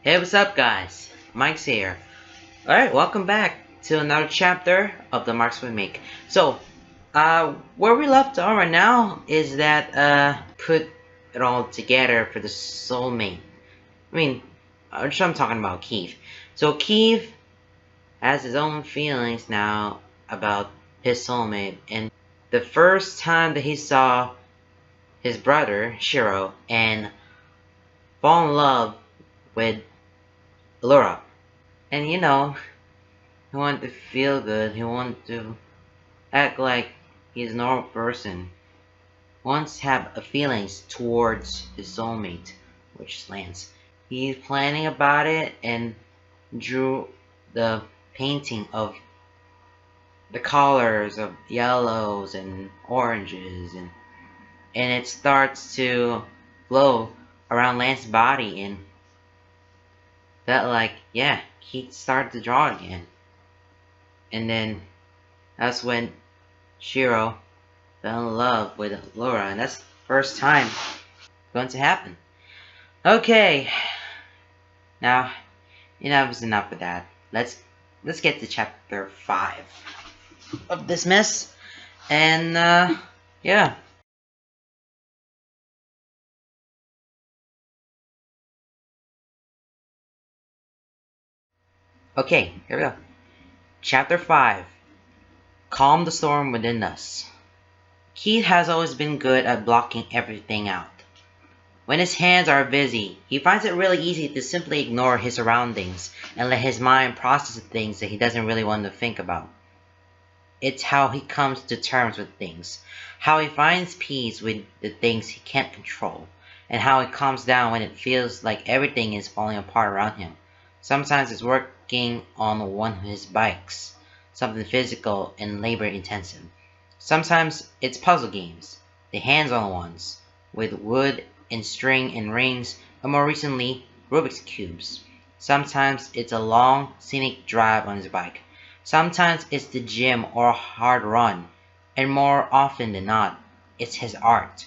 Hey, what's up, guys? Mike's here. Alright, welcome back to another chapter of the marks we make. So, where we left off right now is that, put it all together for the soulmate. I'm talking about Keith. So, Keith has his own feelings now about his soulmate, and the first time that he saw his brother, Shiro, and fall in love with Laura. And he wanted to feel good, he wanted to act like he's a normal person. Wants to have feelings towards his soulmate, which is Lance. He's planning about it and drew the painting of the colors of yellows and oranges, and it starts to glow around Lance's body, and felt like, yeah, he started to draw again. And then that's when Shiro fell in love with Laura, and that's the first time going to happen. Okay, now enough is enough of that. Let's get to chapter 5 of this mess, and yeah. Okay, here we go. Chapter 5. Calm the storm within us. Keith has always been good at blocking everything out. When his hands are busy, he finds it really easy to simply ignore his surroundings and let his mind process the things that he doesn't really want to think about. It's how he comes to terms with things, how he finds peace with the things he can't control, and how he calms down when it feels like everything is falling apart around him. Sometimes it's working on one of his bikes, something physical and labor-intensive. Sometimes it's puzzle games, the hands-on ones, with wood and string and rings, and more recently, Rubik's Cubes. Sometimes it's a long, scenic drive on his bike. Sometimes it's the gym or a hard run, and more often than not, it's his art.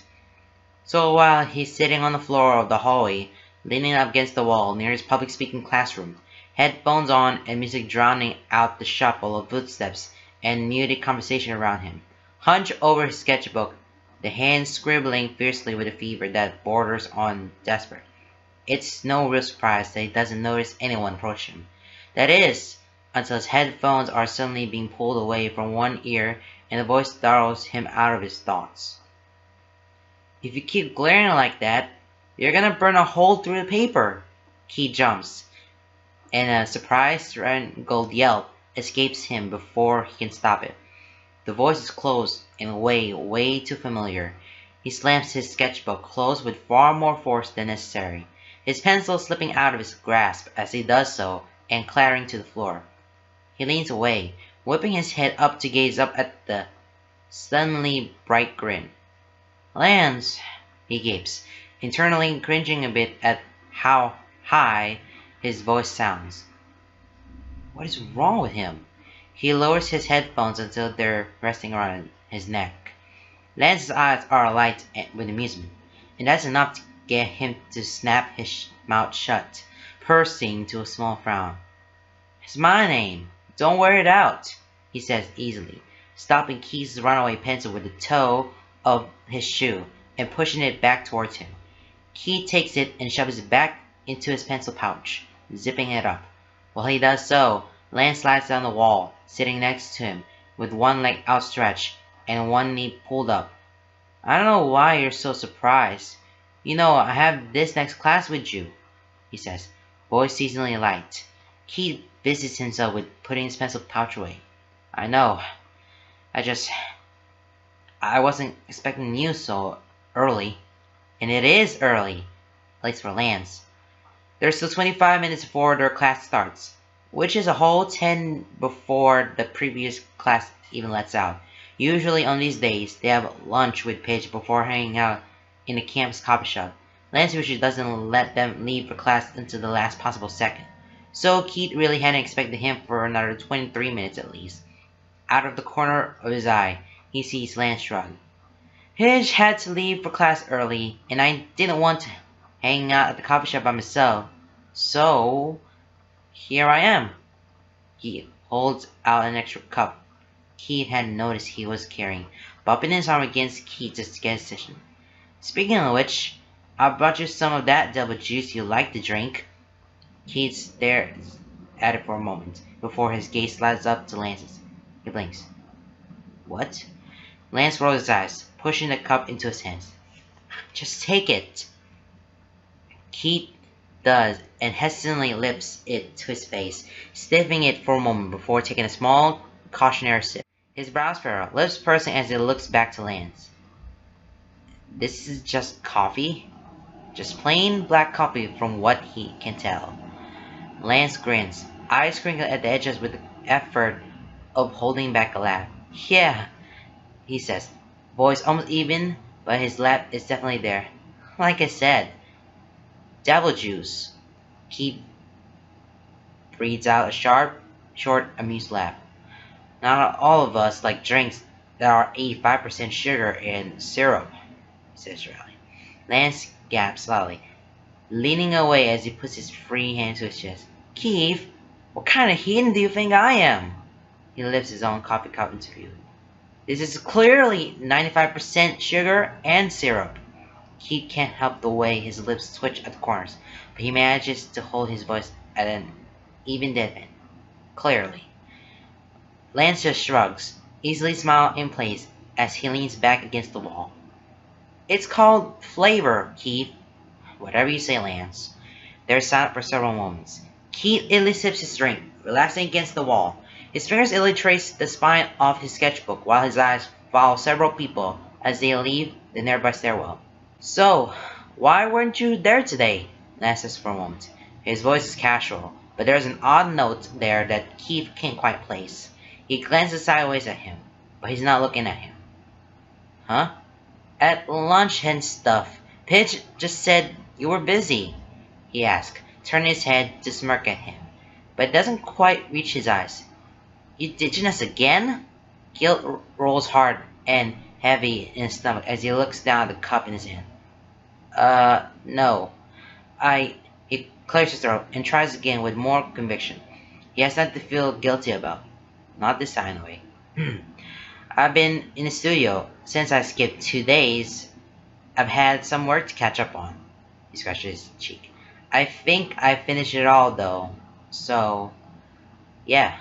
So while he's sitting on the floor of the hallway, leaning up against the wall near his public speaking classroom, headphones on and music drowning out the shuffle of footsteps and muted conversation around him, hunched over his sketchbook, the hands scribbling fiercely with a fever that borders on desperate. It's no real surprise that he doesn't notice anyone approach him. That is, until his headphones are suddenly being pulled away from one ear and a voice startles him out of his thoughts. "If you keep glaring like that, you're gonna burn a hole through the paper." Keith jumps, and a surprised, strangled yelp escapes him before he can stop it. The voice is close and way too familiar. He slams his sketchbook closed with far more force than necessary, his pencil slipping out of his grasp as he does so and clattering to the floor. He leans away, whipping his head up to gaze up at the suddenly bright grin. "Lance," he gapes, internally cringing a bit at how high his voice sounds. What is wrong with him? He lowers his headphones until they're resting around his neck. Lance's eyes are alight with amusement, and that's enough to get him to snap his mouth shut, pursing to a small frown. "It's my name. Don't wear it out," he says easily, stopping Keith's runaway pencil with the toe of his shoe and pushing it back towards him. Keith takes it and shoves it back into his pencil pouch, zipping it up. While he does so, Lance slides down the wall, sitting next to him, with one leg outstretched and one knee pulled up. "I don't know why you're so surprised. You know I have this next class with you," he says, voice seasonally light. Keith busies himself with putting his pencil pouch away. "I know. I wasn't expecting you so early." And it is early, at least for Lance. There's still 25 minutes before their class starts, which is a whole 10 before the previous class even lets out. Usually on these days, they have lunch with Paige before hanging out in the campus coffee shop. Lance usually doesn't let them leave for class until the last possible second. So Keith really hadn't expected him for another 23 minutes at least. Out of the corner of his eye, he sees Lance shrug. "Paige had to leave for class early, and I didn't want to hang out at the coffee shop by myself. So, here I am. He holds out an extra cup Keith hadn't noticed he was carrying, bumping his arm against Keith to get his attention. Speaking of which, I brought you some of that devil juice you like to drink. Keith stares at it for a moment, before his gaze slides up to Lance's. He blinks. What? Lance rolls his eyes, pushing the cup into his hands. Just take it. Keith does, and hesitantly lifts it to his face, sniffing it for a moment before taking a small, cautionary sip. His brows furrow, lips pursing as he looks back to Lance. This is just coffee? Just plain black coffee from what he can tell. Lance grins, eyes crinkle at the edges with the effort of holding back a laugh. Yeah, he says, voice almost even, but his laugh is definitely there. Like I said, devil juice. Keith breathes out a sharp, short, amused laugh. Not all of us like drinks that are 85% sugar and syrup, he says dryly. Lance gasps loudly, leaning away as he puts his free hand to his chest. Keith, what kind of heathen do you think I am? He lifts his own coffee cup into view. This is clearly 95% sugar and syrup. Keith can't help the way his lips twitch at the corners, but he manages to hold his voice at an even deadpan. Clearly. Lance just shrugs, easily smile in place as he leans back against the wall. It's called flavor, Keith. Whatever you say, Lance. They're silent for several moments. Keith idly sips his drink, relaxing against the wall. His fingers idly trace the spine of his sketchbook while his eyes follow several people as they leave the nearby stairwell. So, why weren't you there today? Lance says for a moment. His voice is casual, but there's an odd note there that Keith can't quite place. He glances sideways at him, but he's not looking at him. Huh? At lunch and stuff. Pidge just said you were busy, he asked, turning his head to smirk at him, but doesn't quite reach his eyes. You ditching us again? Guilt rolls hard and heavy in his stomach as he looks down at the cup in his hand. No. He clears his throat and tries again with more conviction. He has nothing to feel guilty about. Not this time, anyway. I've been in the studio since I skipped 2 days. I've had some work to catch up on. He scratches his cheek. I think I finished it all, though. So, yeah.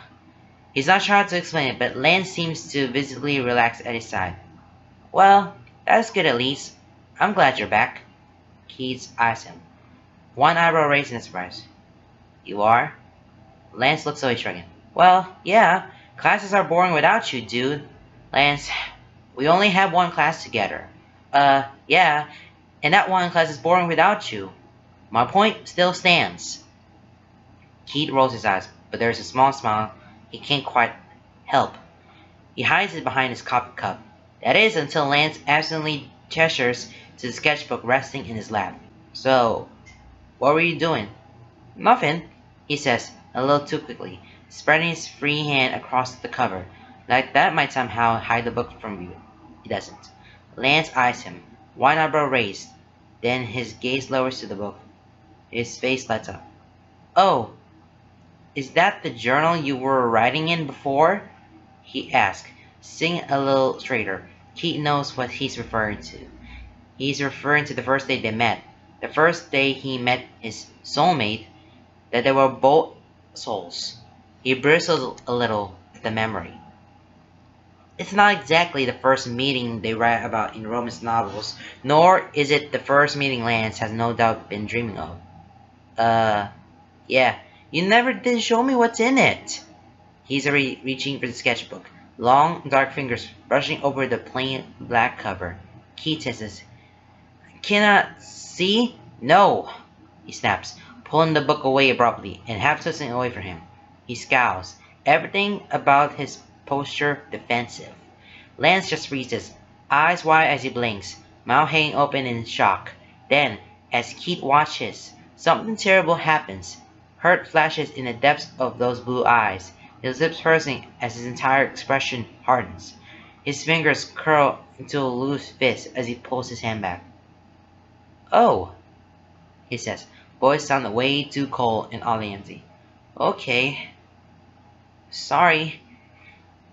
He's not trying to explain it, but Lance seems to visibly relax at his side. Well, that's good at least. I'm glad you're back. Keith eyes him, one eyebrow raised in surprise. You are? Lance looks away, shrugging. Well, yeah. Classes are boring without you, dude. Lance, we only have one class together. Yeah. And that one class is boring without you. My point still stands. Keith rolls his eyes, but there's a small smile he can't quite help. He hides it behind his coffee cup. That is until Lance absently gestures to the sketchbook resting in his lap. So, what were you doing? Nothing, he says, a little too quickly, spreading his free hand across the cover, like that might somehow hide the book from view. It doesn't. Lance eyes him, one eyebrow raised, then his gaze lowers to the book. His face lights up. Oh, is that the journal you were writing in before? He asked, sitting a little straighter. Keith knows what he's referring to. He's referring to the first day they met. The first day he met his soulmate, that they were both souls. He bristles a little at the memory. It's not exactly the first meeting they write about in romance novels, nor is it the first meeting Lance has no doubt been dreaming of. Yeah, you never did show me what's in it. He's already reaching for the sketchbook, long, dark fingers brushing over the plain black cover. Keith says, Cannot see? No, he snaps, pulling the book away abruptly and half twisting away from him. He scowls, everything about his posture defensive. Lance just freezes, eyes wide as he blinks, mouth hanging open in shock. Then, as Keith watches, something terrible happens. Hurt flashes in the depths of those blue eyes, his lips pursing as his entire expression hardens. His fingers curl into a loose fist as he pulls his hand back. Oh, he says, voice sounded way too cold and oddly empty. Okay. Sorry.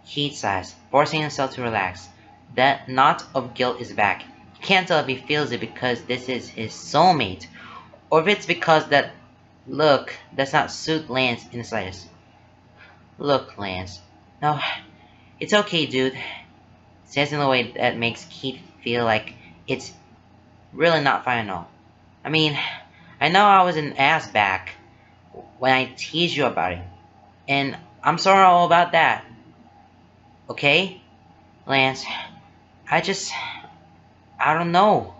Keith sighs, forcing himself to relax. That knot of guilt is back. He can't tell if he feels it because this is his soulmate, or if it's because that look does not suit Lance in the slightest. Look, Lance. No, it's okay, dude. Says in a way that makes Keith feel like it's really not final. I mean, I know I was an ass back when I teased you about it, and I'm sorry all about that. Okay? Lance, I don't know.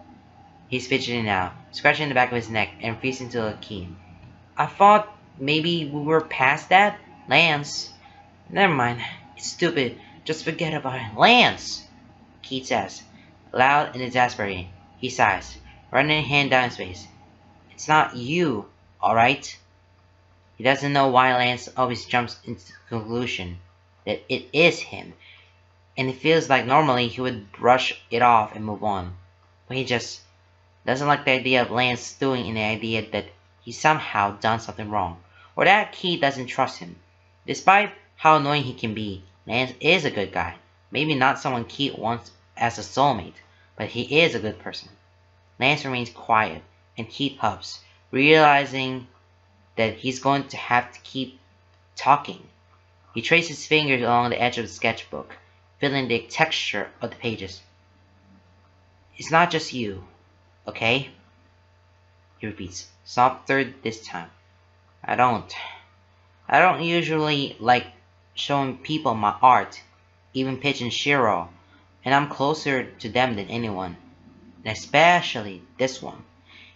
He's fidgeting now, scratching the back of his neck and refusing to look keen. I thought maybe we were past that? Lance. Never mind. It's stupid. Just forget about it. Lance! Keith says, loud and exasperating. He sighs, running a hand down his face. It's not you, alright? He doesn't know why Lance always jumps into the conclusion that it is him, and it feels like normally he would brush it off and move on. But he just doesn't like the idea of Lance stewing in the idea that he's somehow done something wrong, or that Keith doesn't trust him. Despite how annoying he can be, Lance is a good guy. Maybe not someone Keith wants as a soulmate, but he is a good person. Lance remains quiet, and Keith huffs, realizing that he's going to have to keep talking. He traces his fingers along the edge of the sketchbook, feeling the texture of the pages. It's not just you, okay? He repeats, softer this time. I don't usually like showing people my art, even Pitch and Shiro, and I'm closer to them than anyone, and especially this one.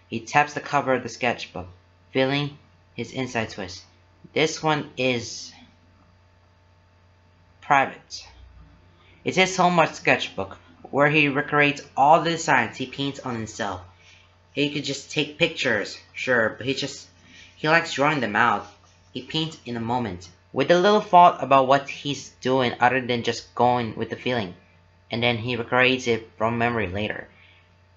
He taps the cover of the sketchbook, feeling his inside twist. This one is private. It's his homework sketchbook, where he recreates all the designs he paints on himself. He could just take pictures, sure, but he likes drawing them out. He paints in a moment, with a little thought about what he's doing other than just going with the feeling, and then he recreates it from memory later.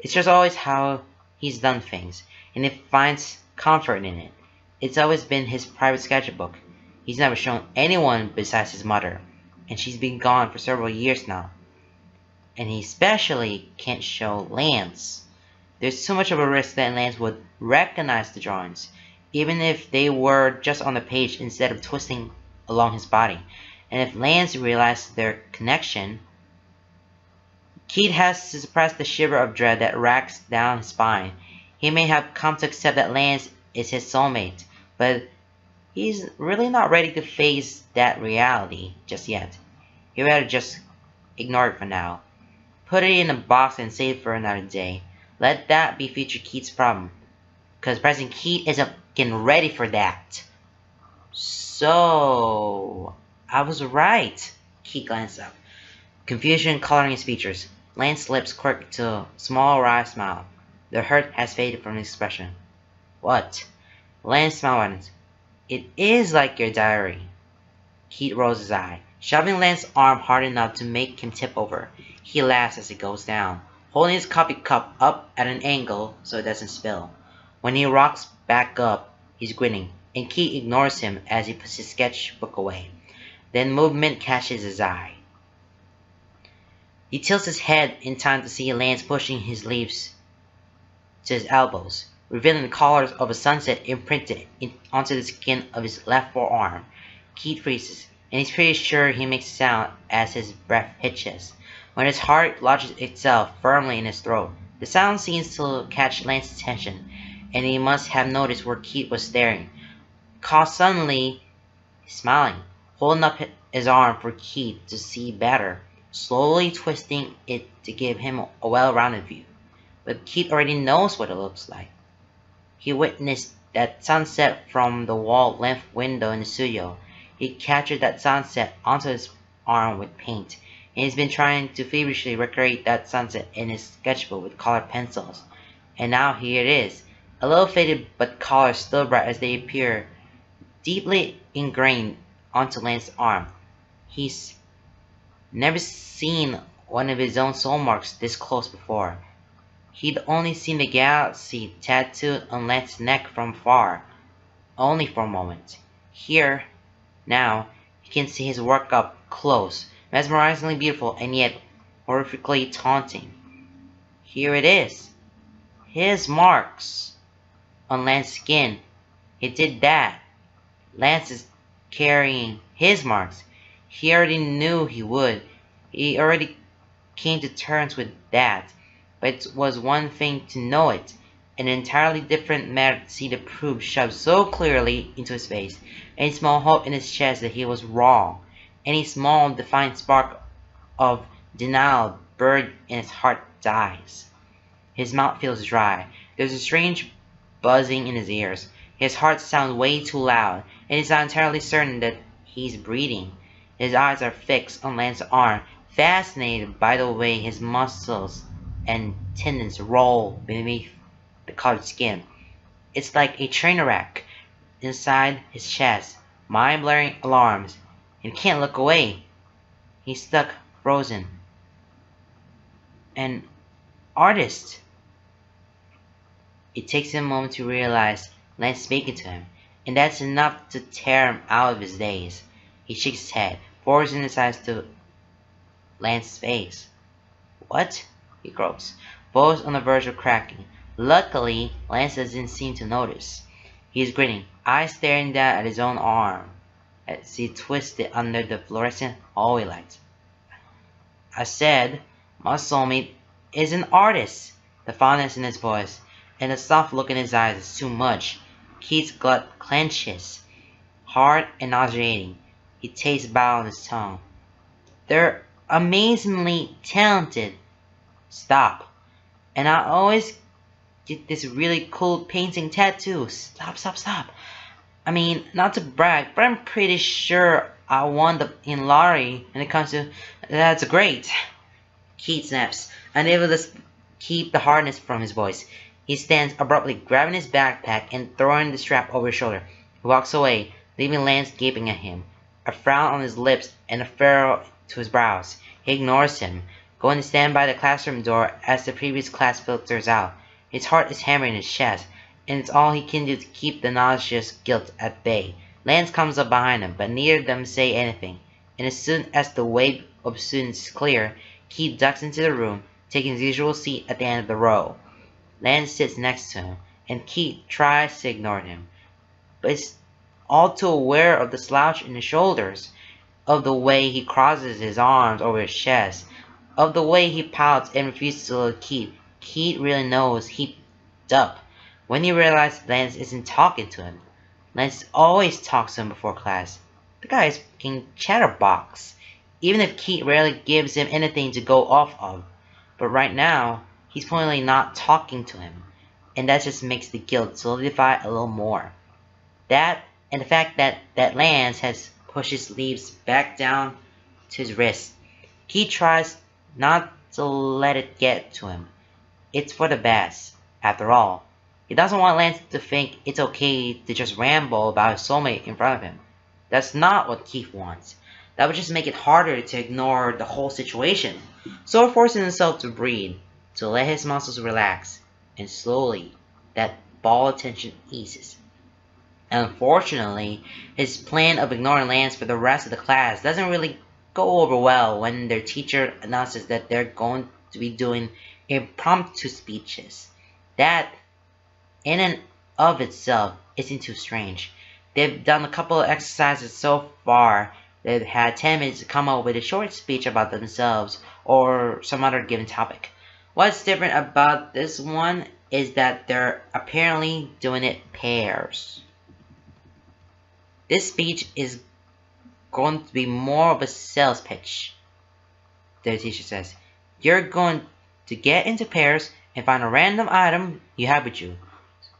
It's just always how he's done things, and he finds comfort in it. It's always been his private sketchbook. He's never shown anyone besides his mother, and she's been gone for several years now. And he especially can't show Lance. There's too much of a risk that Lance would recognize the drawings, even if they were just on the page instead of twisting along his body. And if Lance realized their connection, Keith has to suppress the shiver of dread that racks down his spine. He may have come to accept that Lance is his soulmate, but he's really not ready to face that reality just yet. He'd rather just ignore it for now. Put it in a box and save it for another day. Let that be future Keith's problem, because present Keith isn't getting ready for that. So, I was right. Keith glanced up, confusion coloring his features. Lance's lips quirked to a small wry smile. The hurt has faded from his expression. What? Lance smiled at it. It is like your diary. Keith rolls his eye, shoving Lance's arm hard enough to make him tip over. He laughs as it goes down, holding his coffee cup up at an angle so it doesn't spill. When he rocks back up, he's grinning, and Keith ignores him as he puts his sketchbook away. Then movement catches his eye. He tilts his head in time to see Lance pushing his sleeves to his elbows, revealing the colors of a sunset imprinted onto the skin of his left forearm. Keith freezes, and he's pretty sure he makes a sound as his breath hitches. When his heart lodges itself firmly in his throat, the sound seems to catch Lance's attention, and he must have noticed where Keith was staring. Cause suddenly, he's smiling, holding up his arm for Keith to see better, slowly twisting it to give him a well-rounded view. But Keith already knows what it looks like. He witnessed that sunset from the wall-length window in the studio. He captured that sunset onto his arm with paint, and he's been trying to feverishly recreate that sunset in his sketchbook with colored pencils. And now here it is, a little faded but colors still bright as they appear deeply ingrained onto Lance's arm. He's never seen one of his own soul marks this close before. He'd only seen the galaxy tattooed on Lance's neck from far, only for a moment. Here, now, he can see his work up close, mesmerizingly beautiful and yet horrifically taunting. Here it is. His marks on Lance's skin. He did that. Lance is carrying his marks. He already knew he would. He already came to terms with that. But it was one thing to know it, an entirely different matter to see the proof shoved so clearly into his face, any small hope in his chest that he was wrong, any small defiant spark of denial buried in his heart dies. His mouth feels dry. There's a strange buzzing in his ears. His heart sounds way too loud, and he's not entirely certain that he's breathing. His eyes are fixed on Lance's arm, fascinated by the way his muscles and tendons roll beneath the colored skin. It's like a train wreck inside his chest, mind-blurring alarms, and he can't look away. He's stuck, frozen. An artist. It takes him a moment to realize Lance speaking to him, and that's enough to tear him out of his daze. He shakes his head, forcing his eyes to Lance's face. "What?" he croaks, voice on the verge of cracking. Luckily, Lance doesn't seem to notice. He's grinning, eyes staring down at his own arm as he twists it under the fluorescent hallway lights. "I said, my soulmate is an artist." The fondness in his voice and the soft look in his eyes is too much. Keith's gut clenches, hard and nauseating. He tastes bile on his tongue. "They're amazingly talented." "Stop. And I always get this really cool painting tattoo." Stop. I mean, not to brag, but I'm pretty sure I won the in lottery when it comes to... That's great. Keith snaps, unable to keep the hardness from his voice. He stands abruptly, grabbing his backpack and throwing the strap over his shoulder. He walks away, leaving Lance gaping at him, a frown on his lips and a furrow to his brows. He ignores him, going to stand by the classroom door as the previous class filters out. His heart is hammering in his chest, and it's all he can do to keep the nauseous guilt at bay. Lance comes up behind him, but neither of them say anything, and as soon as the wave of students is clear, Keith ducks into the room, taking his usual seat at the end of the row. Lance sits next to him, and Keith tries to ignore him, but is all too aware of the slouch in his shoulders, of the way he crosses his arms over his chest, of the way he pouts and refuses to look at Keith. Keith really knows he's up when he realizes Lance isn't talking to him. Lance always talks to him before class. The guy is fucking chatterbox, even if Keith rarely gives him anything to go off of. But right now, he's plainly not talking to him, and that just makes the guilt solidify a little more. That, and the fact that Lance has pushed his sleeves back down to his wrist. Keith tries not to let it get to him. It's for the best, after all. He doesn't want Lance to think it's okay to just ramble about his soulmate in front of him. That's not what Keith wants. That would just make it harder to ignore the whole situation. So forcing himself to breathe, to let his muscles relax, and slowly, that ball of tension eases. Unfortunately, his plan of ignoring Lance for the rest of the class doesn't really go over well when their teacher announces that they're going to be doing impromptu speeches. That, in and of itself, isn't too strange. They've done a couple of exercises so far. They've had 10 minutes to come up with a short speech about themselves or some other given topic. What's different about this one is that they're apparently doing it pairs. This speech is going to be more of a sales pitch, the teacher says. You're going to get into pairs and find a random item you have with you,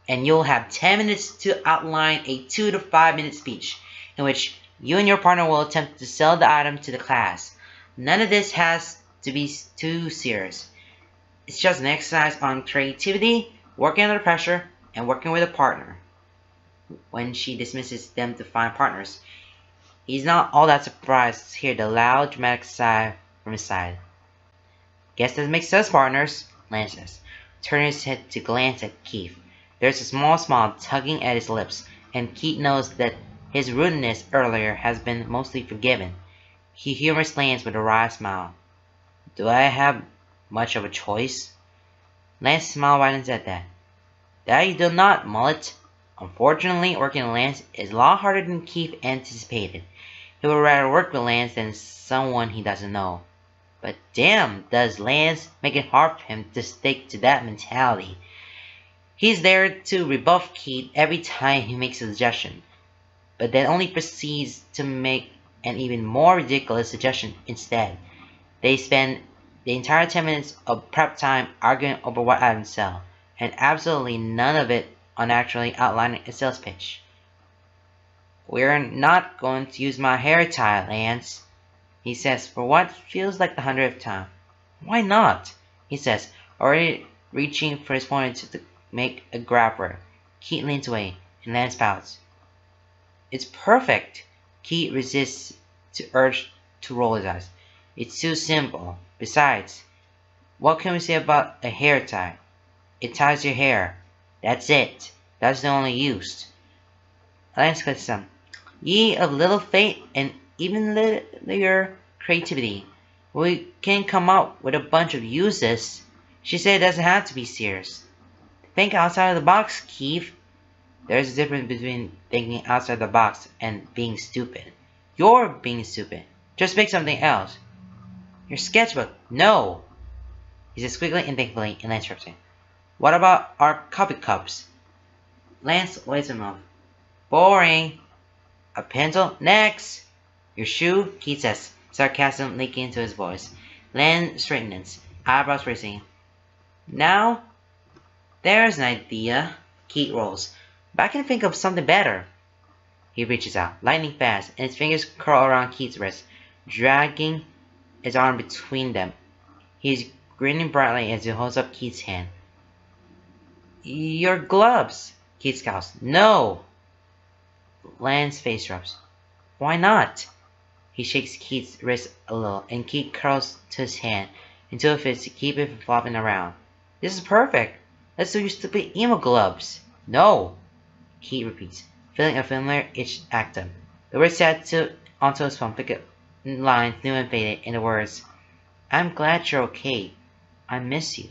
and you'll have 10 minutes to outline a 2 to 5 minute speech in which you and your partner will attempt to sell the item to the class. None of this has to be too serious. It's just an exercise on creativity, working under pressure, and working with a partner. When she dismisses them to find partners, he's not all that surprised to hear the loud, dramatic sigh from his side. Guess that makes us partners, Lance says. turns his head to glance at Keith. There's a small smile tugging at his lips, and Keith knows that his rudeness earlier has been mostly forgiven. He humors Lance with a wry smile. Do I have much of a choice? Lance smiled widens at that. That you do not, Mullet. Unfortunately, working with Lance is a lot harder than Keith anticipated. He would rather work with Lance than someone he doesn't know. But damn, does Lance make it hard for him to stick to that mentality. He's there to rebuff Keith every time he makes a suggestion, but then only proceeds to make an even more ridiculous suggestion instead. They spend the entire 10 minutes of prep time arguing over what items sell, and absolutely none of it on actually outlining a sales pitch. We're not going to use my hair tie, Lance, he says for what feels like the 100th time. Why not? He says, already reaching for his ponytail to make a grab for her. Keith leans away, and Lance pouts. It's perfect. Keith resists to urge to roll his eyes. It's too simple. Besides, what can we say about a hair tie? It ties your hair. That's it. That's the only use. Lance clicks some. Ye of little faith and even littler creativity. We can come up with a bunch of uses. She said it doesn't have to be serious. Think outside of the box, Keith. There's a difference between thinking outside the box and being stupid. You're being stupid. Just make something else. Your sketchbook. No. He says quickly and thankfully, and Lance interrupts him. What about our coffee cups? Lance waves him off. Boring. A pencil? Next. Your shoe? Keith says, sarcasm leaking into his voice. Lance straightens, eyebrows raising. Now, there's an idea. Keith rolls. But I can think of something better. He reaches out, lightning fast, and his fingers curl around Keith's wrist, dragging his arm between them. He's grinning brightly as he holds up Keith's hand. Your gloves. Keith scowls. No. Lance's face rubs. Why not? He shakes Keith's wrist a little, and Keith curls to his hand until it fits to keep it from flopping around. This is perfect. Let's do your stupid emo gloves. No. Keith repeats, feeling a familiar itch act up. The words tattooed onto his phone pick up lines new and faded in the words, I'm glad you're okay. I miss you.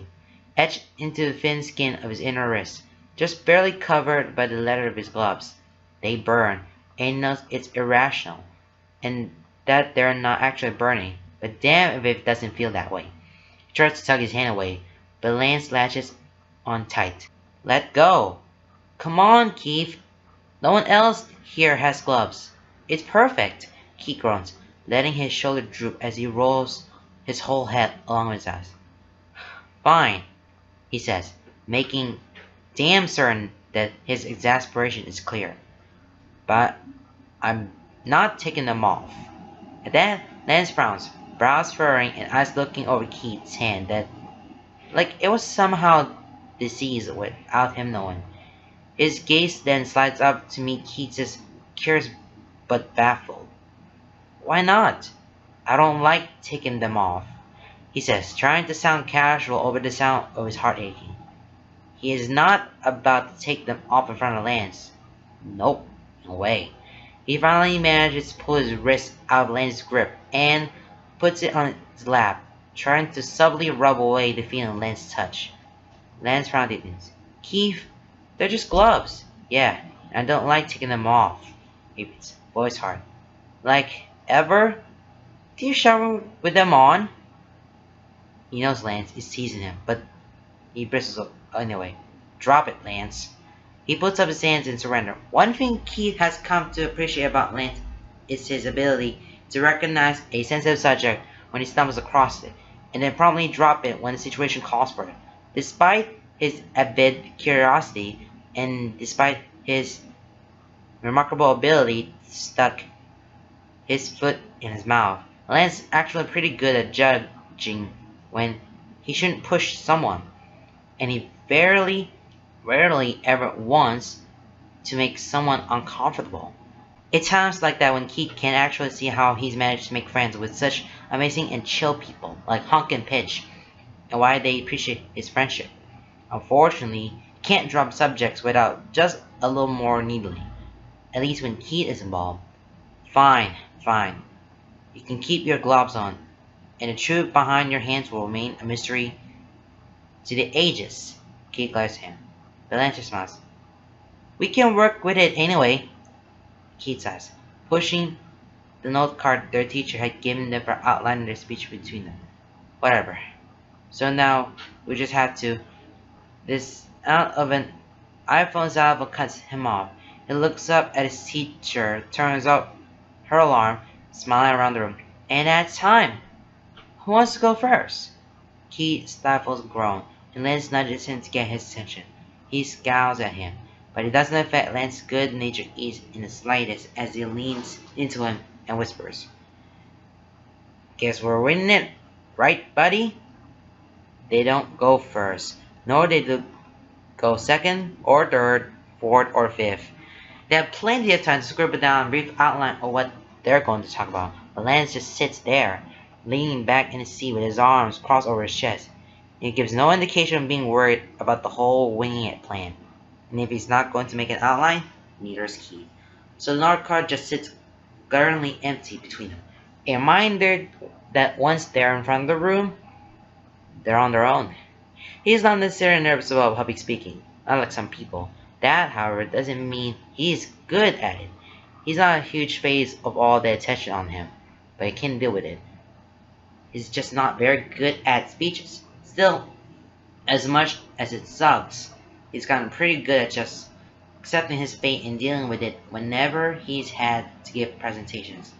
Etched into the thin skin of his inner wrist, just barely covered by the leather of his gloves. They burn, and he knows it's irrational, and that they're not actually burning, but damn if it doesn't feel that way. He tries to tug his hand away, but Lance latches on tight. Let go. Come on, Keith. No one else here has gloves. It's perfect, Keith groans, letting his shoulder droop as he rolls his whole head along with his eyes. Fine, he says, making damn certain that his exasperation is clear. But I'm not taking them off. At that, Lance frowns, brows furrowing and eyes looking over Keith's hand that, like it was somehow diseased without him knowing. His gaze then slides up to meet Keith's, curious but baffled. Why not? I don't like taking them off, he says, trying to sound casual over the sound of his heart aching. He is not about to take them off in front of Lance. Nope, no way. He finally manages to pull his wrist out of Lance's grip and puts it on his lap, trying to subtly rub away the feeling of Lance's touch. Lance frowned deepens. Keith, they're just gloves. Yeah, and I don't like taking them off. He repeats, voice hard. Like, ever? Do you shower with them on? He knows Lance is teasing him, but he bristles up anyway. Drop it, Lance. He puts up his hands in surrender. One thing Keith has come to appreciate about Lance is his ability to recognize a sensitive subject when he stumbles across it, and then promptly drop it when the situation calls for it. Despite his avid curiosity, and despite his remarkable ability to stuck his foot in his mouth, Lance is actually pretty good at judging when he shouldn't push someone, and he rarely ever wants to make someone uncomfortable. It's times like that when Keith can actually see how he's managed to make friends with such amazing and chill people like Hunk and Pitch, and why they appreciate his friendship. Unfortunately, you can't drop subjects without just a little more needling, at least when Keith is involved. Fine, fine. You can keep your gloves on, and the truth behind your hands will remain a mystery to the ages. Keith glares at him. Belanger smiles. We can work with it anyway, Keith says, pushing the note card their teacher had given them for outlining their speech between them. Whatever. So now, we just have to. This out of an iPhone salvo cuts him off. He looks up at his teacher, turns up her alarm, smiling around the room. And that's time! Who wants to go first? Keith stifles a groan, and Lance nudges him to get his attention. He scowls at him, but it doesn't affect Lance's good-natured ease in the slightest as he leans into him and whispers, Guess we're winning it, right, buddy? They don't go first, nor do they go second, or third, fourth, or fifth. They have plenty of time to scribble down a brief outline of what they're going to talk about, but Lance just sits there, leaning back in his seat with his arms crossed over his chest. He gives no indication of being worried about the whole winging it plan. And if he's not going to make an outline, neither is Keith. So the note card just sits glaringly empty between them. A reminder that once they're in front of the room, they're on their own. He's not necessarily nervous about public speaking, unlike some people. That, however, doesn't mean he's good at it. He's not a huge phase of all the attention on him, but he can deal with it. He's just not very good at speeches. Still, as much as it sucks, he's gotten pretty good at just accepting his fate and dealing with it whenever he's had to give presentations.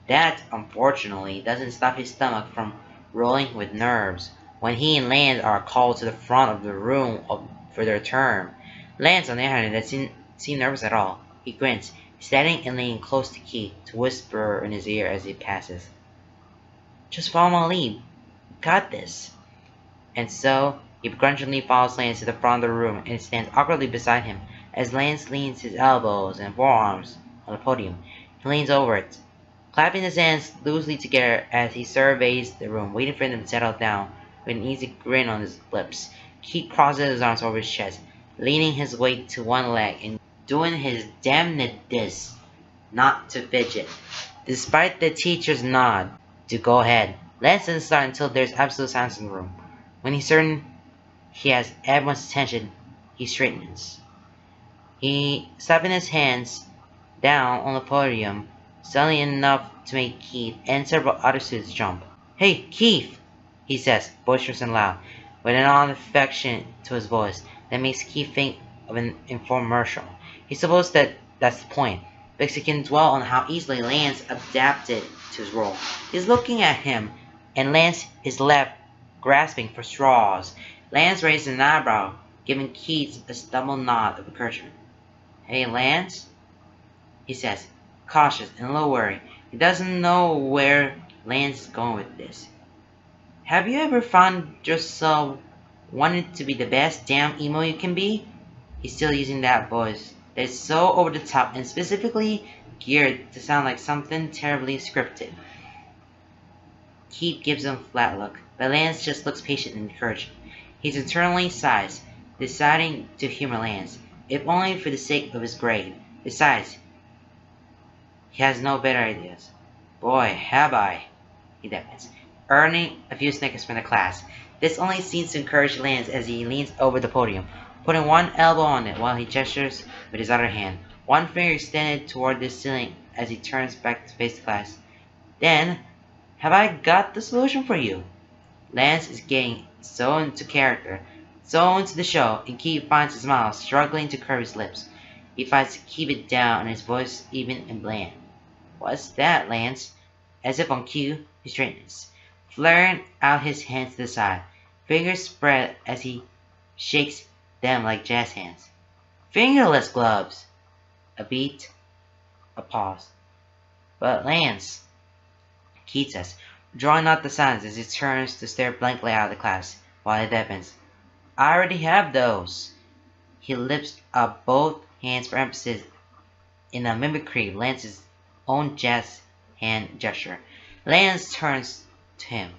That, unfortunately, doesn't stop his stomach from rolling with nerves when he and Lance are called to the front of the room for their turn. Lance, on the other hand, doesn't seem nervous at all. He grins, standing and leaning close to Keith to whisper in his ear as he passes. Just follow my lead. Got this. And so, he begrudgingly follows Lance to the front of the room and stands awkwardly beside him as Lance leans his elbows and forearms on the podium. He leans over it, clapping his hands loosely together as he surveys the room, waiting for them to settle down with an easy grin on his lips. Keith crosses his arms over his chest, leaning his weight to one leg and doing his damnedest not to fidget. Despite the teacher's nod to go ahead, Lance doesn't start until there's absolute silence in the room. When he's certain he has everyone's attention, he straightens. He slapping his hands down on the podium, suddenly enough to make Keith and several other students jump. Hey, Keith! He says, boisterous and loud, with an odd affection to his voice that makes Keith think of an infomercial. He supposes that that's the point, because he can dwell on how easily Lance adapted to his role. He's looking at him, and Lance is left grasping for straws. Lance raises an eyebrow, giving Keith a stumbled nod of encouragement. Hey, Lance? He says, cautious and a little worried. He doesn't know where Lance is going with this. Have you ever found yourself wanting to be the best damn emo you can be? He's still using that voice that is so over the top and specifically geared to sound like something terribly scripted. Keith gives him a flat look, but Lance just looks patient and encouraging. He's internally sighs, deciding to humor Lance, if only for the sake of his grade. Besides, he has no better ideas. Boy, have I, he admits, earning a few snickers from the class. This only seems to encourage Lance as he leans over the podium, putting one elbow on it while he gestures with his other hand, one finger extended toward the ceiling as he turns back to face the class. Then, have I got the solution for you? Lance is getting so into character, so into the show, and Keith finds his smile struggling to curve his lips. He fights to keep it down and his voice even and bland. What's that, Lance? As if on cue, he straightens, flaring out his hands to the side, fingers spread as he shakes them like jazz hands. Fingerless gloves! A beat, a pause. But Lance, Keith says, drawing out the silence as he turns to stare blankly out of the class while it deepens. I already have those. He lifts up both hands for emphasis in a mimicry of Lance's own jazz hand gesture. Lance turns to him,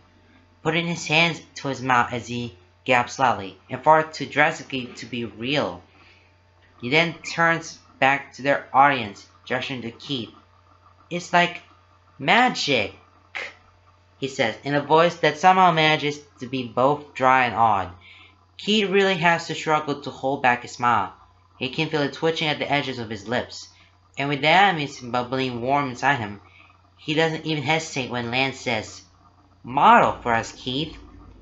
putting his hands to his mouth as he gaps loudly, and far too drastically to be real. He then turns back to their audience, gesturing to Keith. "It's like magic," he says, in a voice that somehow manages to be both dry and odd. Keith really has to struggle to hold back a smile. He can feel it twitching at the edges of his lips, and with the amazement bubbling warm inside him, he doesn't even hesitate when Lance says, "Model for us, Keith,"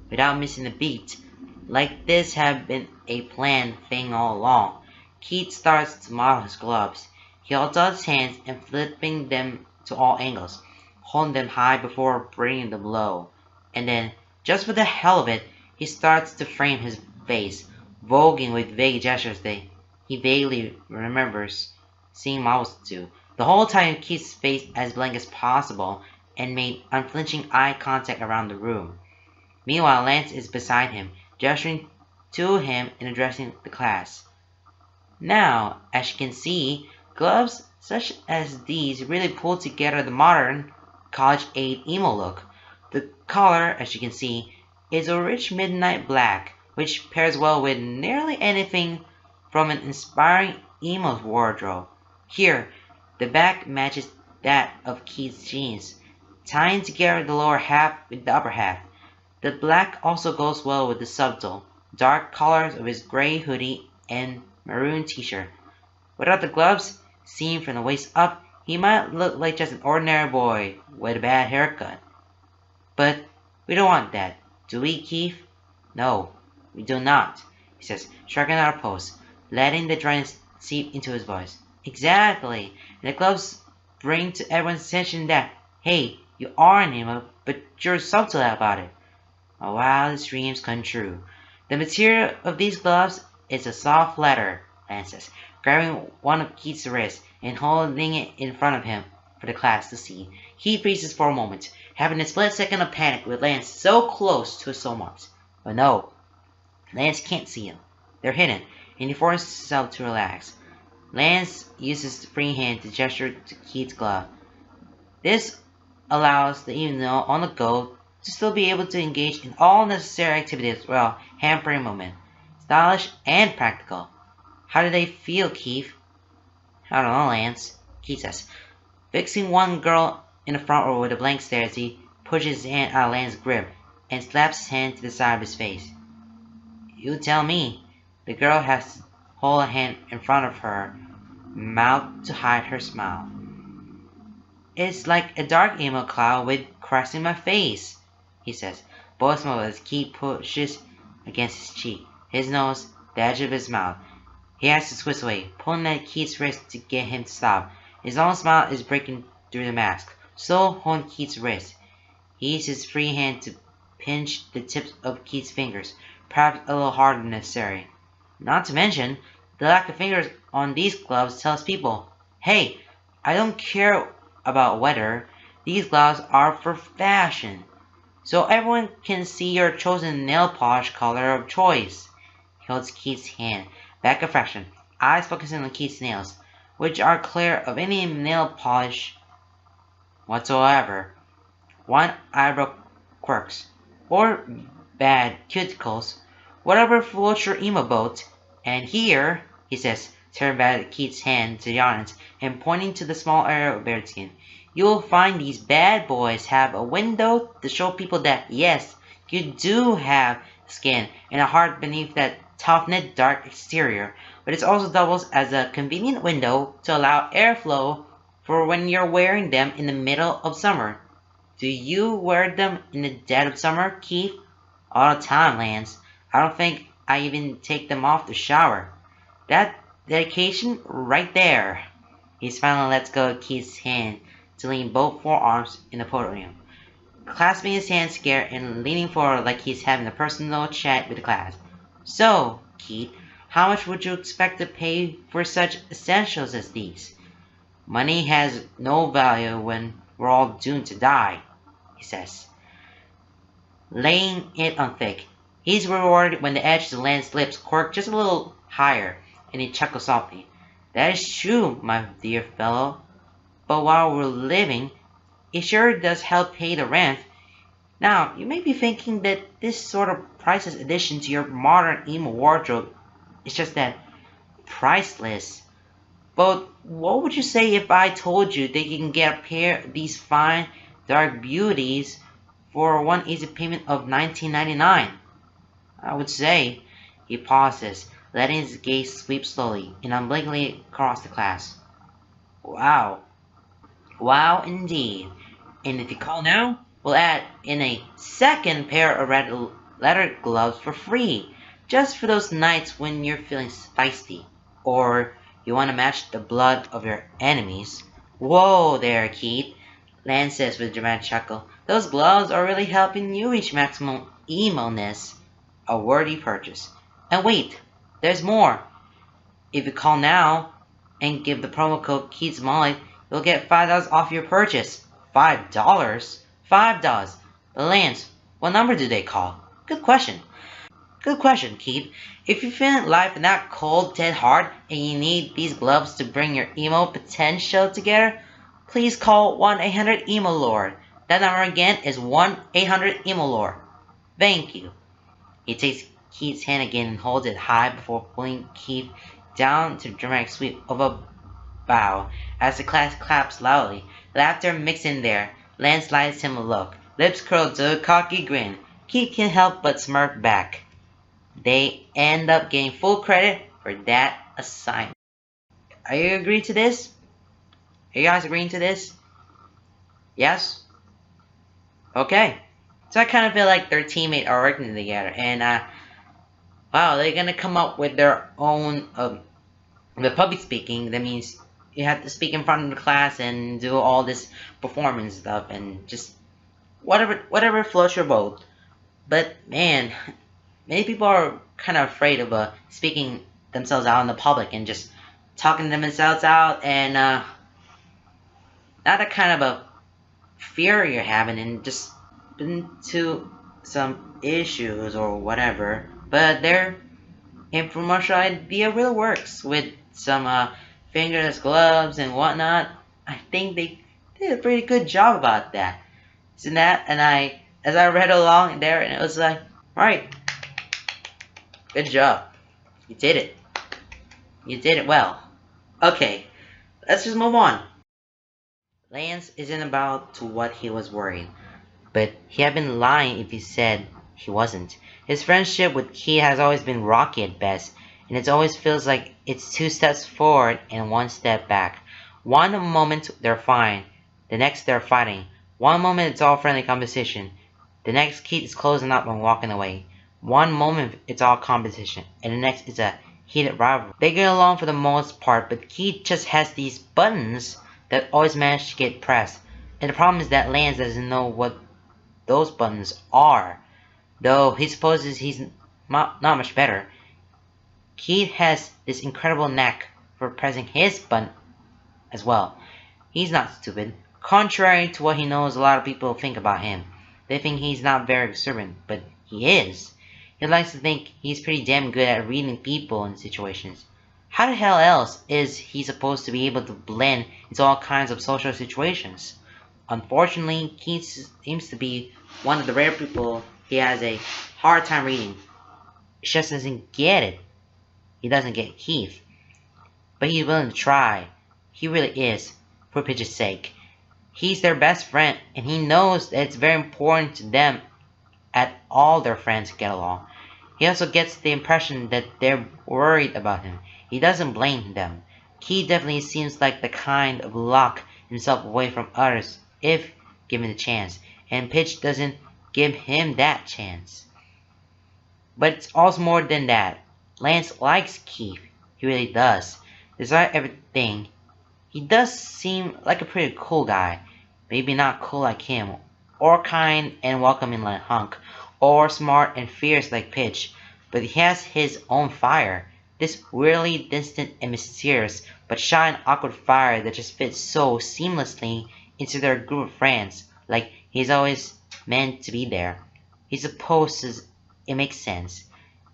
without missing a beat. Like this had been a planned thing all along. Keith starts to model his gloves. He holds out his hands and flipping them to all angles, holding them high before bringing them low. And then, just for the hell of it, he starts to frame his face, voguing with vague gestures that he vaguely remembers seeing models do. The whole time he keeps his face as blank as possible and made unflinching eye contact around the room. Meanwhile, Lance is beside him, gesturing to him and addressing the class. Now, as you can see, gloves such as these really pull together the modern college-age emo look. The color, as you can see, is a rich midnight black, which pairs well with nearly anything from an inspiring emo wardrobe. Here, the back matches that of Keith's jeans, tying together the lower half with the upper half. The black also goes well with the subtle, dark colors of his gray hoodie and maroon t-shirt. Without the gloves, seen from the waist up, he might look like just an ordinary boy with a bad haircut. But we don't want that, do we, Keith? No, we do not, he says, striking out a pose, letting the dryness seep into his voice. Exactly, and the gloves bring to everyone's attention that, hey, you are an emo, but you're subtle about it. My wildest dreams come true. The material of these gloves is a soft leather, Lance says, grabbing one of Keith's wrists and holding it in front of him for the class to see. Keith freezes for a moment, having a split second of panic with Lance so close to his soul marks. But no, Lance can't see him. They're hidden, and he forces himself to relax. Lance uses the free hand to gesture to Keith's glove. This allows the emo on the go to still be able to engage in all necessary activities while hampering movement. Stylish and practical. How do they feel, Keith? I don't know, Lance, Keith says, fixing one girl in the front row with a blank stare as he pushes his hand out of Lance's grip and slaps his hand to the side of his face. You tell me. The girl has to hold a hand in front of her mouth to hide her smile. It's like a dark emo cloud with cracks in my face, he says, both smiles as Keith pushes against his cheek, his nose, the edge of his mouth. He has to twist away, pulling at Keith's wrist to get him to stop. His own smile is breaking through the mask, still holding Keith's wrist. He uses his free hand to pinch the tips of Keith's fingers, perhaps a little harder than necessary. Not to mention, the lack of fingers on these gloves tells people, hey, I don't care about weather. These gloves are for fashion, so everyone can see your chosen nail polish color of choice. He holds Keith's hand back a fraction, eyes focusing on Keith's nails, which are clear of any nail polish whatsoever. One eyebrow quirks, or bad cuticles, whatever floats your emo boat. And here, he says, turning back Keith's hand to the audience and pointing to the small area of bared skin, you will find these bad boys have a window to show people that, yes, you do have skin and a heart beneath that tough-knit dark exterior, but it also doubles as a convenient window to allow airflow for when you're wearing them in the middle of summer. Do you wear them in the dead of summer, Keith? All the time, Lance. I don't think I even take them off to shower. That dedication right there. He finally lets go of Keith's hand to lean both forearms in the podium, clasping his hands scared and leaning forward like he's having a personal chat with the class. So, Keith, how much would you expect to pay for such essentials as these? Money has no value when we're all doomed to die, he says, laying it on thick. He's rewarded when the edge of Lance's lips quirk just a little higher, and he chuckles softly. That is true, my dear fellow. But while we're living, it sure does help pay the rent. Now, you may be thinking that this sort of priceless addition to your modern emo wardrobe. It's just that priceless. But what would you say if I told you that you can get a pair of these fine dark beauties for one easy payment of $19.99? I would say. He pauses, letting his gaze sweep slowly and unblinkingly across the class. Wow. Wow indeed. And if you call now, we'll add in a second pair of red leather gloves for free. Just for those nights when you're feeling spicy. Or you want to match the blood of your enemies. Whoa there, Keith. Lance says with a dramatic chuckle. Those gloves are really helping you reach maximum emo-ness. A worthy purchase. And wait, there's more. If you call now and give the promo code KeithsMullet, you'll get $5 off your purchase. $5? $5. But Lance, what number do they call? Good question. Good question, Keith. If you're feeling life in that cold, dead hard, and you need these gloves to bring your emo potential together, please call 1-800-EMO-LORD. That number again is 1-800-EMO-LORD. Thank you. He takes Keith's hand again and holds it high before pulling Keith down to a dramatic sweep of a bow. As the class claps loudly, laughter mixed in there. Lance slides him a look, lips curled to a cocky grin. Keith can't help but smirk back. They end up getting full credit for that assignment. Are you agreeing to this? Are you guys agreeing to this? Yes? Okay. So I kind of feel like their teammates are working together, and wow, they're gonna come up with their own the public speaking. That means you have to speak in front of the class and do all this performance stuff, and just whatever floats your boat. But man, many people are kind of afraid of speaking themselves out in the public and just talking themselves out, and not that kind of a fear you're having, and just into some issues or whatever. But their infomercial idea really works with some fingerless gloves and whatnot. I think they did a pretty good job about that. Isn't that? And as I read along there, and it was like, right, good job. You did it. You did it well. Okay, let's just move on. Lance isn't about to what he was worried, but he had been lying if he said he wasn't. His friendship with Keith has always been rocky at best, and it always feels like it's 2 steps forward and 1 step back. One moment they're fine, the next they're fighting. One moment it's all friendly competition, the next Keith is closing up and walking away. One moment it's all competition, and the next is a heated rivalry. They get along for the most part, but Keith just has these buttons that always manage to get pressed. And the problem is that Lance doesn't know what those buttons are, though he supposes he's not much better. Keith has this incredible knack for pressing his button as well. He's not stupid. Contrary to what he knows, a lot of people think about him. They think he's not very observant, but he is. He likes to think he's pretty damn good at reading people and situations. How the hell else is he supposed to be able to blend into all kinds of social situations? Unfortunately, Keith seems to be one of the rare people he has a hard time reading. He just doesn't get it. He doesn't get Keith. But he's willing to try. He really is, for Pidge's sake. He's their best friend, and he knows that it's very important to them that all their friends get along. He also gets the impression that they're worried about him. He doesn't blame them. Keith definitely seems like the kind of lock himself away from others if given the chance, and Pidge doesn't give him that chance. But it's also more than that. Lance likes Keith. He really does. Despite everything, he does seem like a pretty cool guy. Maybe not cool like him, or kind and welcoming like Hunk, or smart and fierce like Pidge, but he has his own fire. This weirdly distant and mysterious, but shy and awkward fire that just fits so seamlessly into their group of friends, like he's always meant to be there. He supposes it makes sense.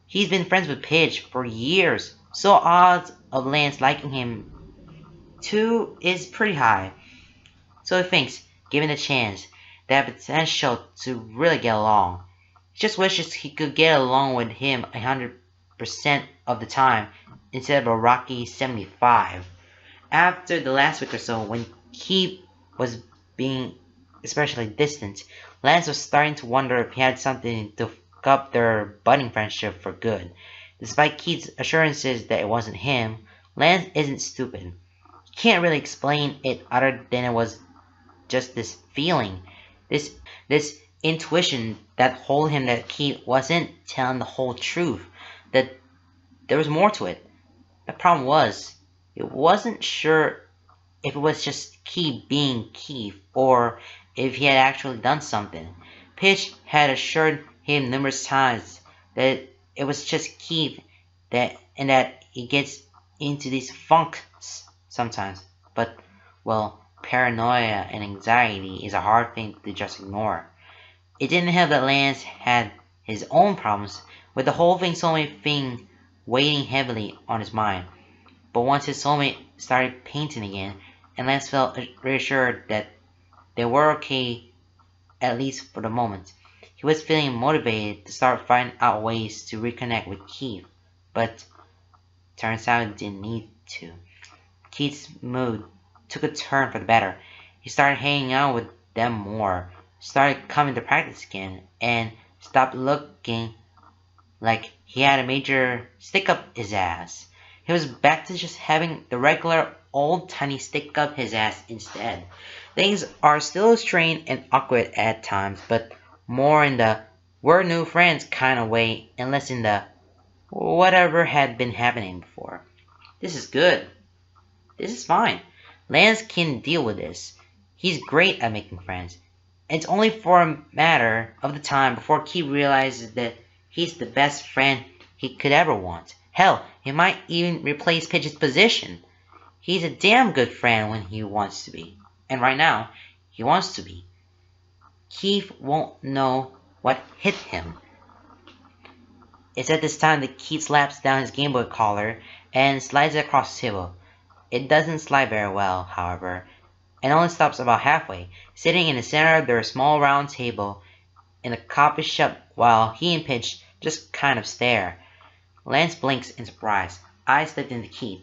He's been friends with Pidge for years, so odds of Lance liking him too is pretty high. So he thinks, given the chance, they have potential to really get along. He just wishes he could get along with him 100% of the time instead of a rocky 75. After the last week or so, when Keith was being especially distant, Lance was starting to wonder if he had something to fuck up their budding friendship for good. Despite Keith's assurances that it wasn't him, Lance isn't stupid. He can't really explain it other than it was just this feeling, this intuition that told him that Keith wasn't telling the whole truth, that there was more to it. The problem was, it wasn't sure if it was just Keith being Keith, or if he had actually done something. Pitch had assured him numerous times that it was just Keith, and that he gets into these funks sometimes. But, well, paranoia and anxiety is a hard thing to just ignore. It didn't help that Lance had his own problems, with the whole Soulmate thing weighing heavily on his mind. But once his soulmate started painting again, and Lance felt reassured that they were okay, at least for the moment, he was feeling motivated to start finding out ways to reconnect with Keith. But turns out he didn't need to. Keith's mood took a turn for the better. He started hanging out with them more, started coming to practice again, and stopped looking like he had a major stick up his ass. He was back to just having the regular old tiny stick up his ass instead. Things are still strained and awkward at times, but more in the we're new friends kind of way, and less in the whatever had been happening before. This is good. This is fine. Lance can deal with this. He's great at making friends. It's only for a matter of the time before Keith realizes that he's the best friend he could ever want. Hell, he might even replace Pitch's position. He's a damn good friend when he wants to be. And right now, he wants to be. Keith won't know what hit him. It's at this time that Keith slaps down his Game Boy collar and slides it across the table. It doesn't slide very well, however, and only stops about halfway, sitting in the center of their small round table in a coffee shop while he and Pitch just kind of stare. Lance blinks in surprise, eyes slipped into Keith.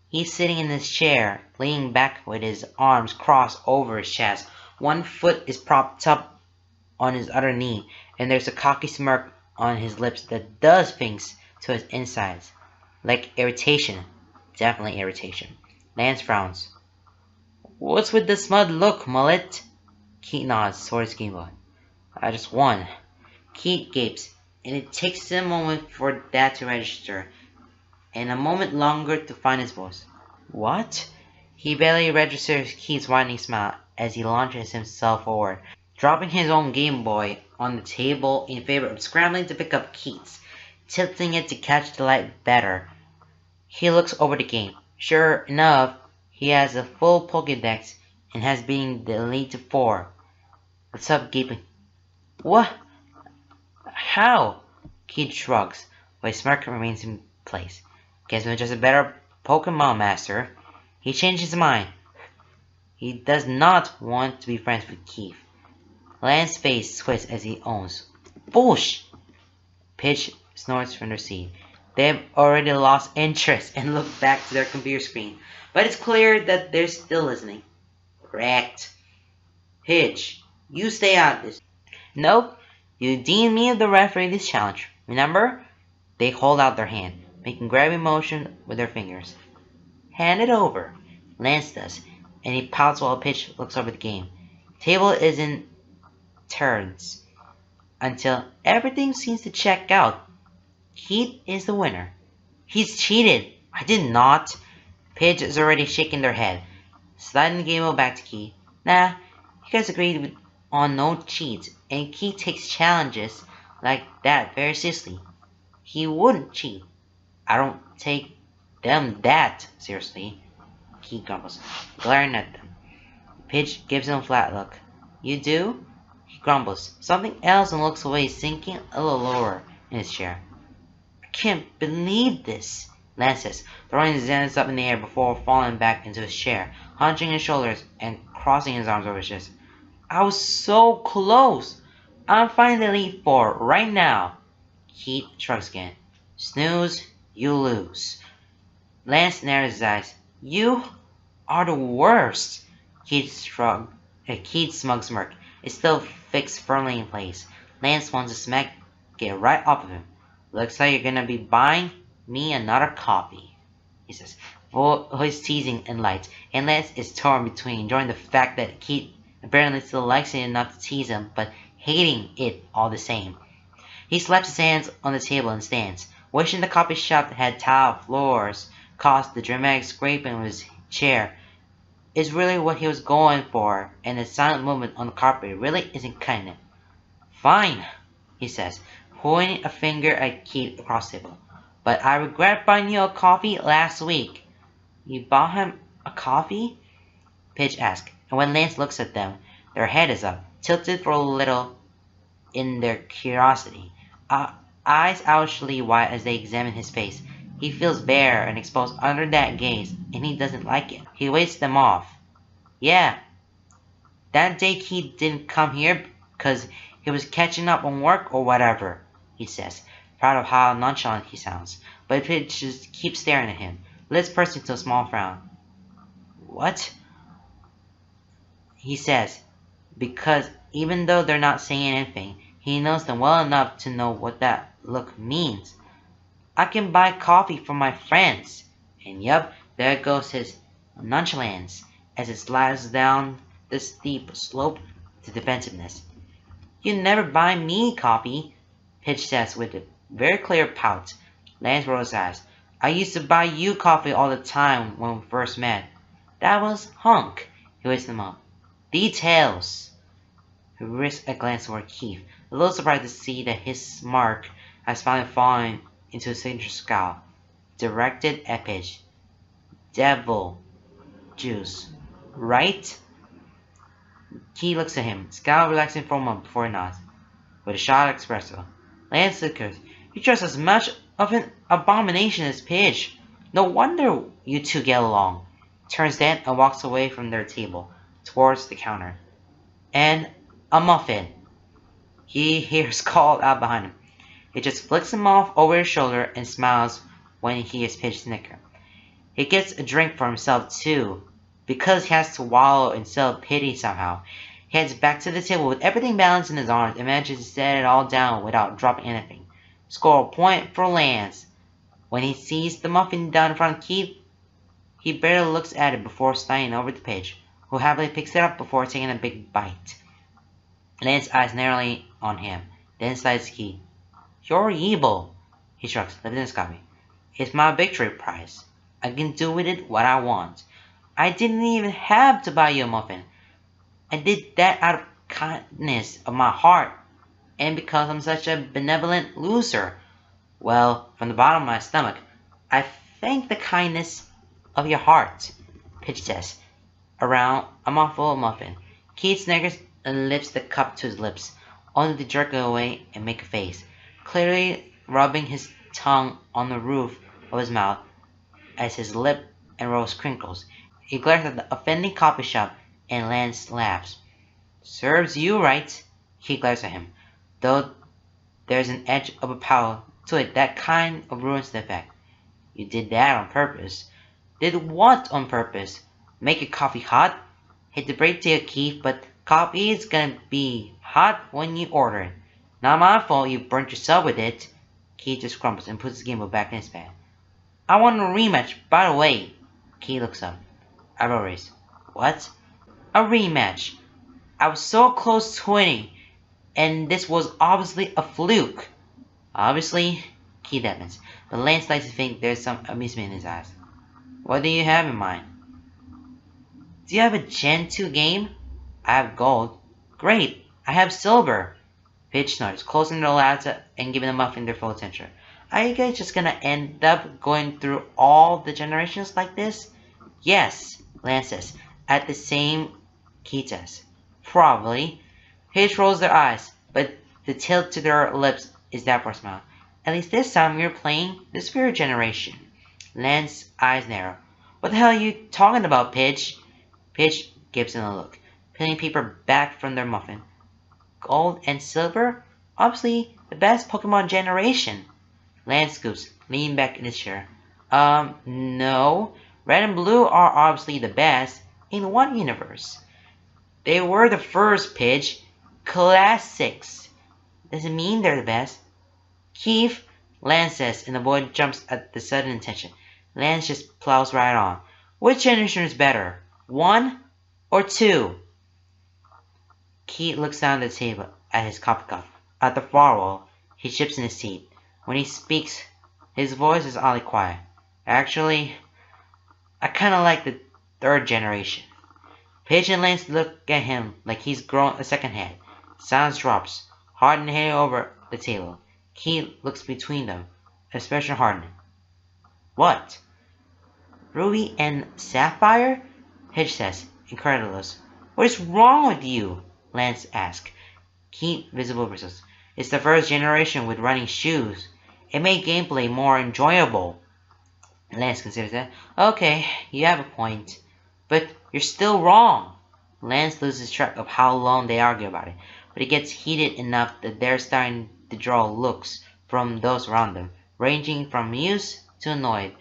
He's sitting in his chair, leaning back with his arms crossed over his chest. One foot is propped up on his other knee, and there's a cocky smirk on his lips that does things to his insides. Like irritation. Definitely irritation. Lance frowns. What's with the smug look, Mullet? Keith nods towards his Game Boy. I just won. Keith gapes, and it takes him a moment for that to register, and a moment longer to find his voice. What? He barely registers Keith's widening smile as he launches himself forward, dropping his own Game Boy on the table in favor of scrambling to pick up Keith's, tilting it to catch the light better. He looks over the game. Sure enough, he has a full Pokédex and has been the Elite Four. What's up, gaping? What? How? Keith shrugs, but his smirk remains in place. Guess we're just a better Pokemon master. He changed his mind. He does not want to be friends with Keith. Lance's face twists as he owns. Bullsh! Pitch snorts from their seat. They've already lost interest and look back to their computer screen, but it's clear that they're still listening. Correct. Pitch, you stay out of this. Nope, you deem me the referee this challenge. Remember? They hold out their hand, making grabbing motion with their fingers. Hand it over. Lance does, and he pouts while Pitch looks over the game. Table is in turns until everything seems to check out. Keith is the winner. He's cheated. I did not. Pitch is already shaking their head, sliding the game back to Keith. Nah, you guys agreed on no cheats, and Keith takes challenges like that very seriously. He wouldn't cheat. I don't take them that seriously. Keith grumbles, glaring at them. Pitch gives him a flat look. You do? He grumbles something else and looks away, sinking a little lower in his chair. I can't believe this, Lance says, throwing his hands up in the air before falling back into his chair, hunching his shoulders and crossing his arms over his chest. I was so close. I'm fine to leave for right now. Keith shrugs again. Snooze, you lose. Lance narrows his eyes. You are the worst. Keith's smug smirk is still fixed firmly in place. Lance wants to smack get right off of him. Looks like you're gonna be buying me another coffee, he says. Voice teasing and light, and Lance is torn between enjoying the fact that Keith apparently still likes it enough to tease him, but hating it all the same. He slaps his hands on the table and stands, wishing the coffee shop had tile floors, caused the dramatic scraping of his chair is really what he was going for, and the silent movement on the carpet really isn't cutting it. Fine, he says, pointing a finger at Keith across the table. But I regret buying you a coffee last week. You bought him a coffee? Pidge asks, and when Lance looks at them, their head is up, tilted for a little in their curiosity. Eyes owlishly wide as they examine his face. He feels bare and exposed under that gaze, and he doesn't like it. He waits them off. Yeah, that day Keith didn't come here because he was catching up on work or whatever, he says, proud of how nonchalant he sounds. But Pidge just keeps staring at him, lips pursed into a small frown. What? He says, because even though they're not saying anything, he knows them well enough to know what that look means. I can buy coffee for my friends. And yup, there goes his nonchalance as it slides down the steep slope to defensiveness. You never buy me coffee, Pidge says with a very clear pout. Lance rolls his eyes. I used to buy you coffee all the time when we first met. That was Hunk. He wakes them up. Details. He risks a glance toward Keith, a little surprised to see that his mark has finally fallen into a signature scowl, directed at Pidge. Devil juice, right? Keith looks at him, scowl relaxing for a moment before he nods, with a shot of espresso. Lance snickers. You're just as much of an abomination as Pidge. No wonder you two get along. Turns then and walks away from their table, towards the counter. And a muffin. He hears called out behind him. He just flicks him off over his shoulder and smiles when he hears Pidge snicker. He gets a drink for himself too, because he has to wallow in self-pity somehow. He heads back to the table with everything balanced in his arms and manages to set it all down without dropping anything. Score a point for Lance. When he sees the muffin down in front of Keith, he barely looks at it before sliding over to Pidge, who happily picks it up before taking a big bite. Lance's eyes narrowly on him, then slides to Keith. You're evil, he shrugs, lifting his copy. It's my victory prize. I can do with it what I want. I didn't even have to buy you a muffin. I did that out of kindness of my heart, and because I'm such a benevolent loser. Well, from the bottom of my stomach, I thank the kindness of your heart, Pidge says, around a mouthful of muffin. Keith snickers and lifts the cup to his lips, only to jerk it away and make a face, clearly rubbing his tongue on the roof of his mouth as his lip and rose crinkles. He glares at the offending coffee shop, and Lance laughs. Serves you right, he glares at him, though there's an edge of a pout to it that kind of ruins the effect. You did that on purpose. Did what on purpose? Make your coffee hot? Hate to break to you, Keith, but coffee is gonna be hot when you order it. Not my fault you burnt yourself with it. Keith just grumbles and puts his gimbal back in his bag. I want a rematch, by the way. Keith looks up. Eyebrow raised. What? A rematch. I was so close to winning, and this was obviously a fluke. Obviously, Keith admits, but Lance likes to think there's some amusement in his eyes. What do you have in mind? Do you have a Gen 2 game? I have gold. Great, I have silver. Pidge snorts, closing the laptop and giving the muffin their full attention. Are you guys just gonna end up going through all the generations like this? Yes, Lance says, at the same Keith says. Probably. Pidge rolls their eyes, but the tilt to their lips is that for a smile. At least this time you're playing the spirit generation. Lance's eyes narrow. What the hell are you talking about, Pidge? Pidge gives him a look, peeling paper back from their muffin. gold and silver? Obviously, the best Pokemon generation. Lance scoops, leaning back in his chair. No. Red and blue are obviously the best in one universe. They were the first, Pidge. Classics. Doesn't mean they're the best. Keith, Lance says, and the boy jumps at the sudden intention. Lance just plows right on. Which generation is better? 1 or 2? Keith looks down at the table at his coffee cup. At the far wall, he shifts in his seat. When he speaks, his voice is oddly quiet. Actually, I kinda like the 3rd generation. Paige and Lance look at him like he's grown a second head. Silence drops, Hardin hanging over the table. Keith looks between them, especially Hardin. What? Ruby and Sapphire? Hedge says, incredulous. What is wrong with you? Lance asks. Keith visible bristles. It's the 1st generation with running shoes. It made gameplay more enjoyable. Lance considers that. Okay, you have a point. But you're still wrong. Lance loses track of how long they argue about it, but it gets heated enough that they're starting to draw looks from those around them, ranging from amused to annoyed.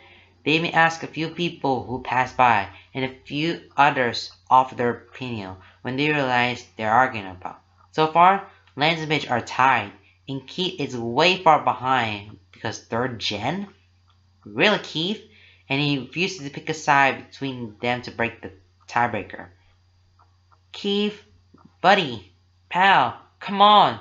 They may ask a few people who pass by, and a few others offer their opinion when they realize they're arguing about. So far, Lance and Paige are tied, and Keith is way far behind because 3rd gen? Really, Keith? And he refuses to pick a side between them to break the tiebreaker. Keith, buddy, pal, come on.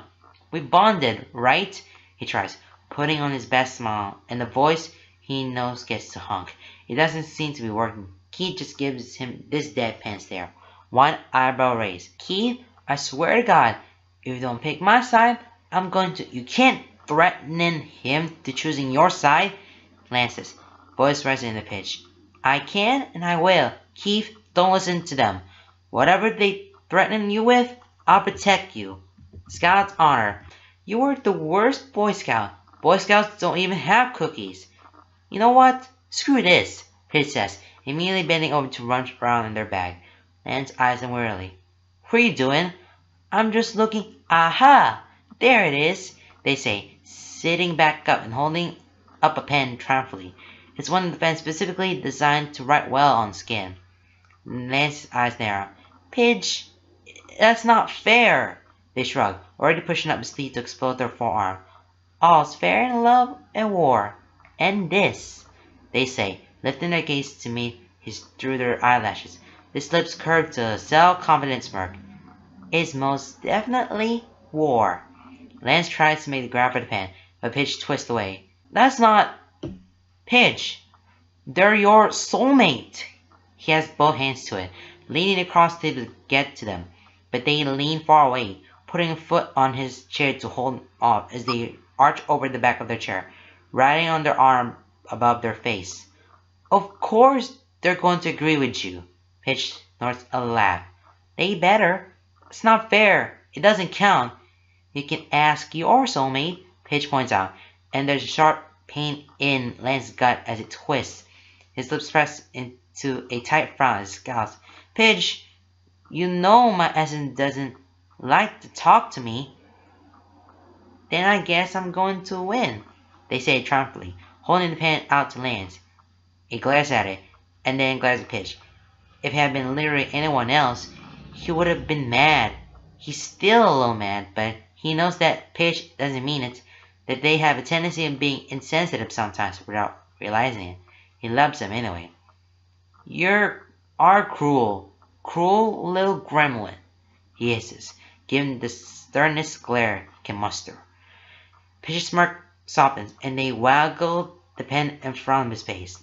We bonded, right? He tries, putting on his best smile, and the voice he knows gets to honk. It doesn't seem to be working. Keith just gives him this deadpan stare, one eyebrow raised. Keith, I swear to God, if you don't pick my side, I'm going to... You can't threaten him to choosing your side, Lance says, voice rising in the pitch. I can and I will. Keith, don't listen to them. Whatever they threaten you with, I'll protect you. Scout's honor. You were the worst Boy Scout. Boy Scouts don't even have cookies. You know what? Screw this, Pitch says, immediately bending over to rummage around in their bag. Lance eyes him wearily. What are you doing? I'm just looking. Aha! There it is, they say, sitting back up and holding up a pen triumphantly. It's one of the pens specifically designed to write well on skin. Lance's eyes narrow. Pidge, that's not fair. They shrug, already pushing up his sleeve to explode their forearm. All's fair in love and war. And this, they say, lifting their gaze to meet his through their eyelashes. His lips curved to a self-confident smirk. It's most definitely war. Lance tries to make the grab for the pen, but Pidge twists away. That's not... Pidge, they're your soulmate. He has both hands to it, leaning across the table to get to them, but they lean far away, putting a foot on his chair to hold off as they arch over the back of their chair, riding on their arm above their face. Of course they're going to agree with you. Pidge snorts a laugh. They better. It's not fair. It doesn't count. You can ask your soulmate, Pidge points out, and there's a sharp pain in Lance's gut as it twists. His lips press into a tight frown as he scowls. Pidge, you know my essence doesn't like to talk to me. Then I guess I'm going to win, they say triumphantly, holding the pen out to Lance. He glares at it, and then glares at Pidge. If it had been literally anyone else, he would have been mad. He's still a little mad, but he knows that Pidge doesn't mean it, that they have a tendency of being insensitive sometimes without realizing it. He loves them anyway. You are cruel little gremlin, he hisses, giving the sternest glare he can muster. Pidge's smirk softens, and they waggle the pen in front of his face.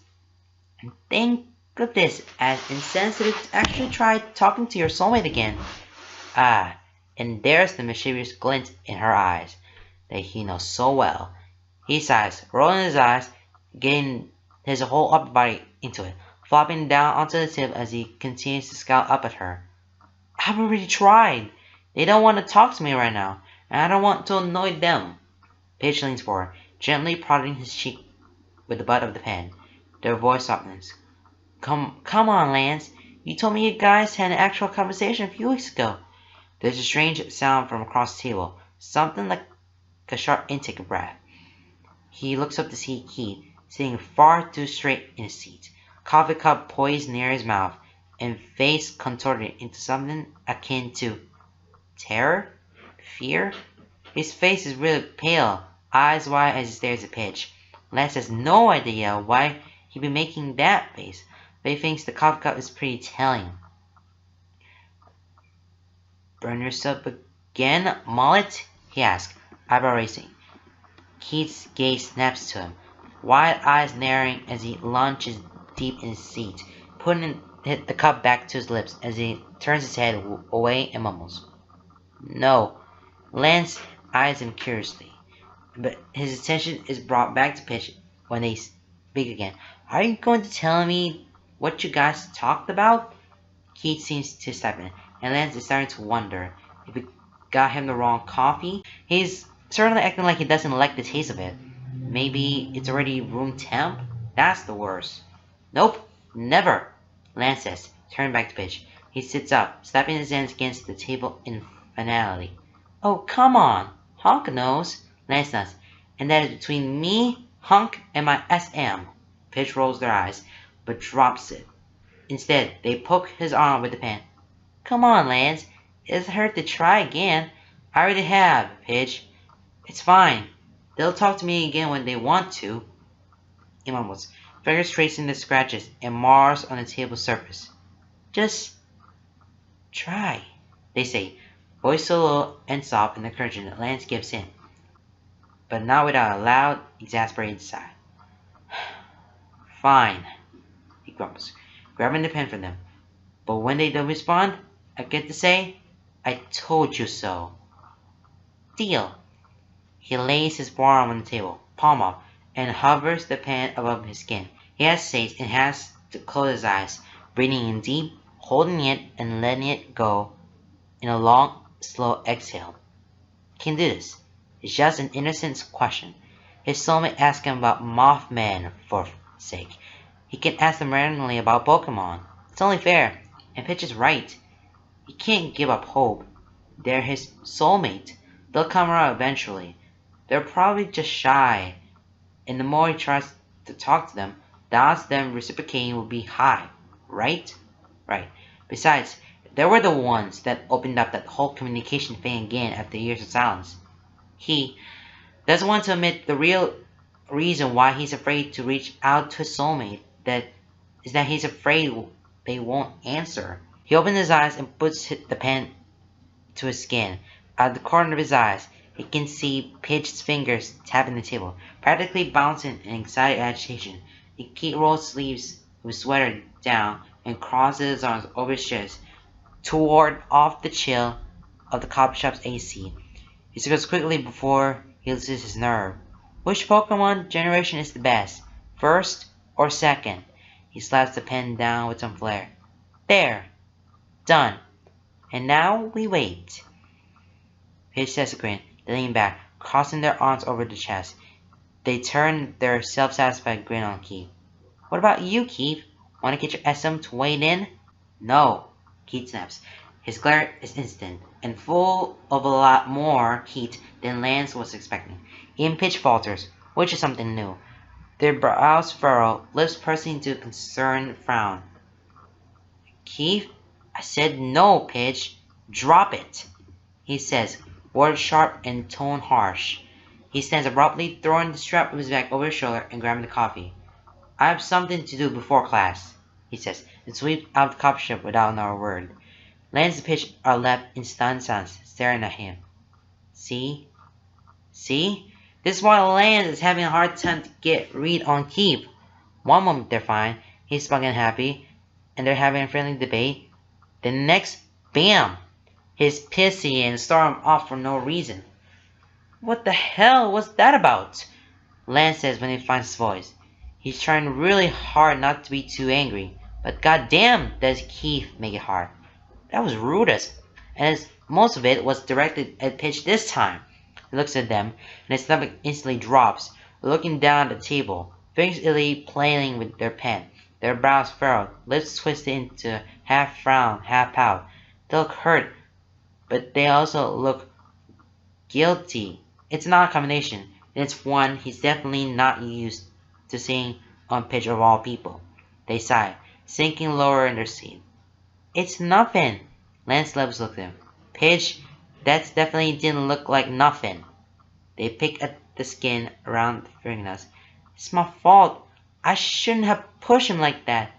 And think of this as insensitive to actually try talking to your soulmate again. Ah, and there's the mischievous glint in her eyes that he knows so well. He sighs, rolling his eyes, getting his whole upper body into it, flopping down onto the table as he continues to scowl up at her. I've already tried. They don't want to talk to me right now, and I don't want to annoy them. Paige leans forward, gently prodding his cheek with the butt of the pen. Their voice softens. Come on, Lance. You told me you guys had an actual conversation a few weeks ago. There's a strange sound from across the table, something like a sharp intake of breath. He looks up to see Keith, sitting far too straight in his seat, coffee cup poised near his mouth, and face contorted into something akin to terror? Fear? His face is really pale, eyes wide as he stares at Pitch. Lance has no idea why he'd be making that face, but he thinks the coffee cup is pretty telling. Burn yourself again, Mullet? He asks, eyebrow raising. Keith's gaze snaps to him, wide eyes narrowing as he launches deep in his seat, putting the cup back to his lips as he turns his head away and mumbles. No. Lance eyes him curiously, but his attention is brought back to Pitch when they speak again. Are you going to tell me what you guys talked about? Keith seems to step in, and Lance is starting to wonder if we got him the wrong coffee. He's certainly acting like he doesn't like the taste of it. Maybe it's already room temp? That's the worst. Nope, never, Lance says, turning back to Pitch. He sits up, slapping his hands against the table in finality. Oh, come on, Hunk knows, Lance nods. And that is between me, Hunk, and my SM. Pitch rolls their eyes, but drops it. Instead, they poke his arm with the pen. Come on, Lance. It doesn't hurt to try again. I already have, Pitch. It's fine. They'll talk to me again when they want to. He mumbles, fingers tracing the scratches and marks on the table's surface. Just try, they say, voice so low and soft and encouraging that Lance gives in, but not without a loud, exasperated sigh. Fine, he grumbles, grabbing the pen from them. But when they don't respond, I get to say, I told you so. Deal. He lays his forearm on the table, palm up, and hovers the pen above his skin. He hesitates and has to close his eyes, breathing in deep, holding it and letting it go in a long, slow exhale. He can do this. It's just an innocent question. His soulmate asked him about Mothman, for sake. He can ask them randomly about Pokemon. It's only fair, and Pitch is right. He can't give up hope. They're his soulmate. They'll come around eventually. They're probably just shy, and the more he tries to talk to them, the odds of them reciprocating will be high, right? Right. Besides, they were the ones that opened up that whole communication thing again after years of silence. He doesn't want to admit the real reason why he's afraid to reach out to his soulmate, that he's afraid they won't answer. He opens his eyes and puts the pen to his skin. Out of the corner of his eyes, he can see Pitch's fingers tapping the table, practically bouncing in anxiety and agitation. He rolls sleeves of his sweater down and crosses his arms over his chest to ward off the chill of the coffee shop's AC. He circles quickly before he loses his nerve. Which Pokemon generation is the best? First or second? He slaps the pen down with some flair. There! Done. And now we wait. Pitch says a grin. They lean back, crossing their arms over the chest. They turn their self-satisfied grin on Keith. What about you, Keith? Want to get your SM to wade in? No, Keith snaps. His glare is instant, and full of a lot more heat than Lance was expecting. Even Pitch falters, which is something new. Their brows furrow, lips pursing into a concerned frown. Keith, I said no, Pitch. Drop it, he says, words sharp and tone harsh. He stands abruptly, throwing the strap of his bag over his shoulder and grabbing the coffee. I have something to do before class, he says, and sweeps out the coffee shop without another word. Lance and Pitch are left in stunned silence, staring at him. See? See? This is why Lance is having a hard time to get read on Keith. One moment they're fine, he's smug and happy, and they're having a friendly debate. The next, bam! He's pissy and storm off for no reason. What the hell was that about? Lance says when he finds his voice. He's trying really hard not to be too angry, but goddamn does Keith make it hard. That was rude and as most of it was directed at Pitch this time. He looks at them, and his stomach instantly drops, looking down at the table, fingers illy playing with their pen, their brows furrowed, lips twisted into half frown, half pout. They look hurt, but they also look guilty. It's not a combination, and it's one he's definitely not used to seeing on pitch of all people. They sigh, sinking lower in their seat. It's nothing. Lance Levis looked at him. Pidge, that definitely didn't look like nothing. They pick at the skin around the fingernails. It's my fault. I shouldn't have pushed him like that.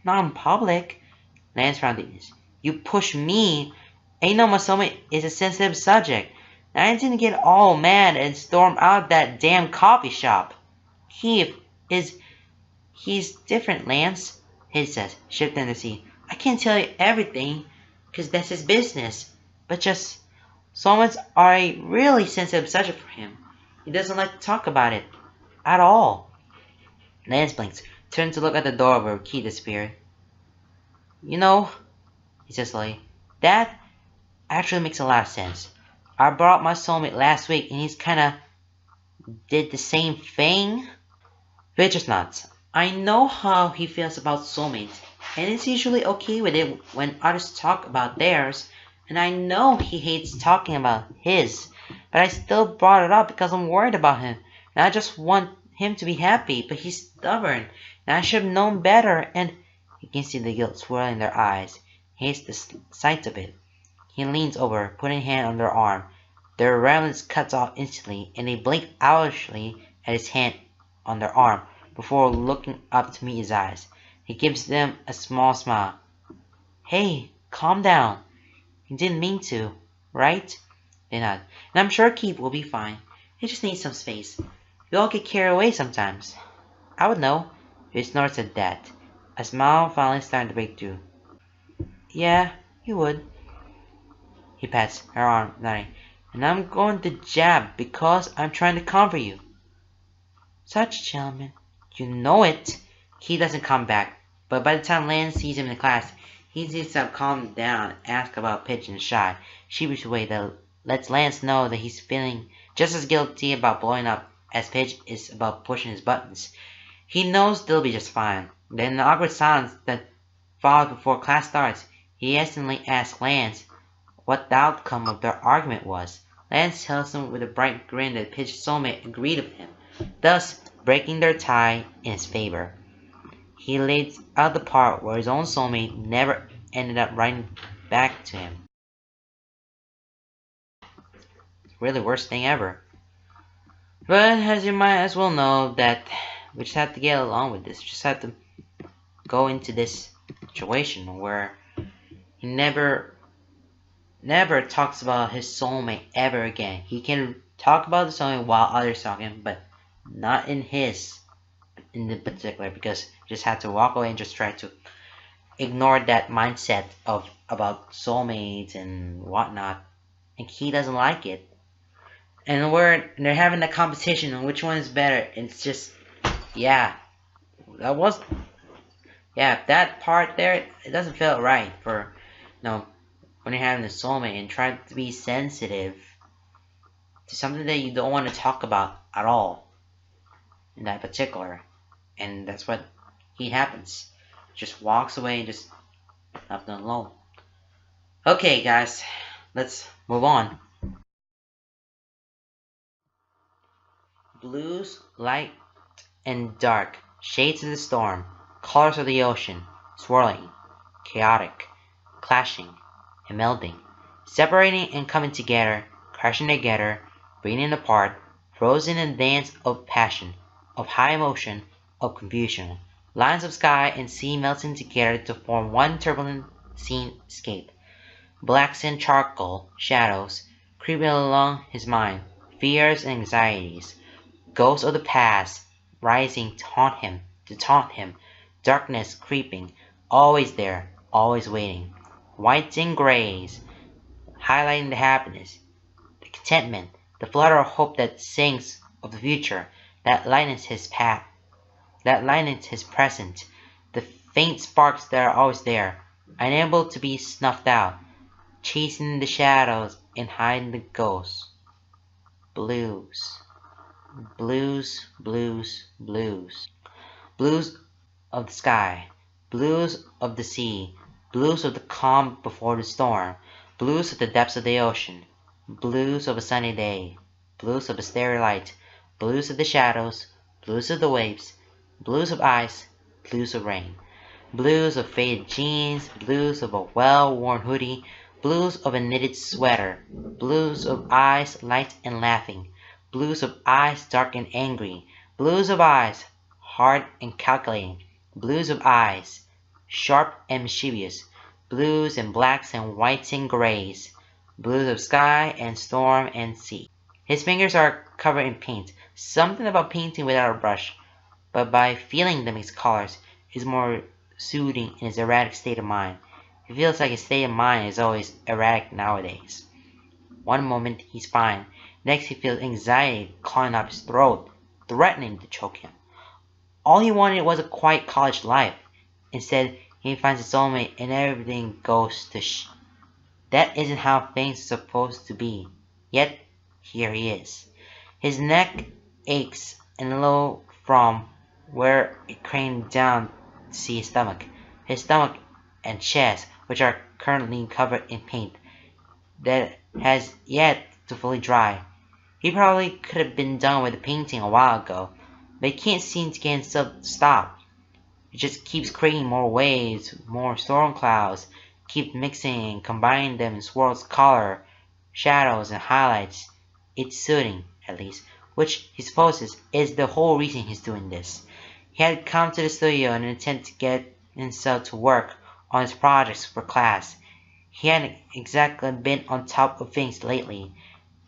Not in public. Lance frowned at this. You push me. Ain't no my soulmate is a sensitive subject. And I didn't get all mad and storm out that damn coffee shop. He's different, Lance, Pidge says, shifting the seat. I can't tell you everything, 'cause that's his business. But just, soulmates are a really sensitive subject for him. He doesn't like to talk about it. At all. Lance blinks, turned to look at the door where Keith disappeared. You know, he says slowly, that actually makes a lot of sense. I brought my soulmate last week and he's kinda did the same thing. Pidge just nods. I know how he feels about soulmates, and is usually okay with it when others talk about theirs, and I know he hates talking about his, but I still brought it up because I'm worried about him, and I just want him to be happy, but he's stubborn, and I should have known better, and you can see the guilt swirling in their eyes. He hates the sight of it. He leans over, putting a hand on their arm. Their remnants cuts off instantly, and they blink owlishly at his hand on their arm before looking up to meet his eyes. He gives them a small smile. Hey, calm down. He didn't mean to, right? They nod. And I'm sure Keith will be fine. He just needs some space. We all get carried away sometimes. I would know. He snorts at that. A smile finally starting to break through. Yeah, you would. He pats her arm, nodding. And I'm going to jab because I'm trying to comfort you. Such gentlemen. You know it. He doesn't come back, but by the time Lance sees him in class, he seems to have calmed down and ask about Pidge in a shy, sheepish way that lets Lance know that he's feeling just as guilty about blowing up as Pidge is about pushing his buttons. He knows they'll be just fine. Then in the awkward silence that followed before class starts, he instantly asks Lance what the outcome of their argument was. Lance tells him with a bright grin that Pidge's soulmate agreed with him, thus breaking their tie in his favor. He lays out the part where his own soulmate never ended up writing back to him. Really worst thing ever. But as you might as well know, that we just have to get along with this. We just have to go into this situation where he never talks about his soulmate ever again. He can talk about the soulmate while others talking, but not in the particular, because you just have to walk away and just try to ignore that mindset of about soulmates and whatnot. And he doesn't like it. And they're having a competition on which one is better. It's just, yeah, that part there, it doesn't feel right for, when you're having a soulmate and try to be sensitive to something that you don't want to talk about at all in that particular. And that's what happens. Just walks away and just left them alone. Okay, guys, let's move on. Blues, light and dark, shades of the storm, colors of the ocean, swirling, chaotic, clashing, and melding, separating and coming together, crashing together, breaking apart, frozen in a dance of passion, of high emotion, of confusion, lines of sky and sea melting together to form one turbulent scenescape. Blacks and charcoal shadows creeping along his mind, fears and anxieties, ghosts of the past rising to taunt him, darkness creeping, always there, always waiting, whites and grays, highlighting the happiness, the contentment, the flutter of hope that sings of the future, that lightens his path, that lightens his present, the faint sparks that are always there, unable to be snuffed out, chasing the shadows and hiding the ghosts. Blues. Blues, blues, blues. Blues of the sky, blues of the sea, blues of the calm before the storm, Blues of the depths of the ocean, blues of a sunny day, blues of a starry light, blues of the shadows, blues of the waves, blues of ice, blues of rain, blues of faded jeans, blues of a well-worn hoodie, blues of a knitted sweater, blues of eyes light and laughing, blues of eyes dark and angry, blues of eyes hard and calculating, blues of eyes sharp and mischievous, blues and blacks and whites and grays, blues of sky and storm and sea. His fingers are covered in paint, something about painting without a brush, but by feeling the mixed colors is more soothing in his erratic state of mind. It feels like his state of mind is always erratic nowadays. One moment he's fine, next he feels anxiety clawing up his throat, threatening to choke him. All he wanted was a quiet college life. Instead, he finds a soulmate and everything goes to That isn't how things are supposed to be. Yet, here he is. His neck aches and low from where it craned down to see his stomach. His stomach and chest, which are currently covered in paint that has yet to fully dry. He probably could have been done with the painting a while ago, but he can't seem to get himself to stop. It just keeps creating more waves, more storm clouds, keep mixing and combining them in swirls of color, shadows, and highlights. It's soothing, at least, which he supposes is the whole reason he's doing this. He had come to the studio in an attempt to get himself to work on his projects for class. He hadn't exactly been on top of things lately,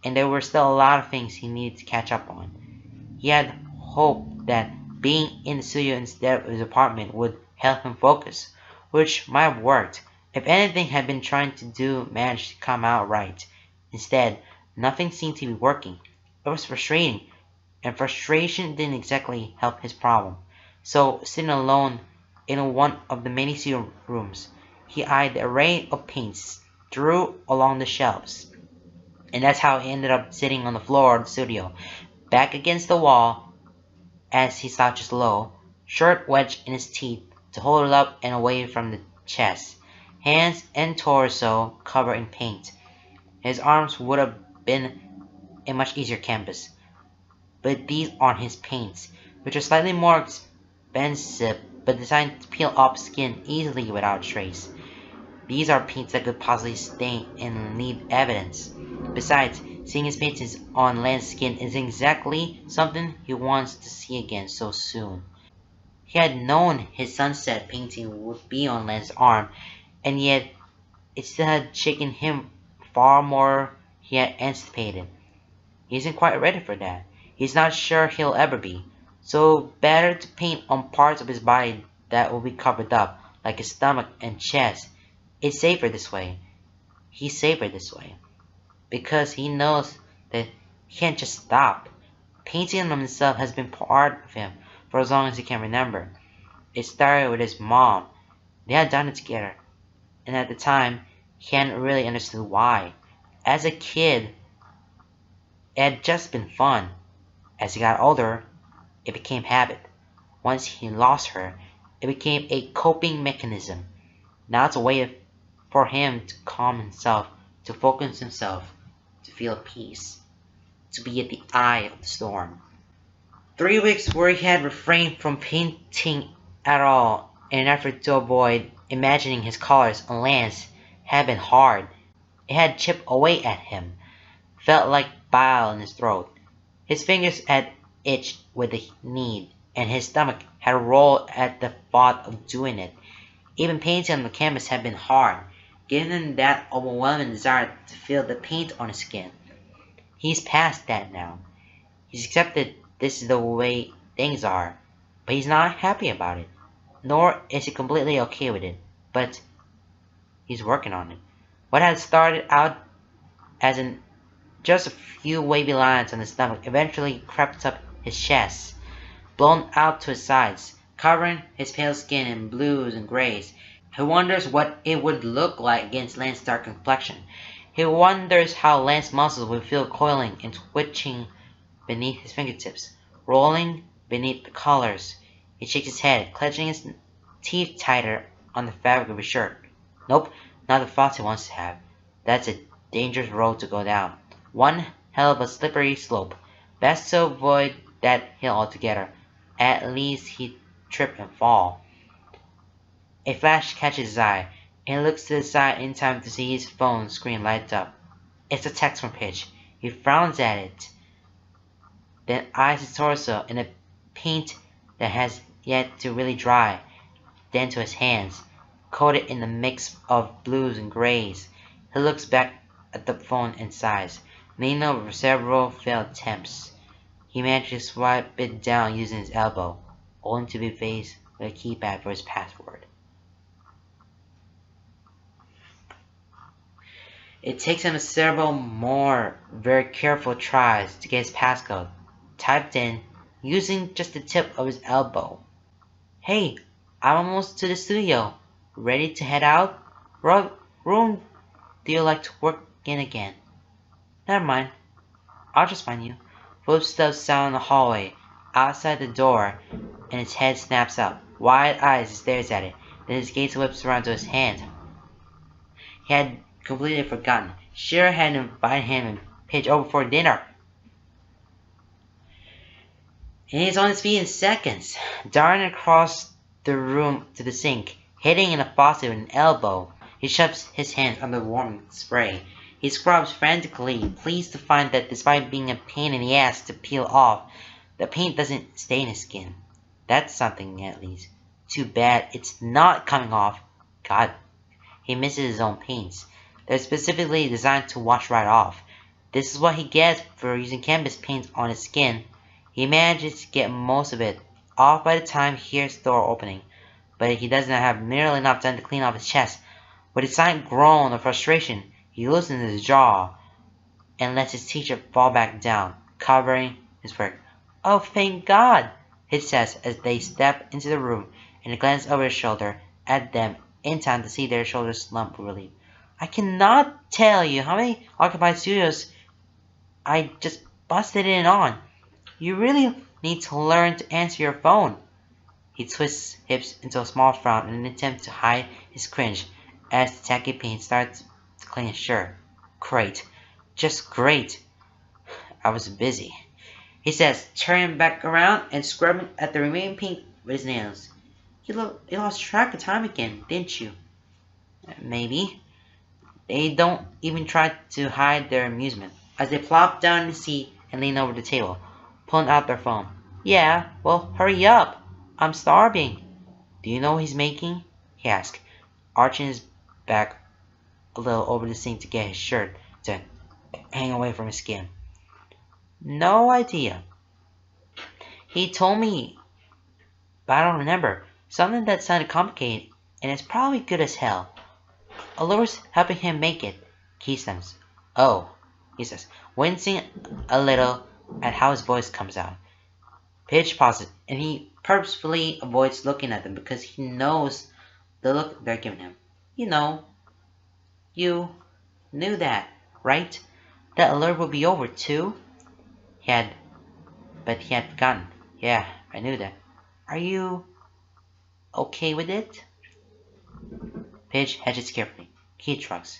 and there were still a lot of things he needed to catch up on. He had hoped that being in the studio instead of his apartment would help him focus, which might have worked. If anything had been trying to do managed to come out right. Instead, nothing seemed to be working. It was frustrating, and frustration didn't exactly help his problem. So, sitting alone in one of the many studio rooms, he eyed the array of paints strewn along the shelves. And that's how he ended up sitting on the floor of the studio, back against the wall, as he slouches low, shirt wedged in his teeth to hold it up and away from the chest, hands and torso covered in paint. His arms would have been a much easier canvas, but these aren't his paints, which are slightly more expensive but designed to peel off skin easily without a trace. These are paints that could possibly stain and leave evidence. Besides, seeing his paintings on Lance's skin is exactly something he wants to see again so soon. He had known his sunset painting would be on Lance's arm, and yet it still had shaken him far more he had anticipated. He isn't quite ready for that. He's not sure he'll ever be. So better to paint on parts of his body that will be covered up, like his stomach and chest. It's safer this way. He's safer this way. Because he knows that he can't just stop. Painting on himself has been part of him for as long as he can remember. It started with his mom. They had done it together. And at the time, he hadn't really understood why. As a kid, it had just been fun. As he got older, it became habit. Once he lost her, it became a coping mechanism. Now it's a way for him to calm himself, to focus himself, to feel peace, to be at the eye of the storm. 3 weeks where he had refrained from painting at all in an effort to avoid imagining his colors on Lance had been hard. It had chipped away at him, felt like bile in his throat. His fingers had itched with the need, and his stomach had rolled at the thought of doing it. Even painting on the canvas had been hard, giving him that overwhelming desire to feel the paint on his skin. He's past that now. He's accepted this is the way things are, but he's not happy about it, nor is he completely okay with it, but he's working on it. What had started out as just a few wavy lines on his stomach eventually crept up his chest, blown out to his sides, covering his pale skin in blues and grays. He wonders what it would look like against Lance's dark complexion. He wonders how Lance's muscles would feel coiling and twitching beneath his fingertips, rolling beneath the collars. He shakes his head, clenching his teeth tighter on the fabric of his shirt. Nope, not the thoughts he wants to have. That's a dangerous road to go down. One hell of a slippery slope. Best to avoid that hill altogether. At least he'd trip and fall. A flash catches his eye, and he looks to the side in time to see his phone screen light up. It's a text from Pitch. He frowns at it, then eyes his torso in a paint that has yet to really dry, then to his hands, coated in a mix of blues and grays. He looks back at the phone and sighs, leaning over several failed attempts. He managed to swipe it down using his elbow, only to be faced with a keypad for his password. It takes him several more very careful tries to get his passcode typed in using just the tip of his elbow. Hey, I'm almost to the studio. Ready to head out? Room do you like to work in again? Never mind. I'll just find you. Footsteps sound in the hallway, outside the door, and his head snaps up. Wide eyes he stares at it, then his gaze whips around to his hand. He had completely forgotten. Shira had invited him and Pitch over for dinner. And he's on his feet in seconds, darting across the room to the sink, hitting in the faucet with an elbow. He shoves his hands under the warming spray. He scrubs frantically, pleased to find that despite being a pain in the ass to peel off, the paint doesn't stain his skin. That's something, at least. Too bad it's not coming off. God, he misses his own paints. They're specifically designed to wash right off. This is what he gets for using canvas paint on his skin. He manages to get most of it off by the time he hears the door opening, but he doesn't have nearly enough time to clean off his chest. With a silent groan of frustration, he loosens his jaw and lets his t-shirt fall back down, covering his work. Oh, thank God, he says as they step into the room and he glances over his shoulder at them in time to see their shoulders slump with relief. I cannot tell you how many occupied studios I just busted in on. You really need to learn to answer your phone. He twists hips into a small frown in an attempt to hide his cringe as the tacky paint starts to clean his shirt. Great. Just great. I was busy, he says, turning back around and scrubbing at the remaining paint with his nails. You lost track of time again, didn't you? Maybe. They don't even try to hide their amusement as they plop down in the seat and lean over the table, pulling out their phone. Yeah, well, hurry up. I'm starving. Do you know what he's making? He asked, arching his back a little over the sink to get his shirt to hang away from his skin. No idea. He told me, but I don't remember. Something that sounded complicated, and it's probably good as hell. Allura's helping him make it. Keystones. Oh, he says, wincing a little at how his voice comes out. Pitch pauses, and he purposefully avoids looking at them because he knows the look they're giving him. You know, you knew that, right? That Allura would be over too? But he had forgotten. Yeah, I knew that. Are you okay with it? Pitch hedges carefully. Keith shrugs.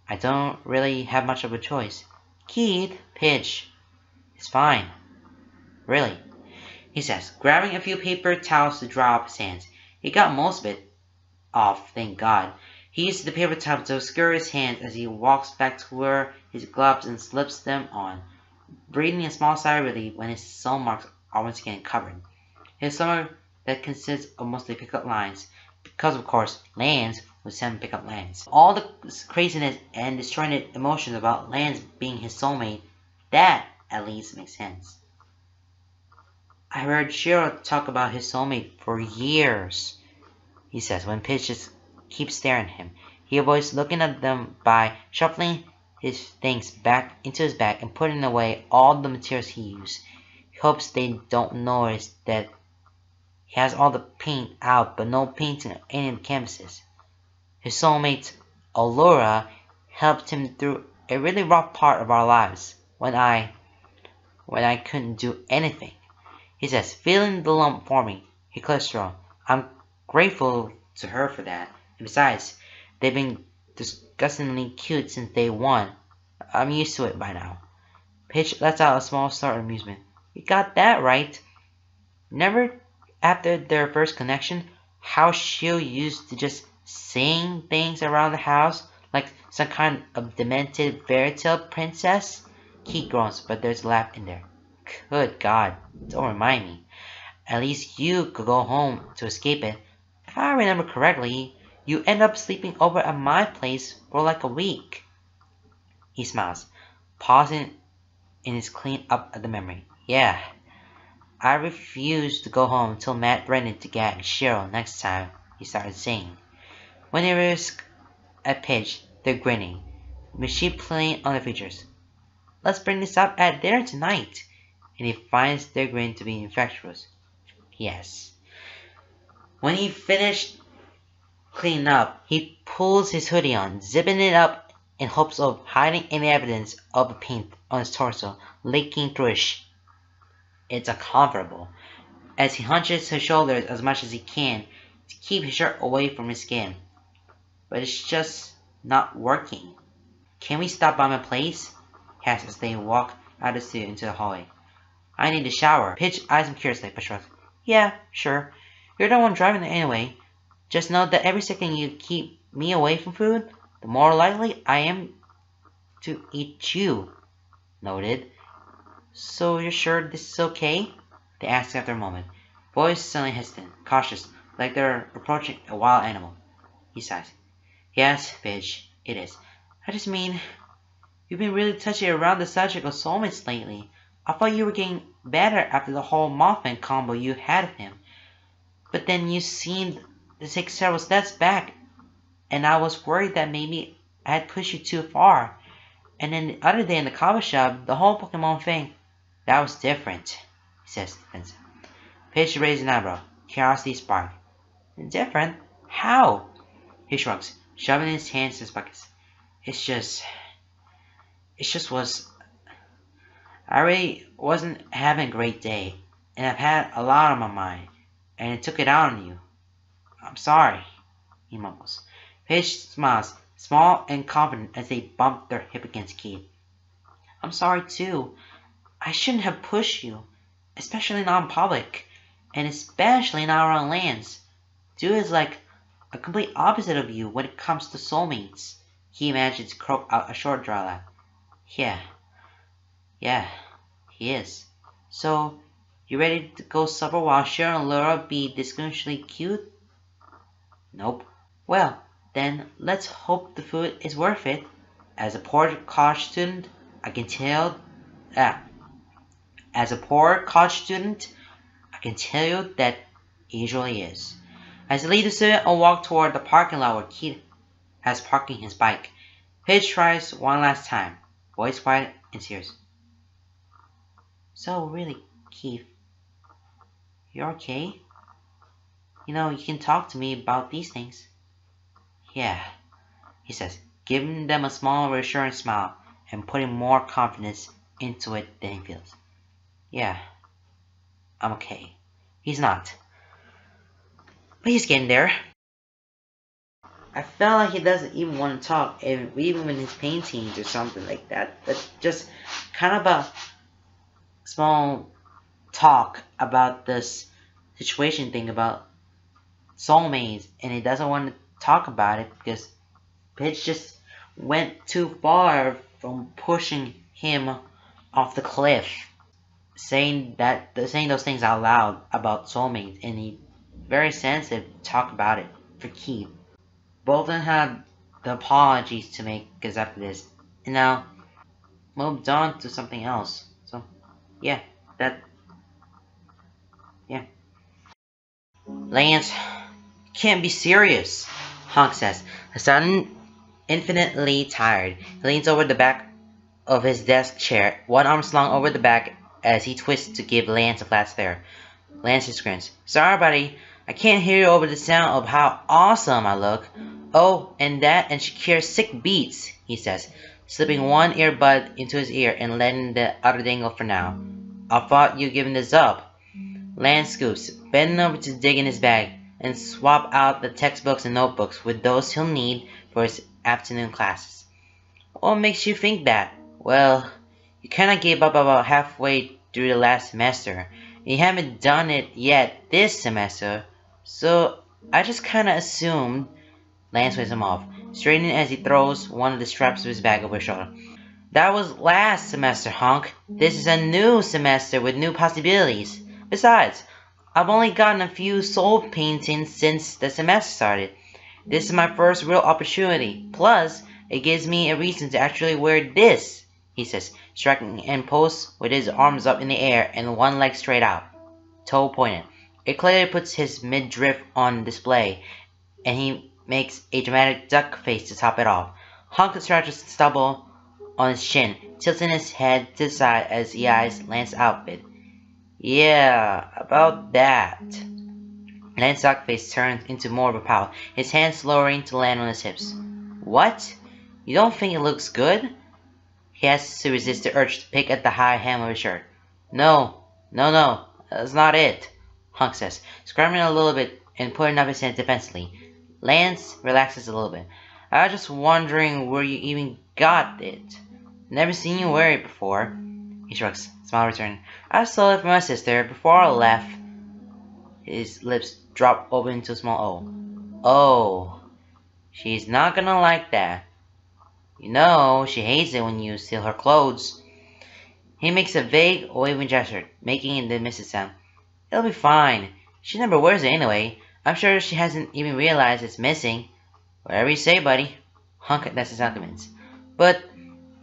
I don't really have much of a choice. Keith, Pitch. It's fine. Really, he says, grabbing a few paper towels to dry off his hands. He got most of it off, thank God. He uses the paper towel to obscure his hands as he walks back to where his gloves and slips them on, breathing a small sigh of relief when his sole marks are once again covered. His summer that consists of mostly pickup lines, because of course, Lance would send pickup Lance. All the craziness and disjointed emotions about Lance being his soulmate, that at least makes sense. I heard Shiro talk about his soulmate for years, he says when Pitch just keeps staring at him. He avoids looking at them by shuffling his things back into his bag and putting away all the materials he used. He hopes they don't notice that he has all the paint out but no painting on any of the canvases. His soulmate, Allura, helped him through a really rough part of our lives when I couldn't do anything. He says, feeling the lump forming. He clears throat. I'm grateful to her for that. And besides, they've been disgustingly cute since day one. I'm used to it by now. Paige lets out a small start of amusement. You got that right. Remember after their first connection, how she used to just sing things around the house like some kind of demented fairy tale princess? Keith groans, but there's a laugh in there. Good God, don't remind me. At least you could go home to escape it. If I remember correctly, you end up sleeping over at my place for like a week. He smiles, pausing in his clean up at the memory. Yeah, I refused to go home until Matt threatened to gag Cheryl next time he started singing. When they risk a pitch, they're grinning, with she playing on the features. Let's bring this up at dinner tonight. And he finds their grin to be infectious. Yes. When he finished cleaning up, he pulls his hoodie on, zipping it up in hopes of hiding any evidence of the paint on his torso leaking through It's uncomfortable, as he hunches his shoulders as much as he can to keep his shirt away from his skin. But it's just not working. Can we stop by my place? He asks as they walk out of the studio into the hallway. I need a shower. Paige eyes him curiously, but shrugs. Yeah, sure. You're the one driving it anyway. Just know that every second you keep me away from food, the more likely I am to eat you. Noted. So you're sure this is okay? They ask after a moment. Voice suddenly hesitant, cautious, like they're approaching a wild animal. He sighs. Yes, Paige, it is. I just mean, you've been really touchy around the subject of soulmates lately. I thought you were getting better after the whole Mothman combo you had with him. But then you seemed to take several steps back, and I was worried that maybe I had pushed you too far. And then the other day in the coffee shop, the whole Pokemon thing, that was different, he says defensive. Paige raises an eyebrow, curiosity sparked. Different? How? He shrugs, shoving his hands in his pockets. It just was... I really wasn't having a great day, and I've had a lot on my mind, and it took it out on you. I'm sorry, he mumbles. Paige smiles, small and confident as they bump their hip against Keith. I'm sorry too. I shouldn't have pushed you, especially not in public, and especially not around Lance. Dude is like a complete opposite of you when it comes to soulmates. He imagines to croak out a short dry laugh. Yeah, he is. So, you ready to go supper while Cheryl and Laura be disgustingly cute? Nope. Well, then let's hope the food is worth it. As a poor college student, I can tell you that it usually is. As they leave the studio and walk toward the parking lot where Keith has parking his bike, Paige tries one last time, voice quiet and serious. So really, Keith, you're okay? You know, you can talk to me about these things. Yeah, he says, giving them a small reassuring smile and putting more confidence into it than he feels. Yeah, I'm okay. He's not. But he's getting there. I felt like he doesn't even want to talk, even in his paintings or something like that. But just kind of a small talk about this situation thing about soulmates, and he doesn't want to talk about it because Paige just went too far from pushing him off the cliff, saying those things out loud about soulmates, and he very sensitive to talk about it for Keith. Both of them had the apologies to make because after this, and now moved on to something else. So yeah, Lance, you can't be serious, Honk says. Suddenly, infinitely tired, he leans over the back of his desk chair, one arm slung over the back as he twists to give Lance a flat stare. Lance just grins. Sorry, buddy. I can't hear you over the sound of how awesome I look. Oh, and that and Shakira's sick beats, he says, slipping one earbud into his ear and letting the other dangle for now. I thought you giving this up. Lance scoops, bending over to dig in his bag, and swap out the textbooks and notebooks with those he'll need for his afternoon classes. What makes you think that? Well, you kinda gave up about halfway through the last semester. You haven't done it yet this semester, so I just kinda assumed. Lance waves him off, straightening as he throws one of the straps of his bag over his shoulder. That was last semester, Honk. This is a new semester with new possibilities. Besides, I've only gotten a few soul paintings since the semester started. This is my first real opportunity. Plus, it gives me a reason to actually wear this, he says, striking in pose with his arms up in the air and one leg straight out, toe pointed. It clearly puts his midriff on display, and he makes a dramatic duck face to top it off. Honk scratches stubble on his chin, tilting his head to the side as he eyes Lance's outfit. Yeah, about that. Lance's duck face turns into more of a pout, his hands lowering to land on his hips. What? You don't think it looks good? He has to resist the urge to pick at the high hem of his shirt. No, that's not it, Honk says, scrambling a little bit and putting up his hand defensively. Lance relaxes a little bit. I was just wondering where you even got it. Never seen you wear it before. He shrugs, smile returning. I stole it from my sister before I left. His lips drop open into a small O. Oh, she's not gonna like that. You know, she hates it when you steal her clothes. He makes a vague, waving gesture, making the dismissive sound. It'll be fine. She never wears it anyway. I'm sure she hasn't even realized it's missing. Whatever you say, buddy. Honk that's his arguments. But,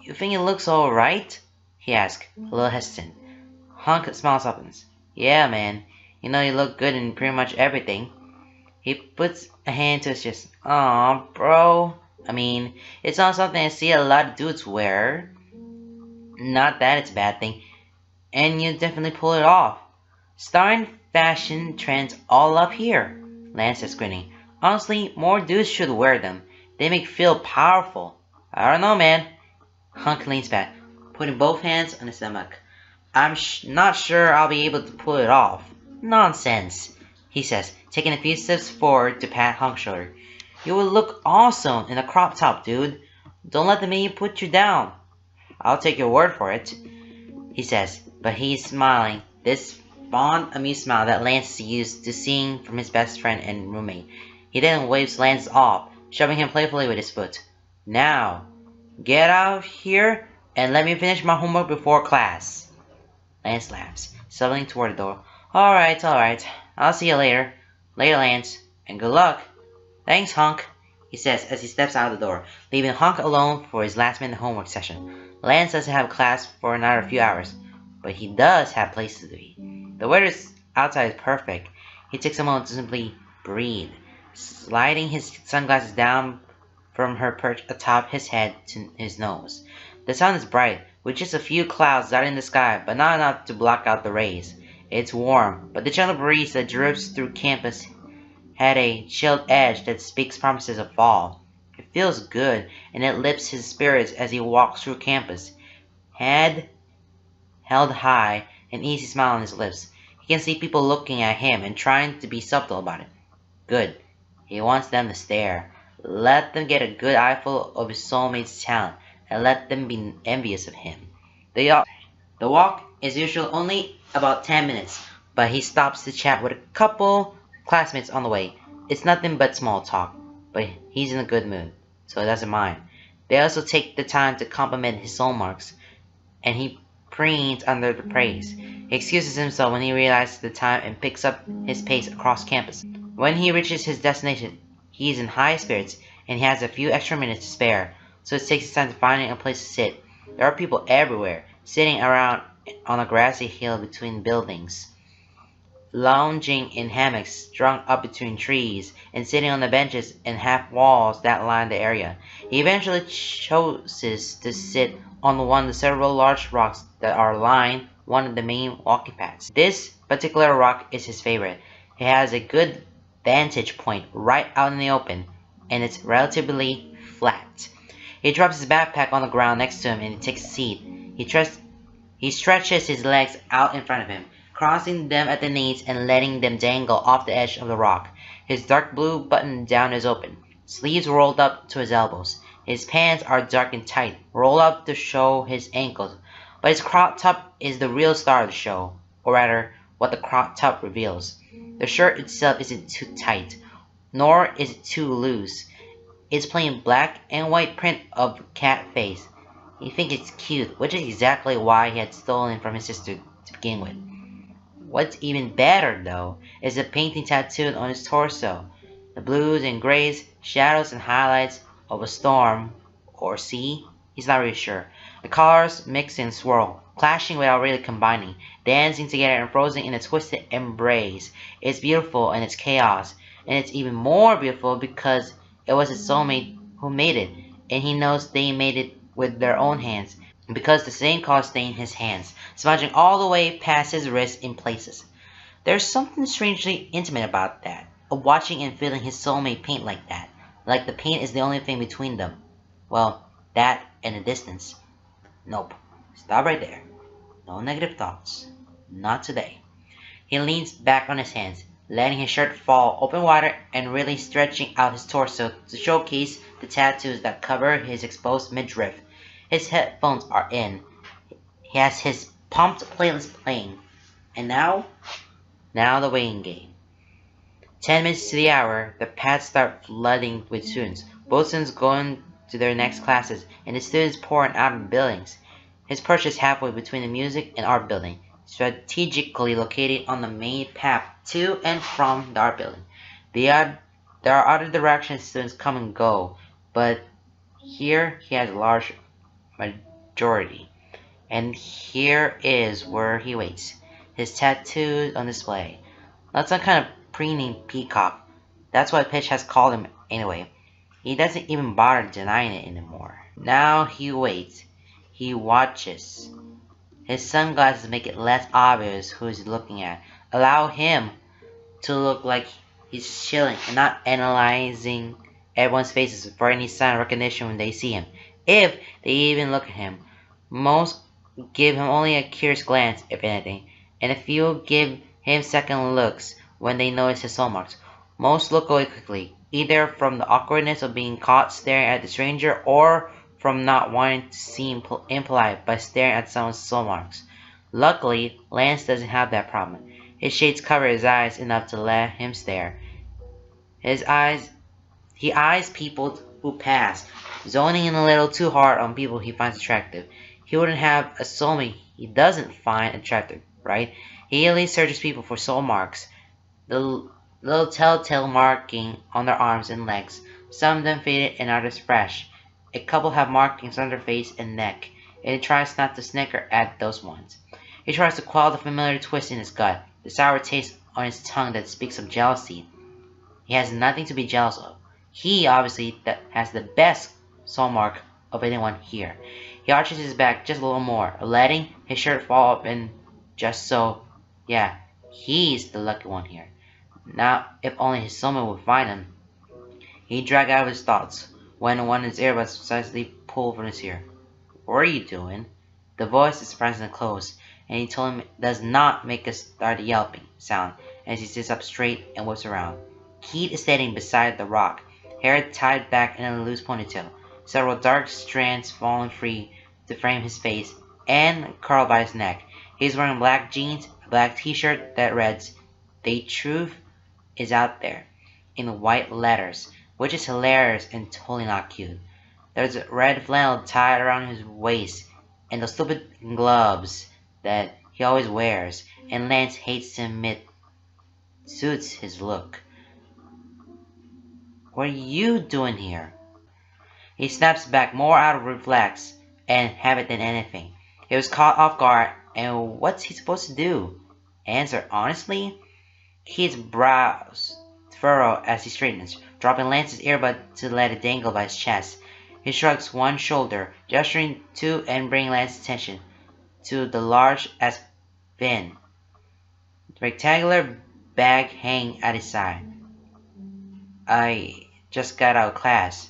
you think it looks alright? He asks, a little hesitant. Honk smiles softens. Yeah, man. You know you look good in pretty much everything. He puts a hand to his chest. Aw, bro. I mean, it's not something I see a lot of dudes wear. Not that it's a bad thing. And you definitely pull it off. Starring fashion trends all up here. Lance is grinning. Honestly, more dudes should wear them. They make you feel powerful. I don't know, man. Honk leans back, putting both hands on his stomach. I'm not sure I'll be able to pull it off. Nonsense, he says, taking a few steps forward to pat Honk's shoulder. You will look awesome in a crop top, dude. Don't let the media put you down. I'll take your word for it, he says, but he's smiling. This fond, amused smile that Lance is used to seeing from his best friend and roommate. He then waves Lance off, shoving him playfully with his foot. Now, get out here and let me finish my homework before class. Lance laughs, stumbling toward the door. Alright. I'll see you later. Later, Lance. And good luck. Thanks, Honk, he says as he steps out of the door, leaving Honk alone for his last-minute homework session. Lance doesn't have class for another few hours, but he does have places to be. The weather outside is perfect. He takes a moment to simply breathe, sliding his sunglasses down from her perch atop his head to his nose. The sun is bright, with just a few clouds dotting the sky, but not enough to block out the rays. It's warm, but the gentle breeze that drifts through campus had a chilled edge that speaks promises of fall. It feels good, and it lifts his spirits as he walks through campus, head held high, an easy smile on his lips. He can see people looking at him and trying to be subtle about it. Good. He wants them to stare. Let them get a good eyeful of his soulmate's talent, and let them be envious of him. The walk is usually only about 10 minutes, but he stops to chat with a couple classmates on the way. It's nothing but small talk, but he's in a good mood, so he doesn't mind. They also take the time to compliment his soul marks, and he preens under the praise. He excuses himself when he realizes the time and picks up his pace across campus. When he reaches his destination, he is in high spirits, and he has a few extra minutes to spare, so it takes his time to find a place to sit. There are people everywhere, sitting around on a grassy hill between buildings, lounging in hammocks strung up between trees, and sitting on the benches and half walls that line the area. He eventually chooses to sit on one of the several large rocks that are lined one of the main walking paths. This particular rock is his favorite. It has a good vantage point right out in the open, and it's relatively flat. He drops his backpack on the ground next to him and he takes a seat. He stretches his legs out in front of him, crossing them at the knees and letting them dangle off the edge of the rock. His dark blue button-down is open, sleeves rolled up to his elbows. His pants are dark and tight, rolled up to show his ankles, but his crop top is the real star of the show, or rather, what the crop top reveals. The shirt itself isn't too tight, nor is it too loose. It's plain black and white print of a cat face. He thinks it's cute, which is exactly why he had stolen from his sister to begin with. What's even better, though, is the painting tattooed on his torso. The blues and grays, shadows and highlights of a storm or sea. He's not really sure. The colors mix and swirl, clashing without really combining, dancing together and frozen in a twisted embrace. It's beautiful in its chaos, and it's even more beautiful because it was his soulmate who made it, and he knows they made it with their own hands, because the same color stained his hands, smudging all the way past his wrist in places. There's something strangely intimate about that, of watching and feeling his soulmate paint like that, like the paint is the only thing between them. Well, that and a distance. Nope. Stop right there. No negative thoughts. Not today. He leans back on his hands, letting his shirt fall open wider and really stretching out his torso to showcase the tattoos that cover his exposed midriff. His headphones are in. He has his pumped playlist playing. And now the waiting game. 10 minutes to the hour, the pads start flooding with students. Both students going to their next classes, and the students pouring out of the buildings. His perch is halfway between the music and art building, strategically located on the main path to and from the art building. There are other directions students come and go, but here he has a large majority. And here is where he waits, his tattoos on display. Not some kind of preening peacock. That's what Pitch has called him anyway. He doesn't even bother denying it anymore. Now he waits. He watches. His sunglasses make it less obvious who he's looking at. Allow him to look like he's chilling and not analyzing everyone's faces for any sign of recognition when they see him. If they even look at him. Most give him only a curious glance, if anything, and a few give him second looks when they notice his soul marks. Most look away quickly, either from the awkwardness of being caught staring at the stranger or from not wanting to seem impolite by staring at someone's soul marks. Luckily, Lance doesn't have that problem. His shades cover his eyes enough to let him stare. He eyes people who pass, zoning in a little too hard on people he finds attractive. He wouldn't have a soulmate he doesn't find attractive, right? He at least searches people for soul marks. The little telltale marking on their arms and legs. Some of them faded and others fresh. A couple have markings on their face and neck, and he tries not to snicker at those ones. He tries to quell the familiar twist in his gut, the sour taste on his tongue that speaks of jealousy. He has nothing to be jealous of. He obviously has the best soul mark of anyone here. He arches his back just a little more, letting his shirt fall up, and just so, yeah, he's the lucky one here. Now, if only his soulmate would find him. He dragged out of his thoughts when one of his earbuds precisely pulled from his ear. What are you doing? The voice is surprisingly close, and he told him it does not make a start yelping sound as he sits up straight and whips around. Keith is standing beside the rock, hair tied back in a loose ponytail, several dark strands falling free to frame his face and curled by his neck. He's wearing black jeans, a black t-shirt that reads, "The truth is out there," in white letters, which is hilarious and totally not cute. There's a red flannel tied around his waist, and those stupid gloves that he always wears, and Lance hates to admit suits his look. What are you doing here? He snaps back more out of reflex and habit than anything. He was caught off guard, and what's he supposed to do? Answer honestly? Keith's brows furrow as he straightens, dropping Lance's earbud to let it dangle by his chest. He shrugs one shoulder, gesturing to and bringing Lance's attention to the large as bin. The rectangular bag hanging at his side. I just got out of class.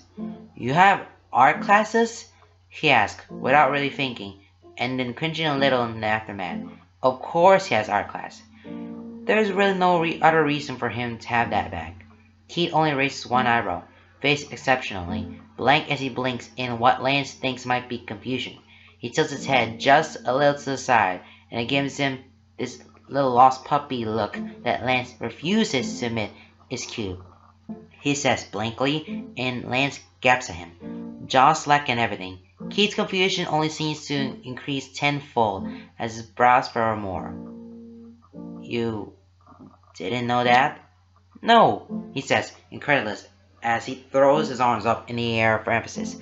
You have art classes? He asked, without really thinking, and then cringing a little in the aftermath. Of course he has art class. There is really no other reason for him to have that bag. Keith only raises one eyebrow. face exceptionally, blank as he blinks in what Lance thinks might be confusion. He tilts his head just a little to the side, and it gives him this little lost puppy look that Lance refuses to admit is cute. He says blankly, and Lance gaps at him, jaw slack and everything. Keith's confusion only seems to increase tenfold as his brows furrow more. You didn't know that? No, he says, incredulous, as he throws his arms up in the air for emphasis.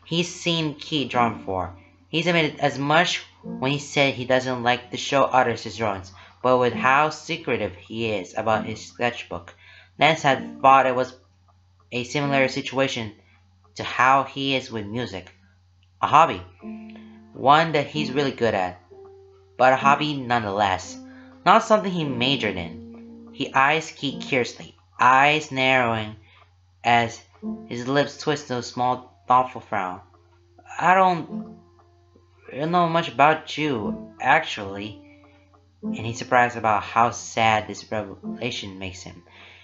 He's seen Keith draw before. He's admitted as much when he said he doesn't like to show others his drawings, but with how secretive he is about his sketchbook, Lance had thought it was a similar situation to how he is with music. A hobby. One that he's really good at, but a hobby nonetheless. Not something he majored in. He eyes Keith curiously, eyes narrowing as his lips twist to a small, thoughtful frown. I don't really know much about you, actually. And he's surprised about how sad this revelation makes him.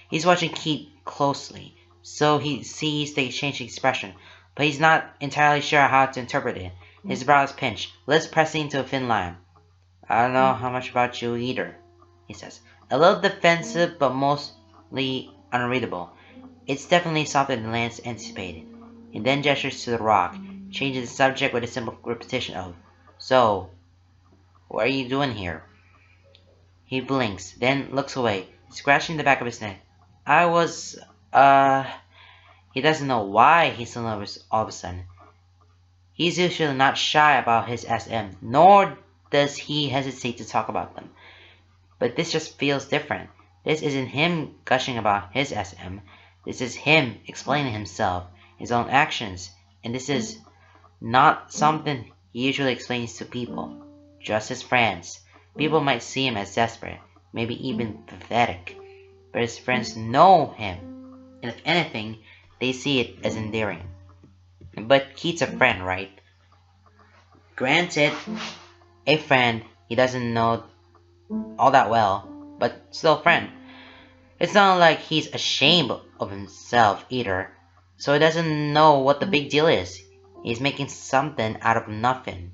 He's watching Keith closely, so he sees the changing expression, but he's not entirely sure how to interpret it. His brows pinch, lips pressing into a thin line. I don't know how much about you either, he says. A little defensive, but mostly unreadable. It's definitely softer than Lance anticipated. He then gestures to the rock, changes the subject with a simple repetition of, So, what are you doing here? He blinks, then looks away, scratching the back of his neck. I was, He doesn't know why he's so nervous all of a sudden. He's usually not shy about his SM, nor does he hesitate to talk about them. But this just feels different. This isn't him gushing about his SM. This is him explaining himself, his own actions, and this is not something he usually explains to people, just his friends. People might see him as desperate, maybe even pathetic, but his friends know him, and if anything, they see it as endearing. But Keith's a friend, right? Granted, a friend he doesn't know all that well, but still a friend. It's not like he's ashamed of himself either, so he doesn't know what the big deal is. He's making something out of nothing.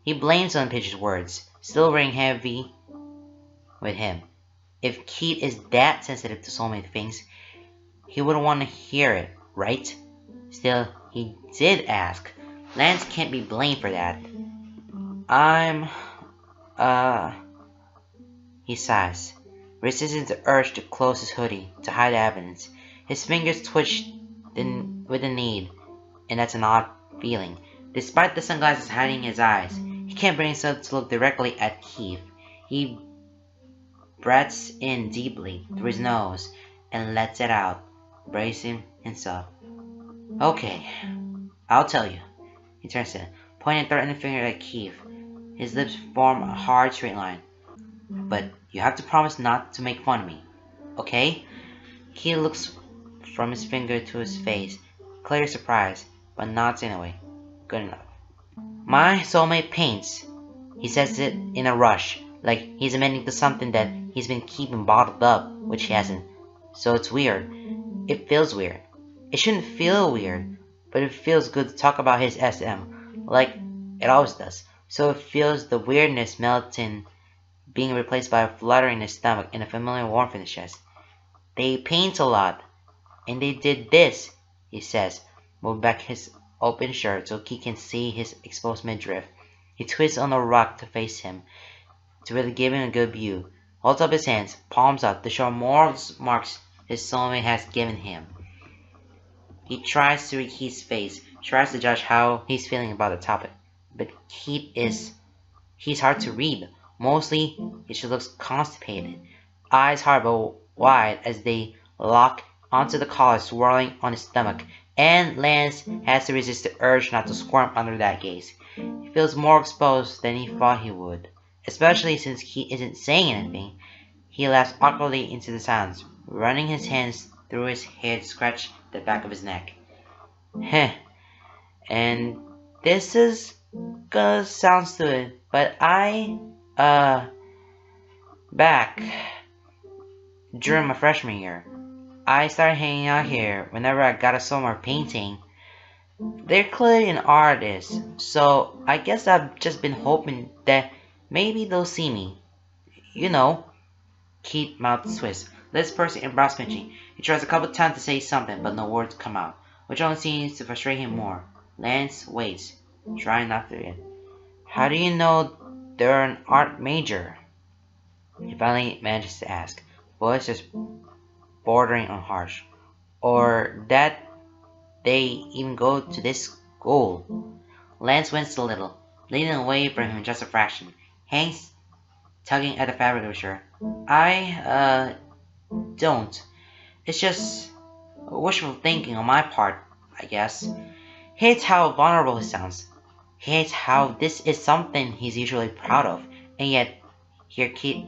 He blames on Pidge's words, still ring heavy with him. If Keith is that sensitive to soulmate things, he wouldn't want to hear it, right? Still, he did ask. Lance can't be blamed for that. He sighs, resisting the urge to close his hoodie to hide the evidence. His fingers twitch with the need, and that's an odd feeling. Despite the sunglasses hiding his eyes, he can't bring himself to look directly at Keith. He breaths in deeply through his nose and lets it out, bracing himself. Okay, I'll tell you. He turns to him, pointing a threatening finger at Keith. His lips form a hard straight line. But you have to promise not to make fun of me, okay? Keith looks from his finger to his face, clear surprise, but nods anyway. Good enough. My soulmate paints. He says it in a rush, like he's admitting to something that he's been keeping bottled up, which he hasn't. So it's weird. It feels weird. It shouldn't feel weird, but it feels good to talk about his SM, like it always does. So it feels the weirdness melting, being replaced by a flutter in his stomach and a familiar warmth in his chest. They paint a lot, and they did this, he says, moving back his open shirt so he can see his exposed midriff. He twists on the rock to face him, to really give him a good view. Holds up his hands, palms up, to show more marks his soulmate has given him. He tries to read Keith's face, tries to judge how he's feeling about the topic. But he's hard to read. Mostly, he just looks constipated. Eyes hard but wide as they lock onto the collar swirling on his stomach. And Lance has to resist the urge not to squirm under that gaze. He feels more exposed than he thought he would. Especially since he isn't saying anything. He laughs awkwardly into the silence, running his hands through his hair to scratch the back of his neck. Heh. And this is gonna sound stupid, but back during my freshman year, I started hanging out here whenever I got a summer painting. They're clearly an artist, so I guess I've just been hoping that maybe they'll see me. You know, Keith mouth twists. This person in brows pinching. He tries a couple times to say something, but no words come out, which only seems to frustrate him more. Lance waits, trying not to read. How do you know they're an art major? He finally manages to ask, voice just bordering on harsh. Or that they even go to this school. Lance winced a little, leaning away from him just a fraction. Hank's tugging at the fabric of his shirt. I don't. It's just wishful thinking on my part, I guess. He hates how vulnerable he sounds. He hates how this is something he's usually proud of, and yet here Keith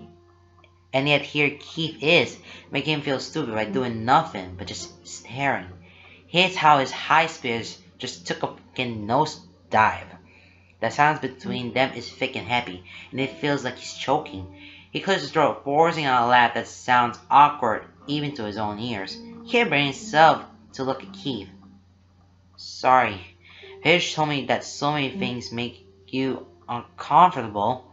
is, making him feel stupid by doing nothing but just staring. He hates how his high spirits just took a fucking nosedive. The silence between them is thick and happy, and it feels like he's choking. He clears his throat, forcing out a laugh that sounds awkward even to his own ears. He can't bring himself to look at Keith. Sorry. Paige told me that so many things make you uncomfortable.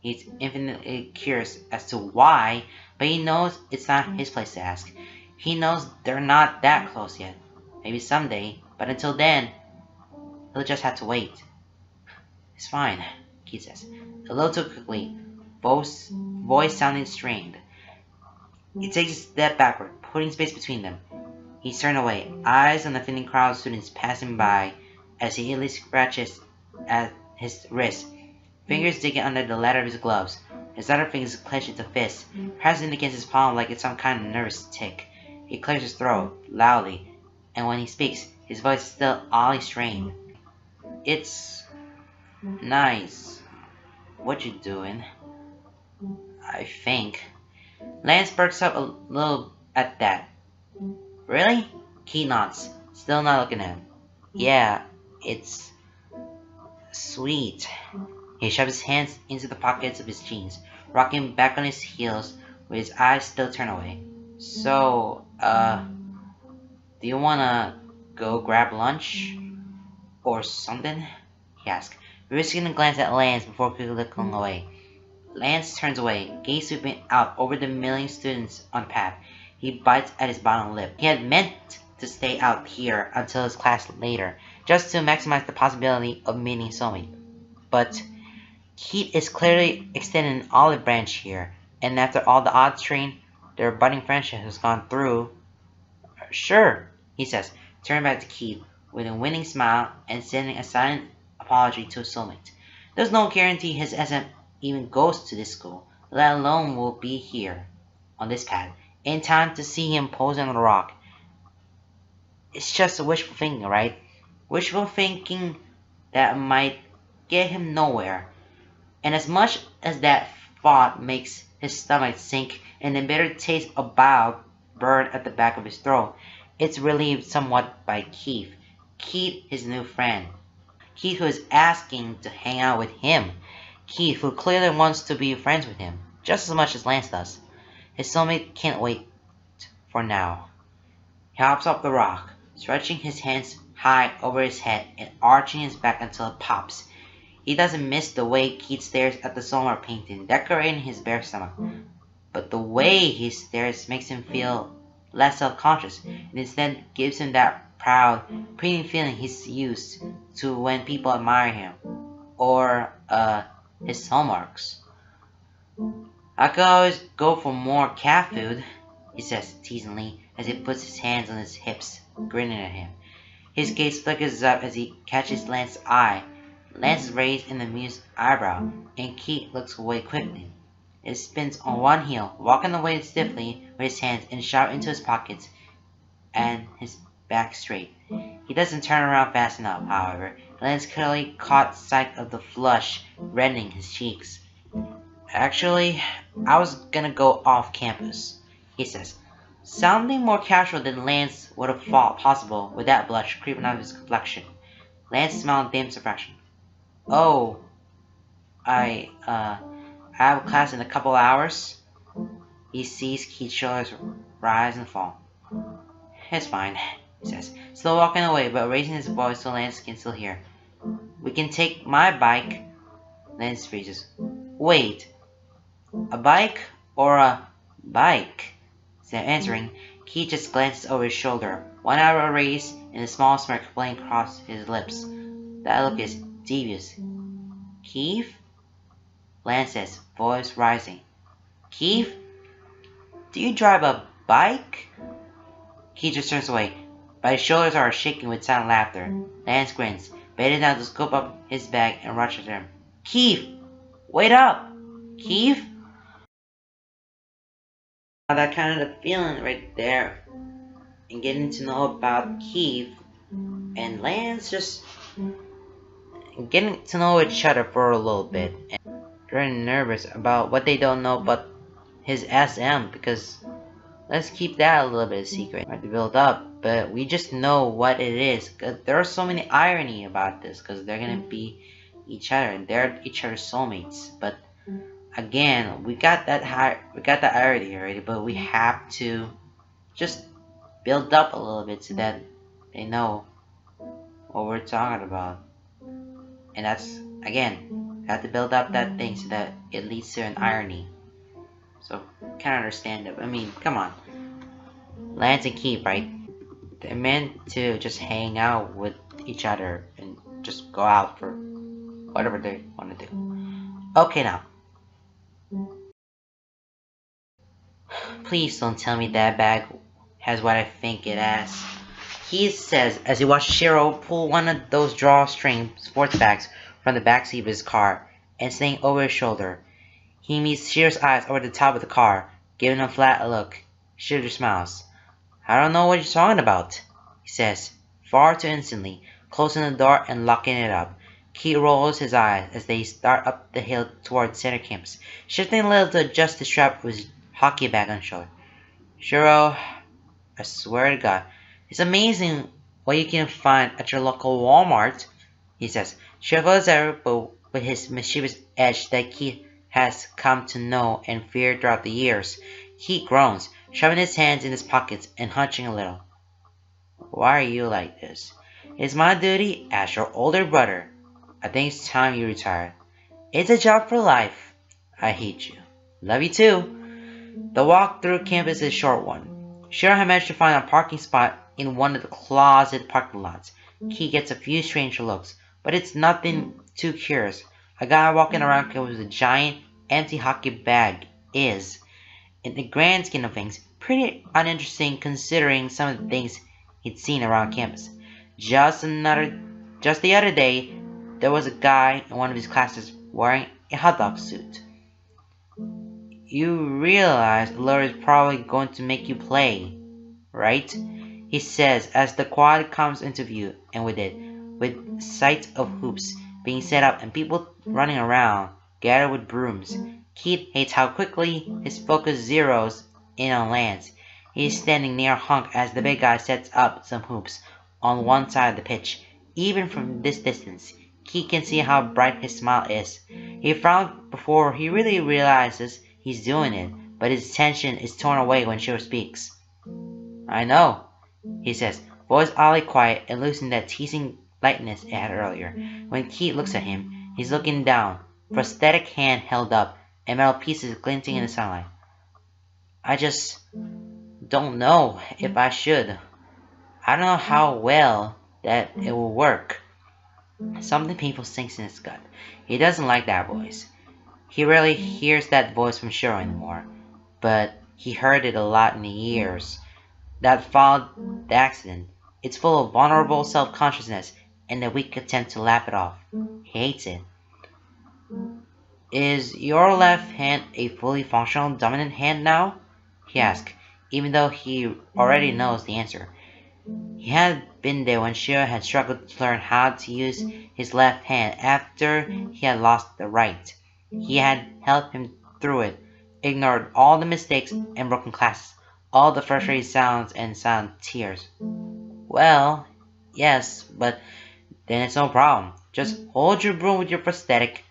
He's infinitely curious as to why, but he knows it's not his place to ask. He knows they're not that close yet. Maybe someday, but until then, he'll just have to wait. It's fine, Keith says, a little too quickly, voice sounding strained. He takes a step backward, putting space between them. He's turned away, eyes on the thinning crowd of students passing by as he easily scratches at his wrist, fingers digging under the leather of his gloves. His other fingers clenched into fists, pressing against his palm like it's some kind of nervous tick. He clears his throat, loudly, and when he speaks, his voice is still oddly strained. It's nice. What you doing? I think. Lance perks up a little at that. Really? Keith nods, still not looking at him. Yeah, it's sweet. He shoves his hands into the pockets of his jeans, rocking back on his heels with his eyes still turned away. So, do you wanna go grab lunch? Or something? He asks, risking a glance at Lance before quickly looking away. Lance turns away, gaze sweeping out over the million students on the path. He bites at his bottom lip. He had meant to stay out here until his class later, just to maximize the possibility of meeting Soulmate. But Keith is clearly extending an olive branch here, and after all the odds train their budding friendship has gone through... Sure, he says, turning back to Keith with a winning smile and sending a silent apology to his Soulmate. There's no guarantee his SM even goes to this school, let alone will be here, on this path, in time to see him posing on the rock. It's just a wishful thinking, right? Wishful thinking that might get him nowhere. And as much as that thought makes his stomach sink and the bitter taste of bile burn at the back of his throat, it's relieved somewhat by Keith. Keith, his new friend. Keith, who is asking to hang out with him. Keith, who clearly wants to be friends with him, just as much as Lance does. His soulmate can't wait for now. He hops up the rock, stretching his hands high over his head and arching his back until it pops. He doesn't miss the way Keith stares at the Soulmate painting decorating his bare stomach, but the way he stares makes him feel less self-conscious, and instead gives him that proud, premium feeling he's used to when people admire him, or, his hallmarks. I could always go for more cat food, he says teasingly as he puts his hands on his hips, grinning at him. His gaze flickers up as he catches Lance's eye. Lance is raised an amused eyebrow, and Keith looks away quickly. He spins on one heel, walking away stiffly with his hands and shout into his pockets and his back straight. He doesn't turn around fast enough, however. Lance clearly caught sight of the flush reddening his cheeks. Actually, I was gonna go off campus, he says, sounding more casual than Lance would have thought possible with that blush creeping out of his complexion. Lance smiled in satisfaction. Oh, I have a class in a couple hours. He sees Keith's shoulders rise and fall. It's fine, he says, still walking away but raising his voice so Lance can still hear. We can take my bike. Lance freezes. Wait, a bike or a bike? Instead of answering, Keith just glances over his shoulder, one eyebrow raised and a small smirk playing across his lips. That look is devious. Keith? Lance says, voice rising. Keith? Do you drive a bike? Keith just turns away, but his shoulders are shaking with silent laughter. Lance grins, bending down to scoop up his bag and rushes at him. Keith! Wait up! Keith? That kind of the feeling right there, and getting to know about Keith and Lance, just getting to know each other for a little bit, and they're nervous about what they don't know about his SM, because let's keep that a little bit of secret. Hard to build up, but we just know what it is, because there's so many irony about this, because they're gonna be each other and they're each other's soulmates. But again, we got that irony already, but we have to just build up a little bit so that they know what we're talking about. And that's, again, got to build up that thing so that it leads to an irony. So, can't understand it. I mean, come on. Lance and Keith, right? They're meant to just hang out with each other and just go out for whatever they want to do. Okay, now. Please don't tell me that bag has what I think it has. He says as he watches Shiro pull one of those drawstring sports bags from the backseat of his car and sling over his shoulder. He meets Shiro's eyes over the top of the car, giving him a flat look. Shiro smiles. I don't know what you're talking about, he says, far too instantly, closing the door and locking it up. Keith rolls his eyes as they start up the hill towards center campus, shifting a little to adjust the strap of his hockey bag on his shoulder. Shiro, I swear to God, it's amazing what you can find at your local Walmart, he says, cheerful as ever, but with his mischievous edge that Keith has come to know and fear throughout the years. Keith groans, shoving his hands in his pockets and hunching a little. Why are you like this? It's my duty as your older brother. I think it's time you retired. It's a job for life. I hate you. Love you too. The walk through campus is a short one. Shiro had managed to find a parking spot in one of the closet parking lots. Keith gets a few stranger looks, but it's nothing too curious. A guy walking around campus with a giant, empty hockey bag is, in the grand scheme of things, pretty uninteresting considering some of the things he'd seen around campus. Just the other day, there was a guy in one of his classes wearing a hot dog suit. You realize Laura is probably going to make you play, right? He says as the quad comes into view, and with sight of hoops being set up and people running around, gathered with brooms. Keith hates how quickly his focus zeroes in on Lance. He is standing near Hunk as the big guy sets up some hoops on one side of the pitch. Even from this distance, Keith can see how bright his smile is. He frowns before he really realizes he's doing it, but his attention is torn away when Shiro speaks. I know, he says, voice oddly quiet and losing that teasing lightness it had earlier. When Keith looks at him, he's looking down, prosthetic hand held up, and metal pieces glinting in the sunlight. I just don't know if I should. I don't know how well that it will work. Something painful sinks in his gut. He doesn't like that voice. He rarely hears that voice from Shiro anymore, but he heard it a lot in the years that followed the accident. It's full of vulnerable self-consciousness and a weak attempt to laugh it off. He hates it. Is your left hand a fully functional dominant hand now? He asks, even though he already knows the answer. He had been there when Shiro had struggled to learn how to use his left hand after he had lost the right. He had helped him through it, ignored all the mistakes and broken classes, all the frustrated sounds and silent tears. Well, yes, but then it's no problem. Just hold your broom with your prosthetic.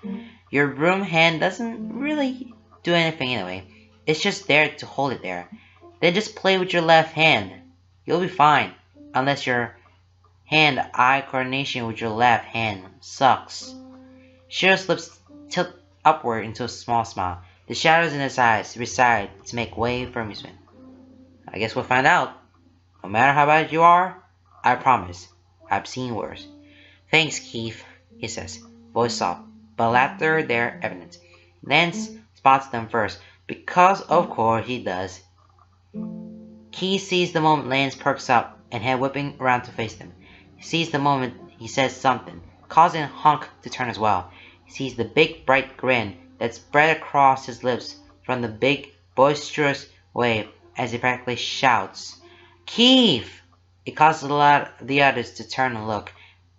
Your broom hand doesn't really do anything anyway. It's just there to hold it there. Then just play with your left hand. You'll be fine, unless your hand-eye coordination with your left hand sucks. Shiro's lips tilt upward into a small smile. The shadows in his eyes recede to make way for amusement. I guess we'll find out. No matter how bad you are, I promise, I've seen worse. Thanks, Keith, he says, voice soft, but laughter there evident. Lance spots them first, because of course he does. Keith sees the moment Lance perks up and head whipping around to face them. He sees the moment he says something, causing Hunk to turn as well. He sees the big bright grin that spread across his lips from the big boisterous wave as he practically shouts, Keith! It causes a lot of the others to turn and look,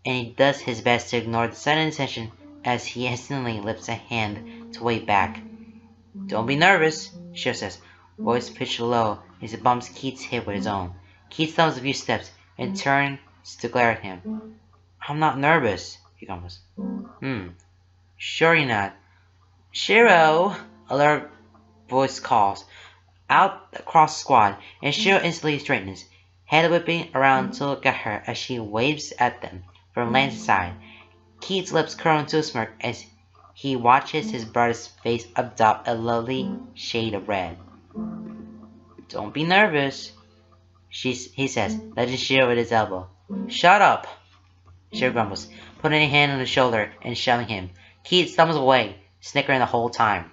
and he does his best to ignore the sudden attention as he instantly lifts a hand to wave back. Don't be nervous, Shiro says, voice pitched low as he bumps Keith's hip with his own. Keith stumbles a few steps and turns to glare at him. I'm not nervous, he grumbles. Sure you're not. Shiro, a loud voice calls out across the squad, and Shiro instantly straightens, head whipping around to look at her as she waves at them from Lance's side. Keith's lips curl into a smirk as he watches his brother's face adopt a lovely shade of red. Don't be nervous, he says, nudging Shiro with his elbow. Shut up, Shiro grumbles, putting a hand on his shoulder and shoving him. Keith stumbles away, snickering the whole time.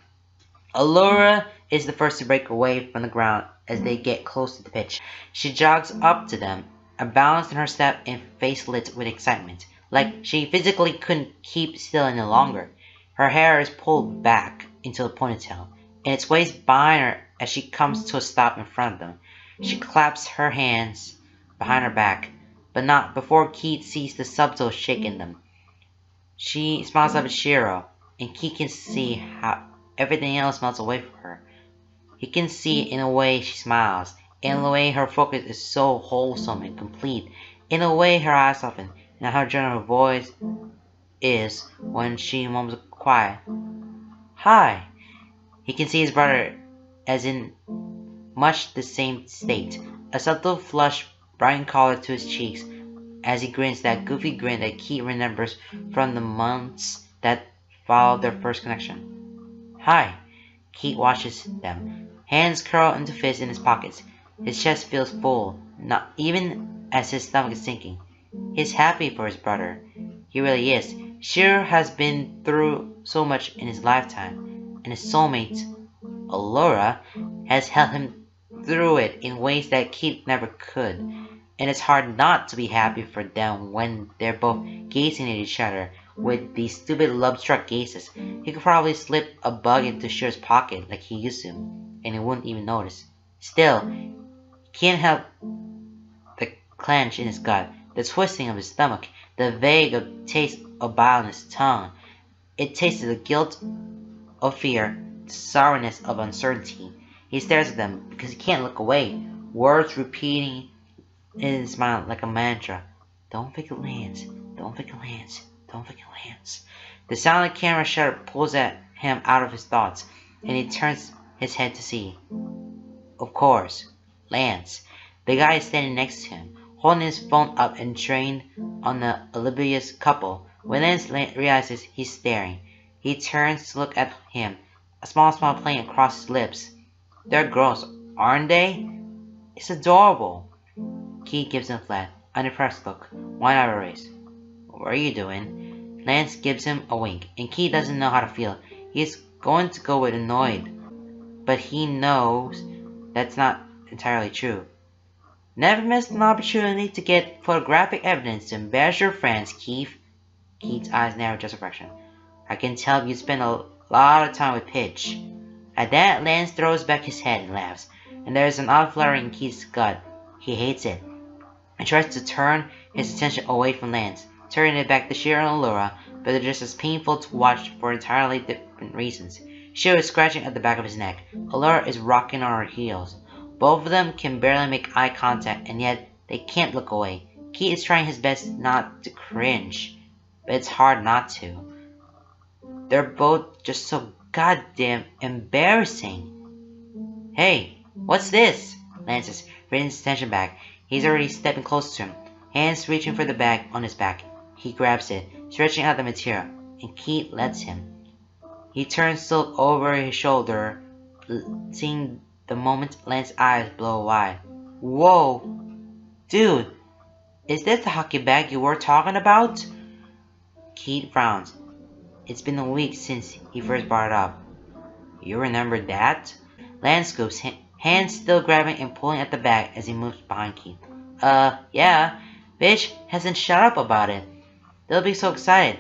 Allura is the first to break away from the ground as they get close to the pitch. She jogs up to them, unbalanced in her step and face lit with excitement, like she physically couldn't keep still any longer. Her hair is pulled back into a ponytail, and it sways behind her as she comes to a stop in front of them. She claps her hands behind her back, but not before Keith sees the subtle shake in them. She smiles up at Shiro, and Keith can see how everything else melts away from her. He can see in a way she smiles, in the way her focus is so wholesome and complete, in the way her eyes soften, and how gentle her voice is when she mumbles quiet, Hi. He can see his brother as in much the same state, a subtle flush bright color to his cheeks as he grins that goofy grin that Keith remembers from the months that followed their first connection. Hi. Keith watches them, hands curl into fists in his pockets. His chest feels full, not even as his stomach is sinking. He's happy for his brother. He really is. Shiro has been through so much in his lifetime, and his soulmate, Allura, has helped him through it in ways that Keith never could. And it's hard not to be happy for them when they're both gazing at each other with these stupid love-struck gazes. He could probably slip a bug into Shiro's pocket like he used to, and he wouldn't even notice. Still, he can't help the clench in his gut, the twisting of his stomach, the vague taste of bile in his tongue. It tastes the guilt of fear, the sourness of uncertainty. He stares at them because he can't look away, words repeating in his mind like a mantra. Don't think it lands. Don't think it lands. Don't think it lands. The silent camera shutter pulls at him out of his thoughts, and he turns his head to see. Of course, Lance. The guy is standing next to him, holding his phone up and trained on the oblivious couple. When Lance realizes he's staring, he turns to look at him, a small smile playing across his lips. They're girls, aren't they? It's adorable. Keith gives him a flat, unimpressed look, one eyebrow raised. What are you doing? Lance gives him a wink, and Keith doesn't know how to feel. He's going to go with annoyed, but he knows that's not entirely true. Never miss an opportunity to get photographic evidence to embarrass your friends, Keith. Keith's eyes narrow just a fraction. I can tell you spend a lot of time with Pitch. At that, Lance throws back his head and laughs, and there is an odd fluttering in Keith's gut. He hates it. He tries to turn his attention away from Lance, turning it back to Shiro and Allura, but they're just as painful to watch for entirely different reasons. Shiro is scratching at the back of his neck. Allura is rocking on her heels. Both of them can barely make eye contact, and yet they can't look away. Keith is trying his best not to cringe, but it's hard not to. They're both just so goddamn embarrassing. Hey, what's this? Lance is bringing his attention back. He's already stepping close to him, hands reaching for the bag on his back. He grabs it, stretching out the material, and Keith lets him. He turns to look over his shoulder, seeing the moment Lance's eyes blow wide. Whoa! Dude! Is this the hockey bag you were talking about? Keith frowns. It's been a week since he first brought it up. You remember that? Lance scoops, hands still grabbing and pulling at the bag as he moves behind Keith. Yeah. Bitch hasn't shut up about it. They'll be so excited.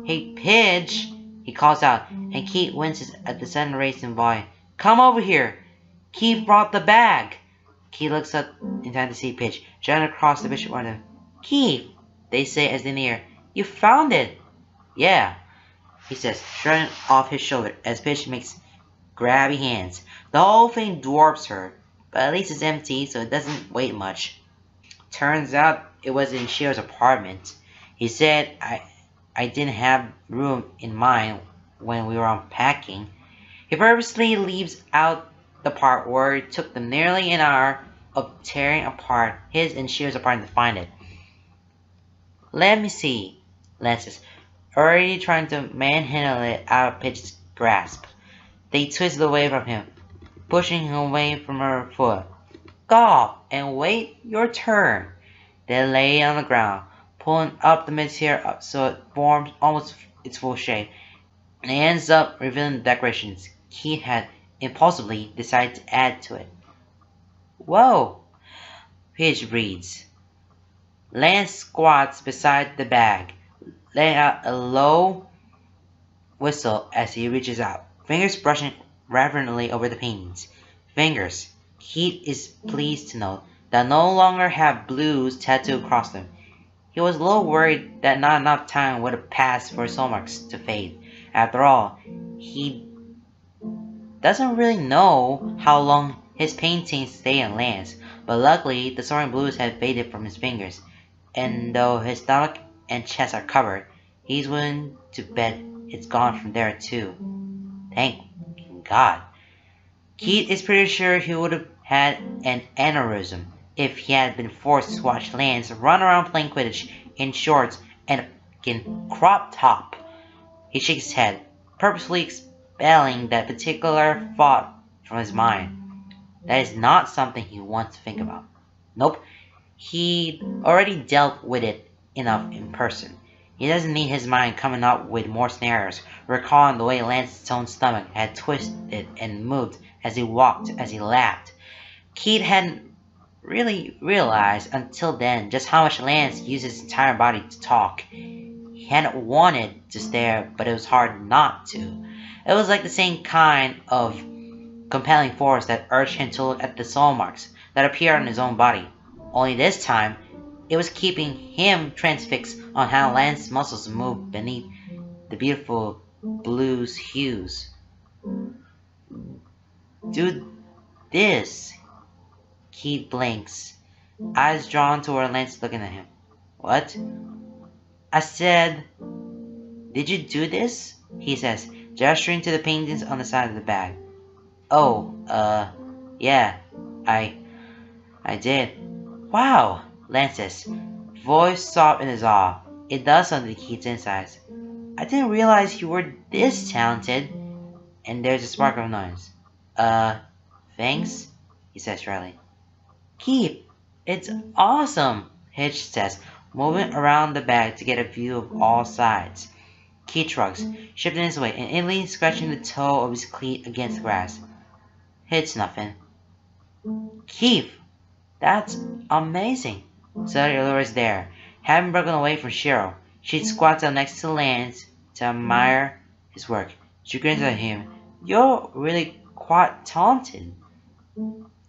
Hey, Pidge! He calls out, and Keith winces at the sudden raise in volume. Come over here! Keith brought the bag! Keith looks up in time to see Pidge, shouting across the bishop on them. Keith! They say as they near. You found it! Yeah, he says, shrugging off his shoulder as Pidge makes grabby hands. The whole thing dwarfs her, but at least it's empty, so it doesn't weigh much. Turns out it was in Shiro's apartment. He said I didn't have room in mind when we were unpacking. He purposely leaves out the part where it took them nearly an hour of tearing apart his and Shiro's apartment to find it. Let me see, Lance says, already trying to manhandle it out of Pidge's grasp. They twisted away from him, pushing him away from her foot. Go and wait your turn. They lay on the ground, pulling up the material up so it forms almost its full shape, and it ends up revealing the decorations Keith had impulsively decided to add to it. Whoa! Pidge breathes. Lance squats beside the bag, letting out a low whistle as he reaches out, fingers brushing reverently over the paintings. Fingers, Keith is pleased to note, that no longer have blues tattooed across them. He was a little worried that not enough time would have passed for soul marks to fade. After all, he doesn't really know how long his paintings stay in Lance, but luckily the soaring blues had faded from his fingers, and though his stomach and chest are covered, he's willing to bet it's gone from there too. Thank God. Keith is pretty sure he would have had an aneurysm if he had been forced to watch Lance run around playing Quidditch in shorts and a crop top. He shakes his head, purposely expelling that particular thought from his mind. That is not something he wants to think about. Nope, he'd already dealt with it enough in person. He doesn't need his mind coming up with more scenarios, recalling the way Lance's own stomach had twisted and moved as he walked, as he laughed. Keith hadn't really realized until then just how much Lance used his entire body to talk. He hadn't wanted to stare, but it was hard not to. It was like the same kind of compelling force that urged him to look at the soul marks that appeared on his own body. Only this time, it was keeping him transfixed on how Lance's muscles moved beneath the beautiful blues hues. Do this. Keith blinks, eyes drawn toward Lance looking at him. What? I said, did you do this? He says, gesturing to the paintings on the side of the bag. Oh, yeah, I did. Wow, Lance says, voice soft in his awe. It does something to Keith's insides. I didn't realize you were this talented. And there's a spark of noise. Thanks, he says dryly. Keith, it's awesome, Hitch says, moving around the bag to get a view of all sides. Keith shrugs, shifting his weight and instantly scratching the toe of his cleat against the grass. It's nothing. Keith, that's amazing. Suddenly Ellora's there, having broken away from Shiro. She squats down next to Lance to admire his work. She grins at him. You're really quite talented.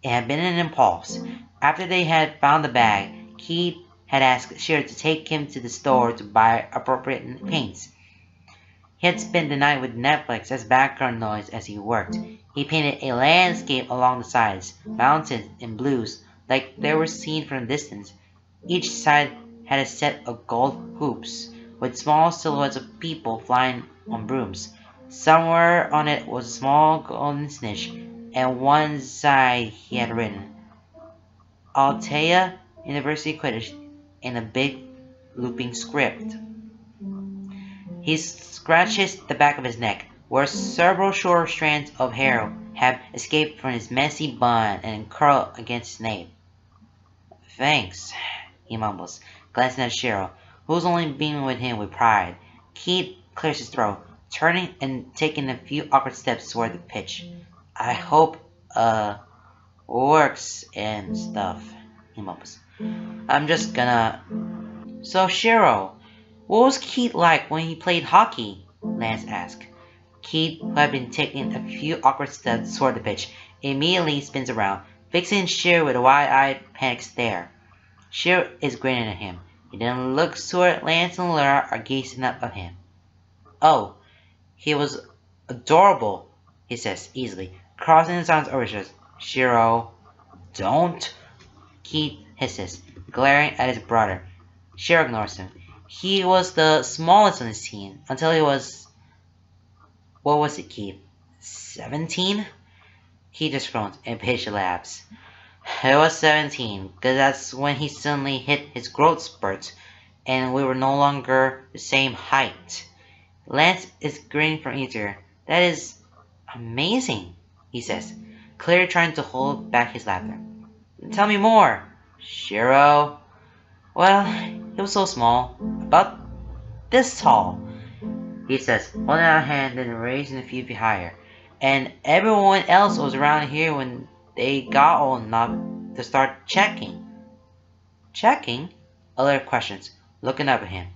It had been an impulse. After they had found the bag, Keith had asked Shiro to take him to the store to buy appropriate paints. He had spent the night with Netflix as background noise as he worked. He painted a landscape along the sides, mountains in blues, like they were seen from a distance. Each side had a set of gold hoops, with small silhouettes of people flying on brooms. Somewhere on it was a small golden snitch, and one side he had written, Altea University Quidditch in a big looping script. He scratches the back of his neck, where several short strands of hair have escaped from his messy bun and curl against his nape. Thanks, he mumbles, glancing at Cheryl, who's only beaming with him with pride. Keith clears his throat, turning and taking a few awkward steps toward the pitch. I hope, works and stuff, he mumbles. I'm just gonna... So, Cheryl, what was Keith like when he played hockey? Lance asked. Keith, who had been taking a few awkward steps toward the pitch, immediately spins around, fixing Cheryl with a wide-eyed, panicked stare. Cheryl is grinning at him. He then looks toward Lance and Laura are gazing up at him. Oh, he was adorable, he says easily, crossing his arms over his chest. Cheryl, don't, Keith hisses, glaring at his brother. Cheryl ignores him. He was the smallest on his team until he was... What was it, Keith? 17? Keith just groans and Paige laughs. It was 17, because that's when he suddenly hit his growth spurt, and we were no longer the same height. Lance is grinning from ear to ear. That is amazing, he says, clearly trying to hold back his laughter. Tell me more, Cheryl. Well, he was so small, about this tall, he says, holding out a hand and raising a few feet higher. And everyone else was around here when they got old enough to start checking. Checking? Alert questions, looking up at him.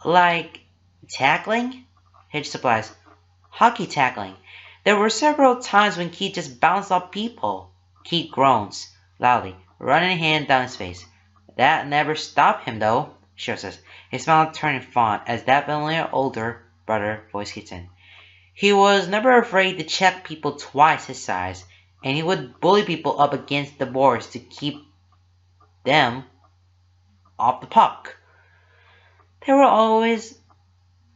Like tackling? Hitch supplies. Hockey tackling. There were several times when Keith just bounced off people. Keith groans loudly, running a hand down his face. That never stopped him, though, Cheryl says, his smile turning fond as that familiar older brother voice kicks in. He was never afraid to check people twice his size, and he would bully people up against the boards to keep them off the puck. They were always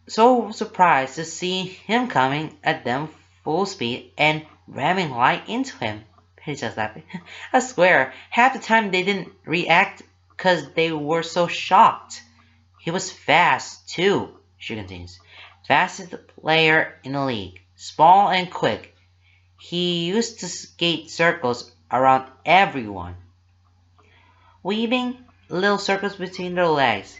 so surprised to see him coming at them full speed and ramming right into him. He says laughing. I swear, half the time they didn't react because they were so shocked. He was fast, too, she continues. Fastest player in the league. Small and quick. He used to skate circles around everyone, weaving little circles between their legs.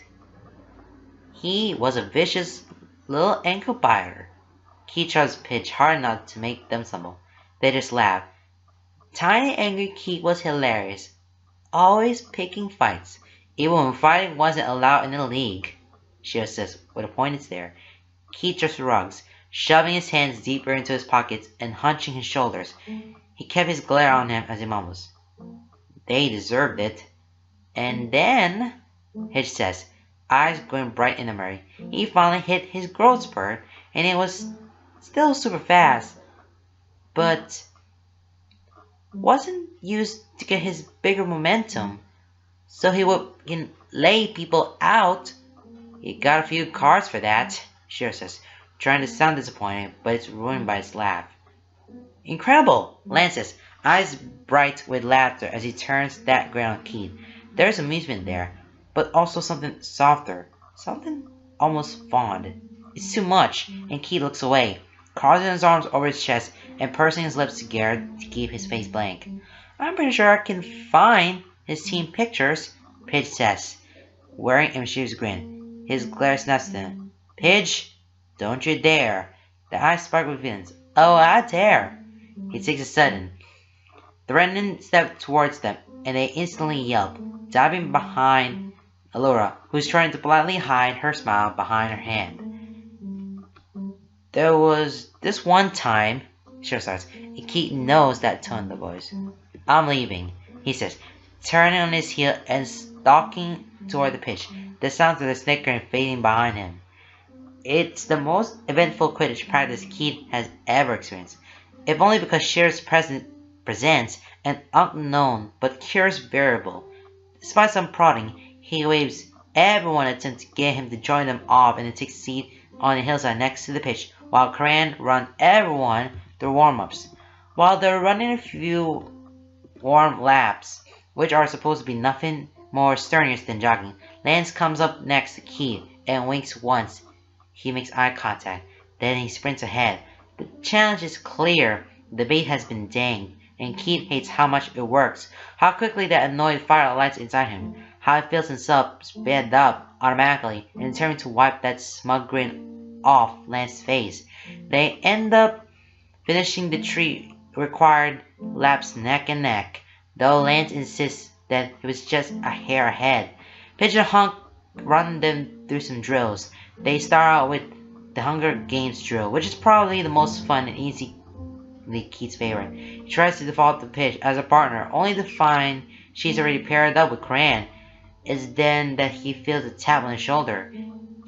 He was a vicious little ankle biter. Keith tries to pitch hard enough to make them stumble. They just laugh. Tiny angry Keith was hilarious, always picking fights, even when fighting wasn't allowed in the league, she says with a pointed stare. Keith just shrugs, shoving his hands deeper into his pockets and hunching his shoulders. He kept his glare on him as he mumbles. They deserved it. And then, Hitch says, eyes going bright in a hurry, he finally hit his growth spurt, and it was still super fast, but wasn't used to get his bigger momentum, so he would lay people out. He got a few cards for that, Cheryl says, trying to sound disappointed, but it's ruined by his laugh. Incredible, Lance says, eyes bright with laughter as he turns that grin on Keith. There's amusement there, but also something softer, something almost fond. It's too much, and Keith looks away, crossing his arms over his chest and pursing his lips together to keep his face blank. I'm pretty sure I can find his team pictures, Pidge says, wearing a mischievous grin. His glare snaps to him. Pidge, don't you dare. The eyes sparkle with feelings. Oh, I dare. He takes a sudden, threatening step towards them, and they instantly yelp, diving behind Allura, who's trying to politely hide her smile behind her hand. There was this one time, Cheryl starts, and Keith knows that tone in the voice. I'm leaving, he says, turning on his heel and stalking toward the pitch, the sounds of the snickering fading behind him. It's the most eventful Quidditch practice Keith has ever experienced, if only because Cheryl's presents an unknown but curious variable. Despite some prodding, he waves everyone attempt to get him to join them off and to take a seat on the hillside next to the pitch, while Cran runs everyone through warm-ups. While they're running a few warm laps, which are supposed to be nothing more strenuous than jogging. Lance comes up next to Keith and winks once. He makes eye contact. Then he sprints ahead. The challenge is clear. The bait has been danged, and Keith hates how much it works. How quickly that annoyed fire lights inside him. How he feels himself sped up automatically and determined to wipe that smug grin off Lance's face. They end up finishing the three required laps neck and neck, though Lance insists that he was just a hair ahead. Pitch and Hunk run them through some drills. They start out with the Hunger Games drill, which is probably the most fun and easy Keith's favorite. He tries to default to Pitch as a partner, only to find she's already paired up with Cran. It's then that he feels a tap on his shoulder,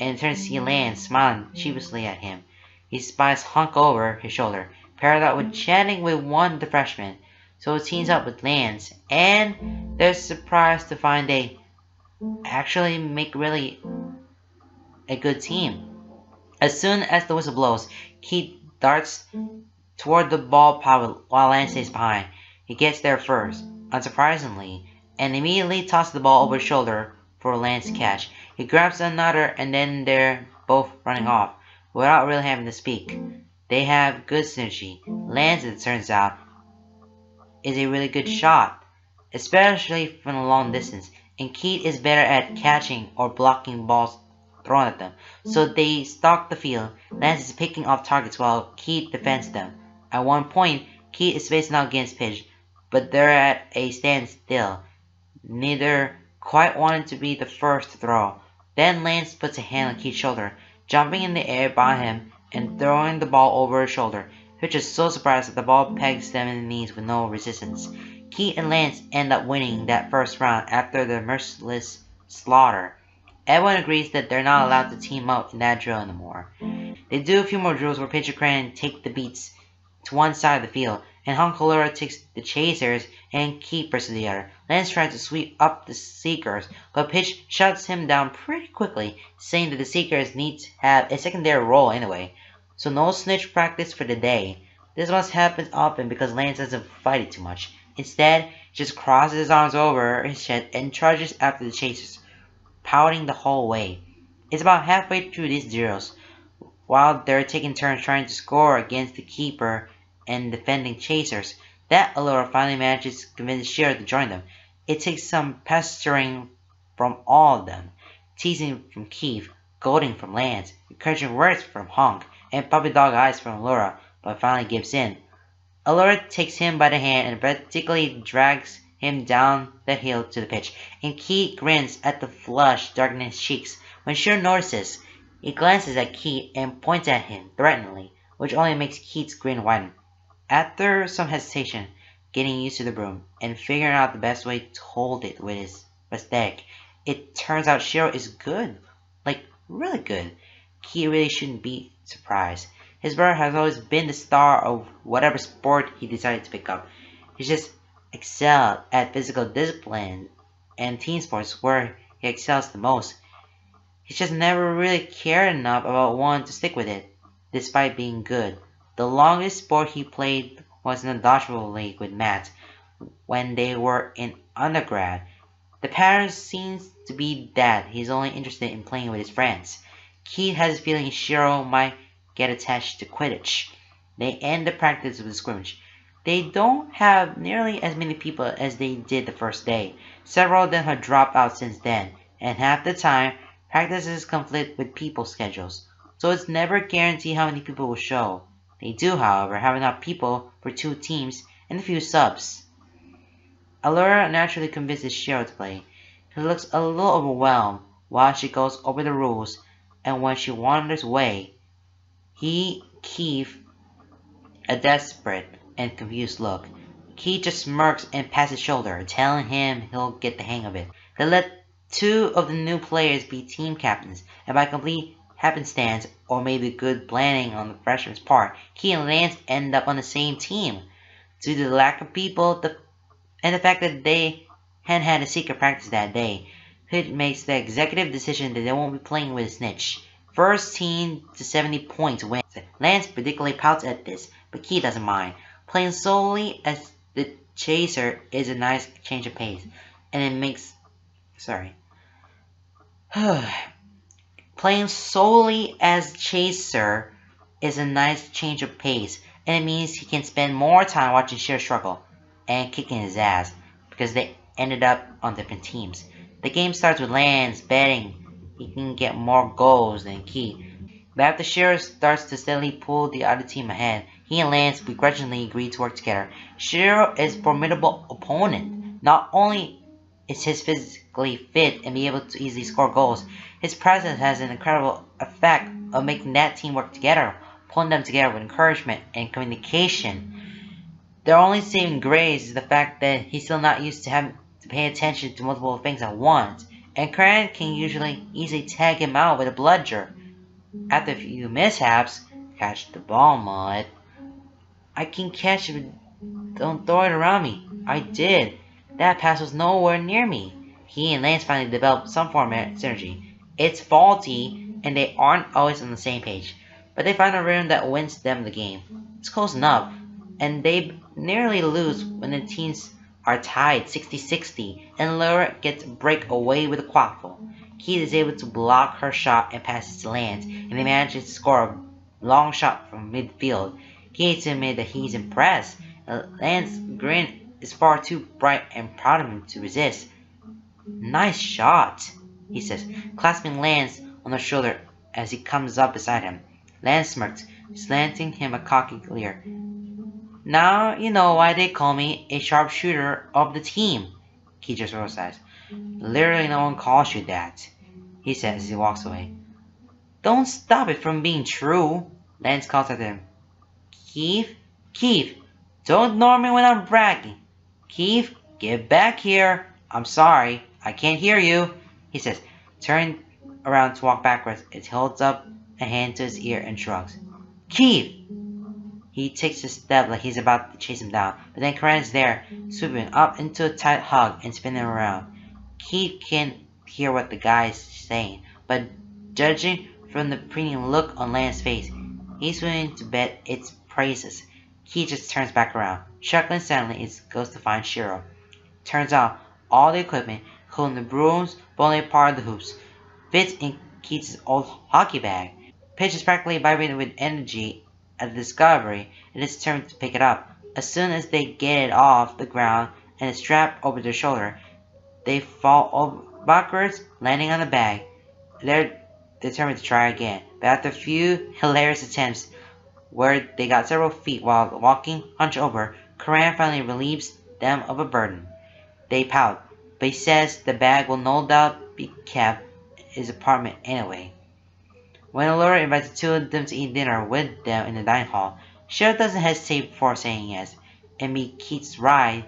and turns to see Lance smiling sheepishly at him. He spies Hunk over his shoulder, paired up with chatting with one of the freshmen, so he teams up with Lance, and they're surprised to find they actually make really a good team. As soon as the whistle blows, Keith darts toward the ball pile while Lance stays behind. He gets there first, unsurprisingly, and immediately tosses the ball over his shoulder for Lance to catch. He grabs another, and then they're both running off, without really having to speak. They have good synergy. Lance, it turns out, is a really good shot, especially from a long distance, and Keith is better at catching or blocking balls thrown at them. So they stalk the field. Lance is picking off targets while Keith defends them. At one point, Keith is facing out against Pitch, but they're at a standstill. Neither quite wanted to be the first to throw. Then Lance puts a hand on Keith's shoulder, jumping in the air by him and throwing the ball over his shoulder. Pitch is so surprised that the ball pegs them in the knees with no resistance. Keith and Lance end up winning that first round after the merciless slaughter. Everyone agrees that they're not allowed to team up in that drill anymore. They do a few more drills where Pitch and Cran take the beats to one side of the field, and Hunkalura takes the chasers and keepers to the other. Lance tries to sweep up the seekers, but Pitch shuts him down pretty quickly, saying that the seekers need to have a secondary role anyway. So no snitch practice for the day. This must happen often because Lance doesn't fight it too much. Instead, he just crosses his arms over his chest and charges after the chasers, pouting the whole way. It's about halfway through these drills, while they're taking turns trying to score against the keeper and defending chasers, that Allura finally manages to convince Shiro to join them. It takes some pestering from all of them, teasing from Keith, goading from Lance, encouraging words from Hunk, and puppy dog eyes from Allura, but finally gives in. Allura takes him by the hand and practically drags him down the hill to the pitch, and Keith grins at the flush darkening his cheeks. When Shiro notices, he glances at Keith and points at him threateningly, which only makes Keith's grin widen. After some hesitation, getting used to the broom, and figuring out the best way to hold it with his prosthetic, it turns out Shiro is good. Like, really good. Keith really shouldn't be surprised. His brother has always been the star of whatever sport he decided to pick up. He's just excelled at physical discipline and team sports where he excels the most. He's just never really cared enough about one to stick with it, despite being good. The longest sport he played was in the dodgeball league with Matt when they were in undergrad. The pattern seems to be that he's only interested in playing with his friends. Keith has a feeling Shiro might get attached to Quidditch. They end the practice with a scrimmage. They don't have nearly as many people as they did the first day. Several of them have dropped out since then, and half the time, practices conflict with people's schedules, so it's never guaranteed how many people will show. They do, however, have enough people for 2 teams and a few subs. Allura naturally convinces Shiro to play. He looks a little overwhelmed while she goes over the rules, and when she wanders away, he Keith a desperate and confused look. Keith just smirks and pats his shoulder, telling him he'll get the hang of it. They let 2 of the new players be team captains, and by complete happenstance, or maybe good planning on the freshman's part, Keith and Lance end up on the same team. Due to the lack of people and the fact that they hadn't had a secret practice that day, Pitch makes the executive decision that they won't be playing with a snitch. First team to 70 points wins. Lance particularly pouts at this, but Keith doesn't mind, playing solely as the Chaser is a nice change of pace, and it makes... Sorry. Playing solely as Chaser is a nice change of pace, and it means he can spend more time watching Shiro struggle and kicking his ass, because they ended up on different teams. The game starts with Lance betting he can get more goals than Keith. But after Shiro starts to steadily pull the other team ahead, he and Lance begrudgingly agree to work together. Shiro is a formidable opponent. Not only is he physically fit and be able to easily score goals, his presence has an incredible effect of making that team work together, pulling them together with encouragement and communication. Their only saving grace is the fact that he's still not used to having to pay attention to multiple things at once, and Karen can usually easily tag him out with a bludger. After a few mishaps, catch the ball, Mud. I can catch it, but don't throw it around me. I did. That pass was nowhere near me. He and Lance finally developed some form of synergy. It's faulty, and they aren't always on the same page, but they find a rhythm that wins them the game. It's close enough, and they nearly lose when the teams are tied 60-60, and Laura gets a break away with a quaffle. Keith is able to block her shot and passes to Lance, and they manage to score a long shot from midfield. Keith admitted that he's impressed, and Lance's grin is far too bright and proud of him to resist. Nice shot, he says, clasping Lance on the shoulder as he comes up beside him. Lance smirks, slanting him a cocky leer. Now you know why they call me a sharpshooter of the team, Keith just rolls his eyes. Literally no one calls you that, he says as he walks away. Don't stop it from being true, Lance calls at him. Keith, don't ignore me when I'm bragging. Keith, get back here. I'm sorry, I can't hear you, he says, turning around to walk backwards as he holds up a hand to his ear and shrugs. Keith! He takes a step like he's about to chase him down, but then Karan is there, swooping up into a tight hug and spinning him around. Keith can't hear what the guy is saying, but judging from the preteen look on Lance's face, he's willing to bet its praises. Keith just turns back around, chuckling silently as he goes to find Shiro. Turns out, all the equipment, including the brooms, bowling part of the hoops, fits in Keith's old hockey bag. Pitch is practically vibrating with energy at the discovery, and it's determined to pick it up. As soon as they get it off the ground and it's strapped over their shoulder, they fall backwards, landing on the bag. They're determined to try again, but after a few hilarious attempts where they got several feet while walking hunched over, Karan finally relieves them of a burden. They pout, but he says the bag will no doubt be kept in his apartment anyway. When Allura invites the two of them to eat dinner with them in the dining hall, Shiro doesn't hesitate before saying yes, and meet Keith's ride.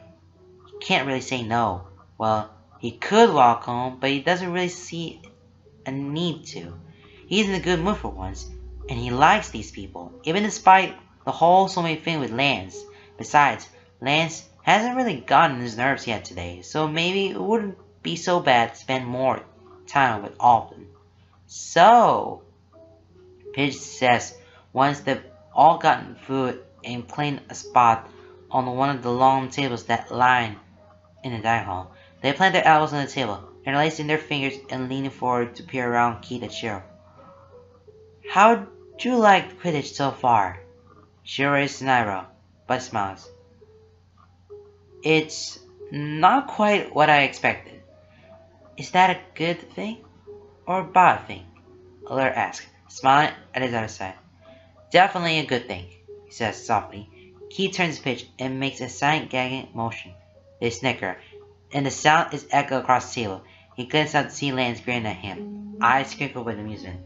He can't really say no. Well, he could walk home, but he doesn't really see a need to. He's in a good mood for once, and he likes these people, even despite the whole Soulmate thing with Lance. Besides, Lance hasn't really gotten his nerves yet today, so maybe it wouldn't be so bad to spend more time with all of them. So, Pidge says once they've all gotten food and claimed a spot on one of the long tables that line in the dining hall, they plant their elbows on the table, interlacing their fingers and leaning forward to peer around Keith and Shiro. How'd you like Quidditch so far? Shiro raises an eyebrow, but smiles. It's not quite what I expected. Is that a good thing or a bad thing? Allura asks, smiling at his other side. Definitely a good thing, he says softly. Keith turns his pitch and makes a silent gagging motion. They snicker, and the sound is echoed across the table. He glances out to see Lance grinning at him, eyes twinkle with amusement.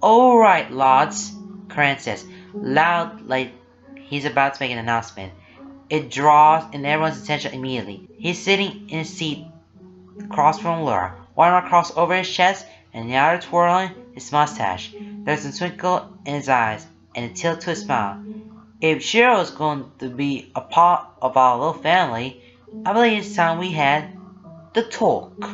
Alright, lads, Karan says, loud like he's about to make an announcement. It draws in everyone's attention immediately. He's sitting in his seat across from Laura, one arm crossed over his chest and the other twirling his mustache. There's a twinkle in his eyes and a tilt to his smile. If Shiro's going to be a part of our little family, I believe it's time we had the talk.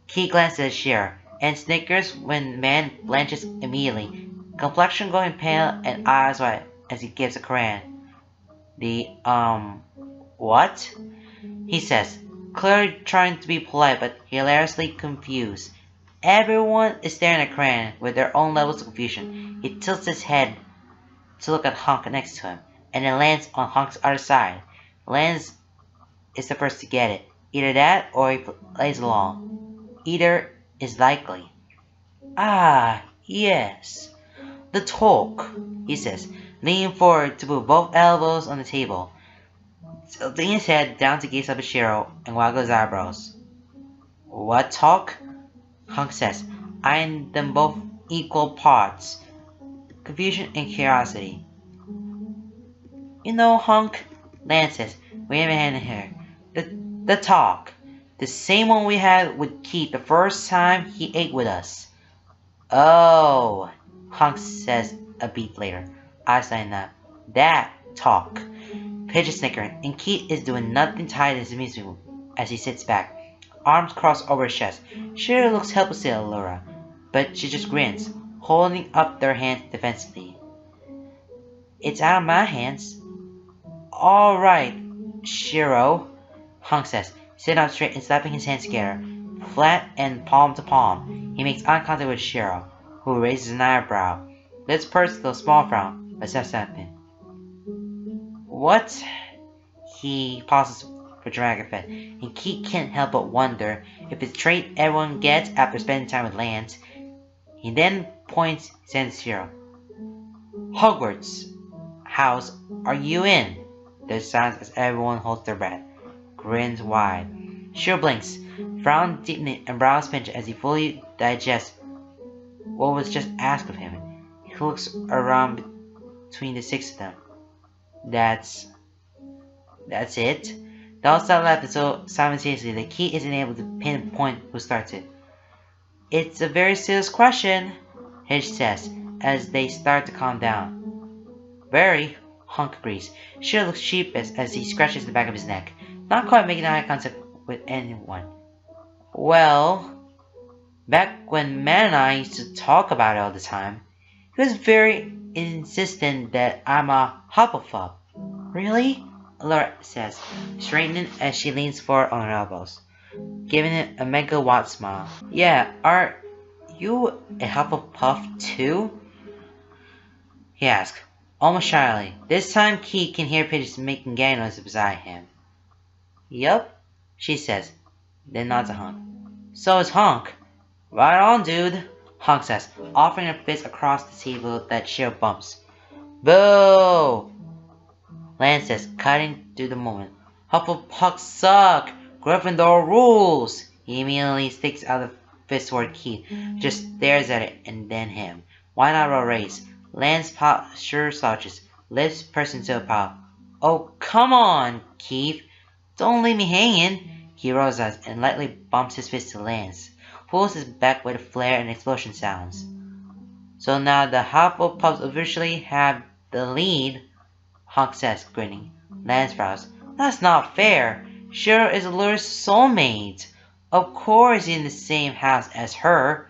Keith glances at Shiro and snickers when the man blanches immediately, complexion going pale and eyes wide as he gives a Karan. What? He says, clearly trying to be polite but hilariously confused. Everyone is staring at Cran with their own levels of confusion. He tilts his head to look at Honk next to him, and then lands on Honk's other side. Lance is the first to get it. Either that or he plays along. Either is likely. Ah, yes. The talk, he says, leaning forward to put both elbows on the table, tilting his head down to gaze up at Shiro and waggle his eyebrows. What talk? Honk says, eyeing them both equal parts, confusion and curiosity. You know, Honk, Lance says, waving a hand in her. The talk. The same one we had with Keith the first time he ate with us. Oh, Honk says a beat later, eyes lighting up. That talk. Pidge is snickering, and Keith is doing nothing to hide his amusement as he sits back, arms crossed over his chest. Shiro looks helplessly at Laura, but she just grins, holding up their hands defensively. It's out of my hands. Alright, Shiro, Honk says, sitting up straight and slapping his hands together, flat and palm to palm. He makes eye contact with Shiro, who raises an eyebrow. Lips pursed to a small frown, but says nothing. What? He pauses for dramatic effect, and Keith can't help but wonder if it's a trait everyone gets after spending time with Lance. He then points his hand to Shiro. Hogwarts house are you in? There's silence as everyone holds their breath, grins wide. Shiro blinks, frown deepening and brows pinch as he fully digests what was just asked of him. He looks around between the six of them. That's it? They all start laughing so simultaneously that Keith isn't able to pinpoint who starts it. It's a very serious question, Hitch says, as they start to calm down. Very, Honk agrees. Shiro looks sheepish as he scratches the back of his neck, not quite making eye contact with anyone. Well, back when Matt and I used to talk about it all the time, he was very insistent that I'm a Hufflepuff. Really? Laura says, straightening as she leans forward on her elbows, giving it a megawatt smile. Yeah, are you a Hufflepuff too? He asks, almost shyly. This time Keith can hear Pidge making gay noises beside him. Yup, she says, then nods at Honk. So is Honk. Right on, dude, Honk says, offering a fist across the table that Shiro bumps. Boo! Lance says, cutting through the moment. Hufflepuffs suck! Gryffindor rules! He immediately sticks out the fist toward Keith, just stares at it and then him. Why not roll raise? Lance posture slouches, lips pursed into a pout. Oh, come on, Keith! Don't leave me hanging! He rolls eyes and lightly bumps his fist to Lance, pulls his back with a flare and explosion sounds. So now the Hufflepuffs officially have the lead, Honk says, grinning. Lance frowns. That's not fair. Shiro is Laura's soulmate. Of course he's in the same house as her.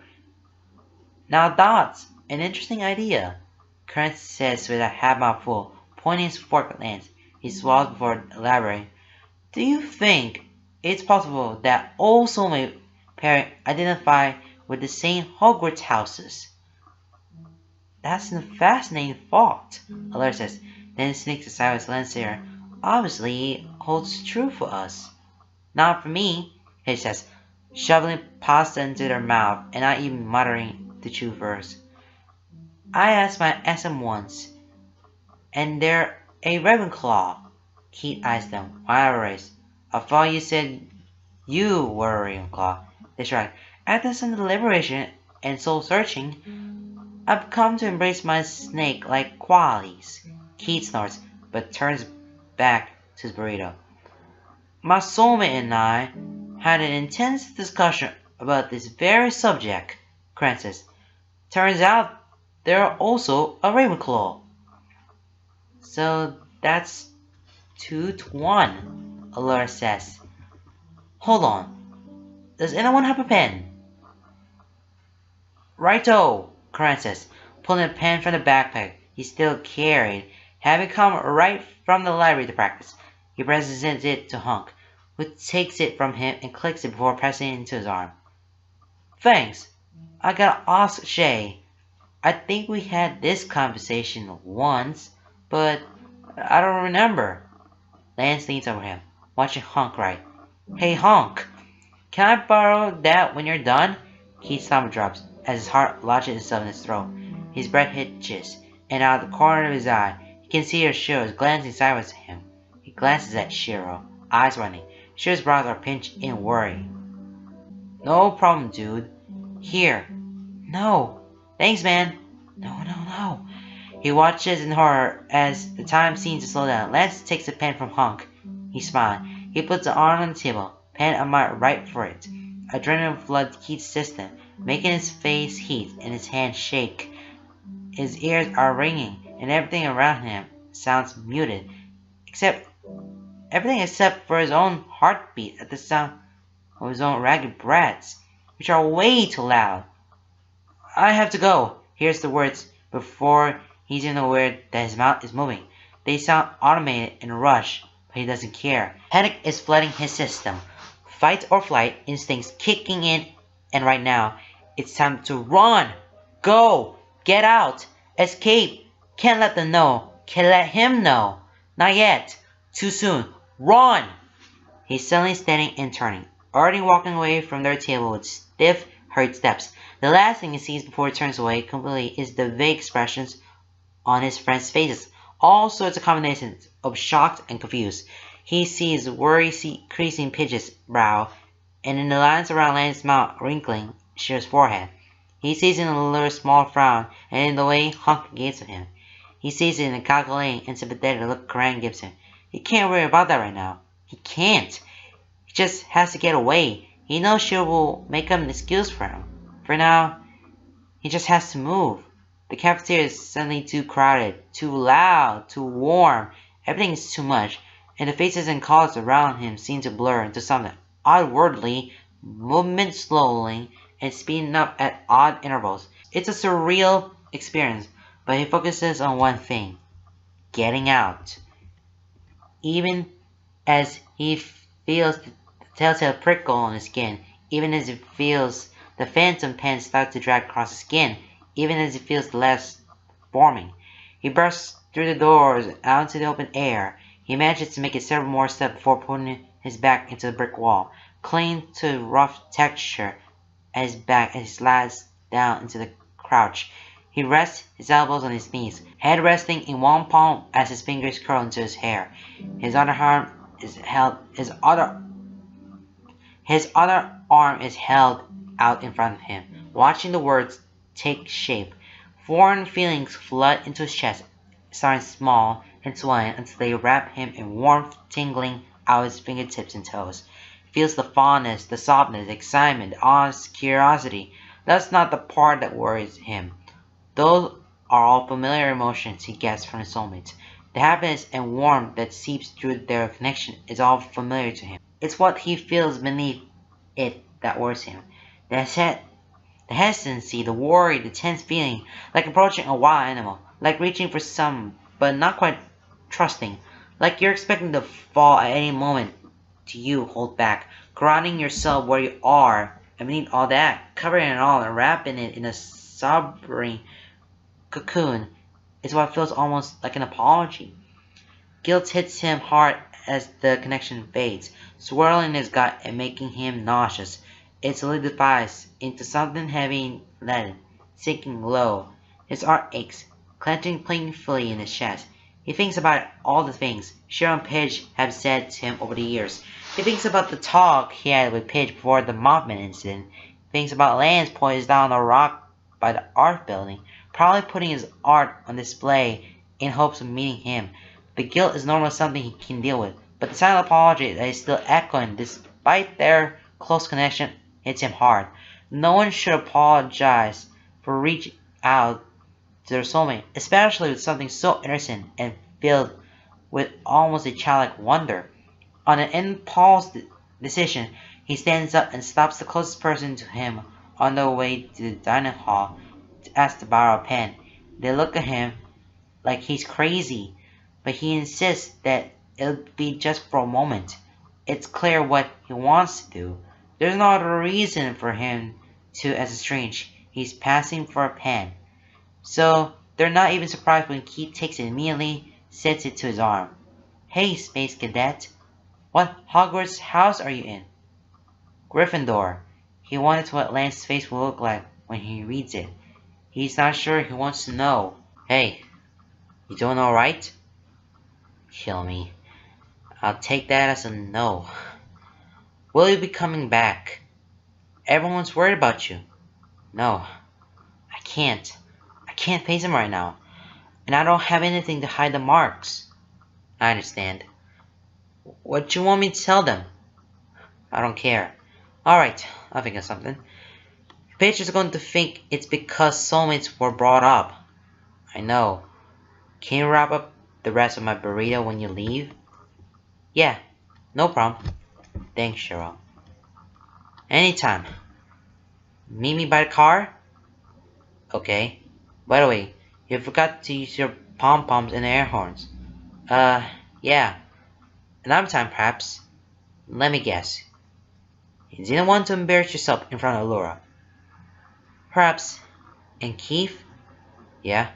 Now that's an interesting idea, Karen says with a half mouthful, pointing his fork at Lance. He swallows before elaborating. Do you think it's possible that all soulmate pairs identify with the same Hogwarts houses? That's a fascinating thought, Laura says, then sneaks aside with Lance here. Obviously holds true for us. Not for me, he says, shoveling pasta into their mouth and not even muttering to chew first. I asked my SM once, and they're a Ravenclaw. Keith eyes them, wide race. I thought you said you were a Ravenclaw. They shrug. After some deliberation and soul searching, I've come to embrace my snake-like qualities. Keith snorts, but turns back to his burrito. My soulmate and I had an intense discussion about this very subject, Cran says. Turns out they're also a Ravenclaw. So that's 2-1, Allura says. Hold on. Does anyone have a pen? Righto, Cran says, pulling a pen from the backpack he still carried, having come right from the library to practice. He presents it to Hunk, who takes it from him and clicks it before pressing it into his arm. Thanks. I gotta ask Shay. I think we had this conversation once, but I don't remember. Lance leans over him, watching Hunk write. Hey Hunk, can I borrow that when you're done? Keith's stomach drops as his heart lodges itself in his throat. His breath hitches, and out of the corner of his eye, he can see Shiro glancing sideways at him. He glances at Shiro, eyes running. Shiro's brows are pinched in worry. No problem, dude. Here. No. Thanks, man. No. He watches in horror as the time seems to slow down. Lance takes a pen from Hunk. He smiles. He puts it on the table, pen on my right for it. Adrenaline floods Keith's system, making his face heat and his hands shake. His ears are ringing, and everything around him sounds muted, everything except for his own heartbeat at the sound of his own ragged breaths, which are way too loud. I have to go, hears the words before he's even aware that his mouth is moving. They sound automated and rushed, but he doesn't care. Panic is flooding his system. Fight or flight instincts kicking in, and right now, it's time to run! Go! Get out! Escape! Can't let them know. Can't let him know. Not yet. Too soon. Run! He's suddenly standing and turning, already walking away from their table with stiff, hurried steps. The last thing he sees before he turns away completely is the vague expressions on his friends' faces. All sorts of combinations of shocked and confused. He sees worry creasing Pidgeot's brow, and in the lines around Lance's mouth wrinkling Shiro's forehead. He sees it in a little small frown, and in the way Hunk gazes at him. He sees it in the calculating and sympathetic look Karan gives him. He can't worry about that right now. He can't. He just has to get away. He knows Shiro will make up an excuse for him. For now, he just has to move. The cafeteria is suddenly too crowded, too loud, too warm. Everything is too much, and the faces and colors around him seem to blur into something oddworldly, movement slowing and speeding up at odd intervals. It's a surreal experience, but he focuses on one thing: getting out. Even as he feels the telltale prickle on his skin, even as he feels the phantom pen start to drag across his skin, even as he feels the legs forming, he bursts through the doors out into the open air. He manages to make it several more steps before putting his back into the brick wall, clinging to the rough texture at his back as he slides down into the crouch. He rests his elbows on his knees, head resting in one palm as his fingers curl into his hair. His other arm is held out in front of him, watching the words take shape. Foreign feelings flood into his chest, starting small and swelling until they wrap him in warmth tingling out his fingertips and toes. He feels the fondness, the softness, the excitement, the awe, curiosity. That's not the part that worries him. Those are all familiar emotions he gets from his soulmates. The happiness and warmth that seeps through their connection is all familiar to him. It's what he feels beneath it that worries him. The hesitancy, the worry, the tense feeling, like approaching a wild animal, like reaching for some, but not quite trusting, like you're expecting to fall at any moment. To you, hold back, grounding yourself where you are, and beneath all that, covering it all and wrapping it in a sobering cocoon, is what feels almost like an apology. Guilt hits him hard as the connection fades, swirling in his gut and making him nauseous. It solidifies into something heavy and leaden, sinking low. His heart aches, clenching painfully in his chest. He thinks about all the things Shiro and Pidge have said to him over the years. He thinks about the talk he had with Pidge before the Mothman incident. He thinks about Lance poised down a rock by the art building, probably putting his art on display in hopes of meeting him. The guilt is normally something he can deal with, but the silent apology that is still echoing despite their close connection hits him hard. No one should apologize for reaching out to their soulmate, especially with something so innocent and filled with almost a childlike wonder. On an impulse decision, he stands up and stops the closest person to him on their way to the dining hall to ask to borrow a pen. They look at him like he's crazy, but he insists that it'll be just for a moment. It's clear what he wants to do. There's not a reason for him to as strange. He's passing for a pen. So they're not even surprised when Keith takes it immediately, sets it to his arm. Hey, Space Cadet. What Hogwarts house are you in? Gryffindor. He wanted what Lance's face will look like when he reads it. He's not sure he wants to know. Hey, you doing alright? Kill me. I'll take that as a no. Will you be coming back? Everyone's worried about you. No, I can't. I can't face him right now. And I don't have anything to hide the marks. I understand. What do you want me to tell them? I don't care. Alright, I'll think of something. Paige is going to think it's because soulmates were brought up. I know. Can you wrap up the rest of my burrito when you leave? Yeah, no problem. Thanks, Cheryl. Anytime. Meet me by the car? Okay. By the way, you forgot to use your pom-poms and air horns. Yeah. Another time, perhaps. Let me guess. You didn't want to embarrass yourself in front of Laura. Perhaps. And Keith? Yeah.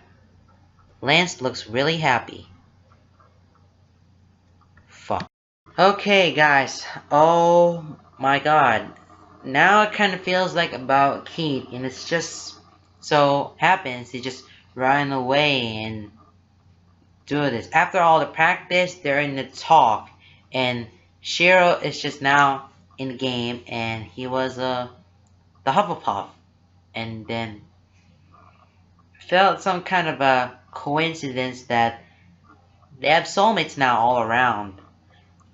Lance looks really happy. Fuck. Okay, guys. Oh my god. Now it kind of feels like about Keith, and it's just so happens he just ran away and do this. After all the practice, they're in the talk, and Shiro is just now in the game, and he was the Hufflepuff, and then felt some kind of a coincidence that they have soulmates now all around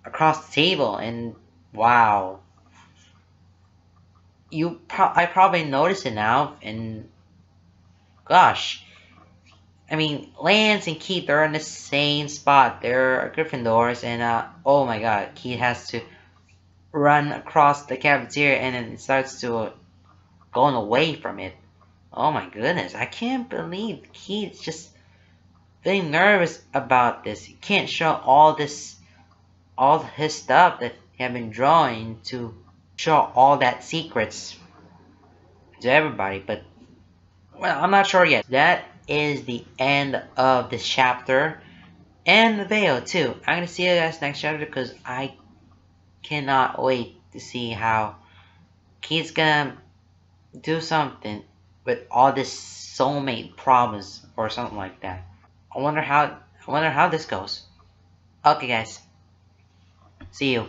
across the table, and wow. I probably noticed it now, and gosh, I mean, Lance and Keith are in the same spot. They're Gryffindors, and oh my god, Keith has to run across the cafeteria, and then it starts to going away from it. Oh my goodness, I can't believe Keith's just feeling nervous about this. He can't show all his stuff that he had been drawing to show all that secrets to everybody, but well, I'm not sure yet. That is the end of this chapter and the video too. I'm gonna see you guys next chapter because I cannot wait to see how Keith's gonna do something with all this soulmate problems or something like that. I wonder how this goes. Okay, guys. See you.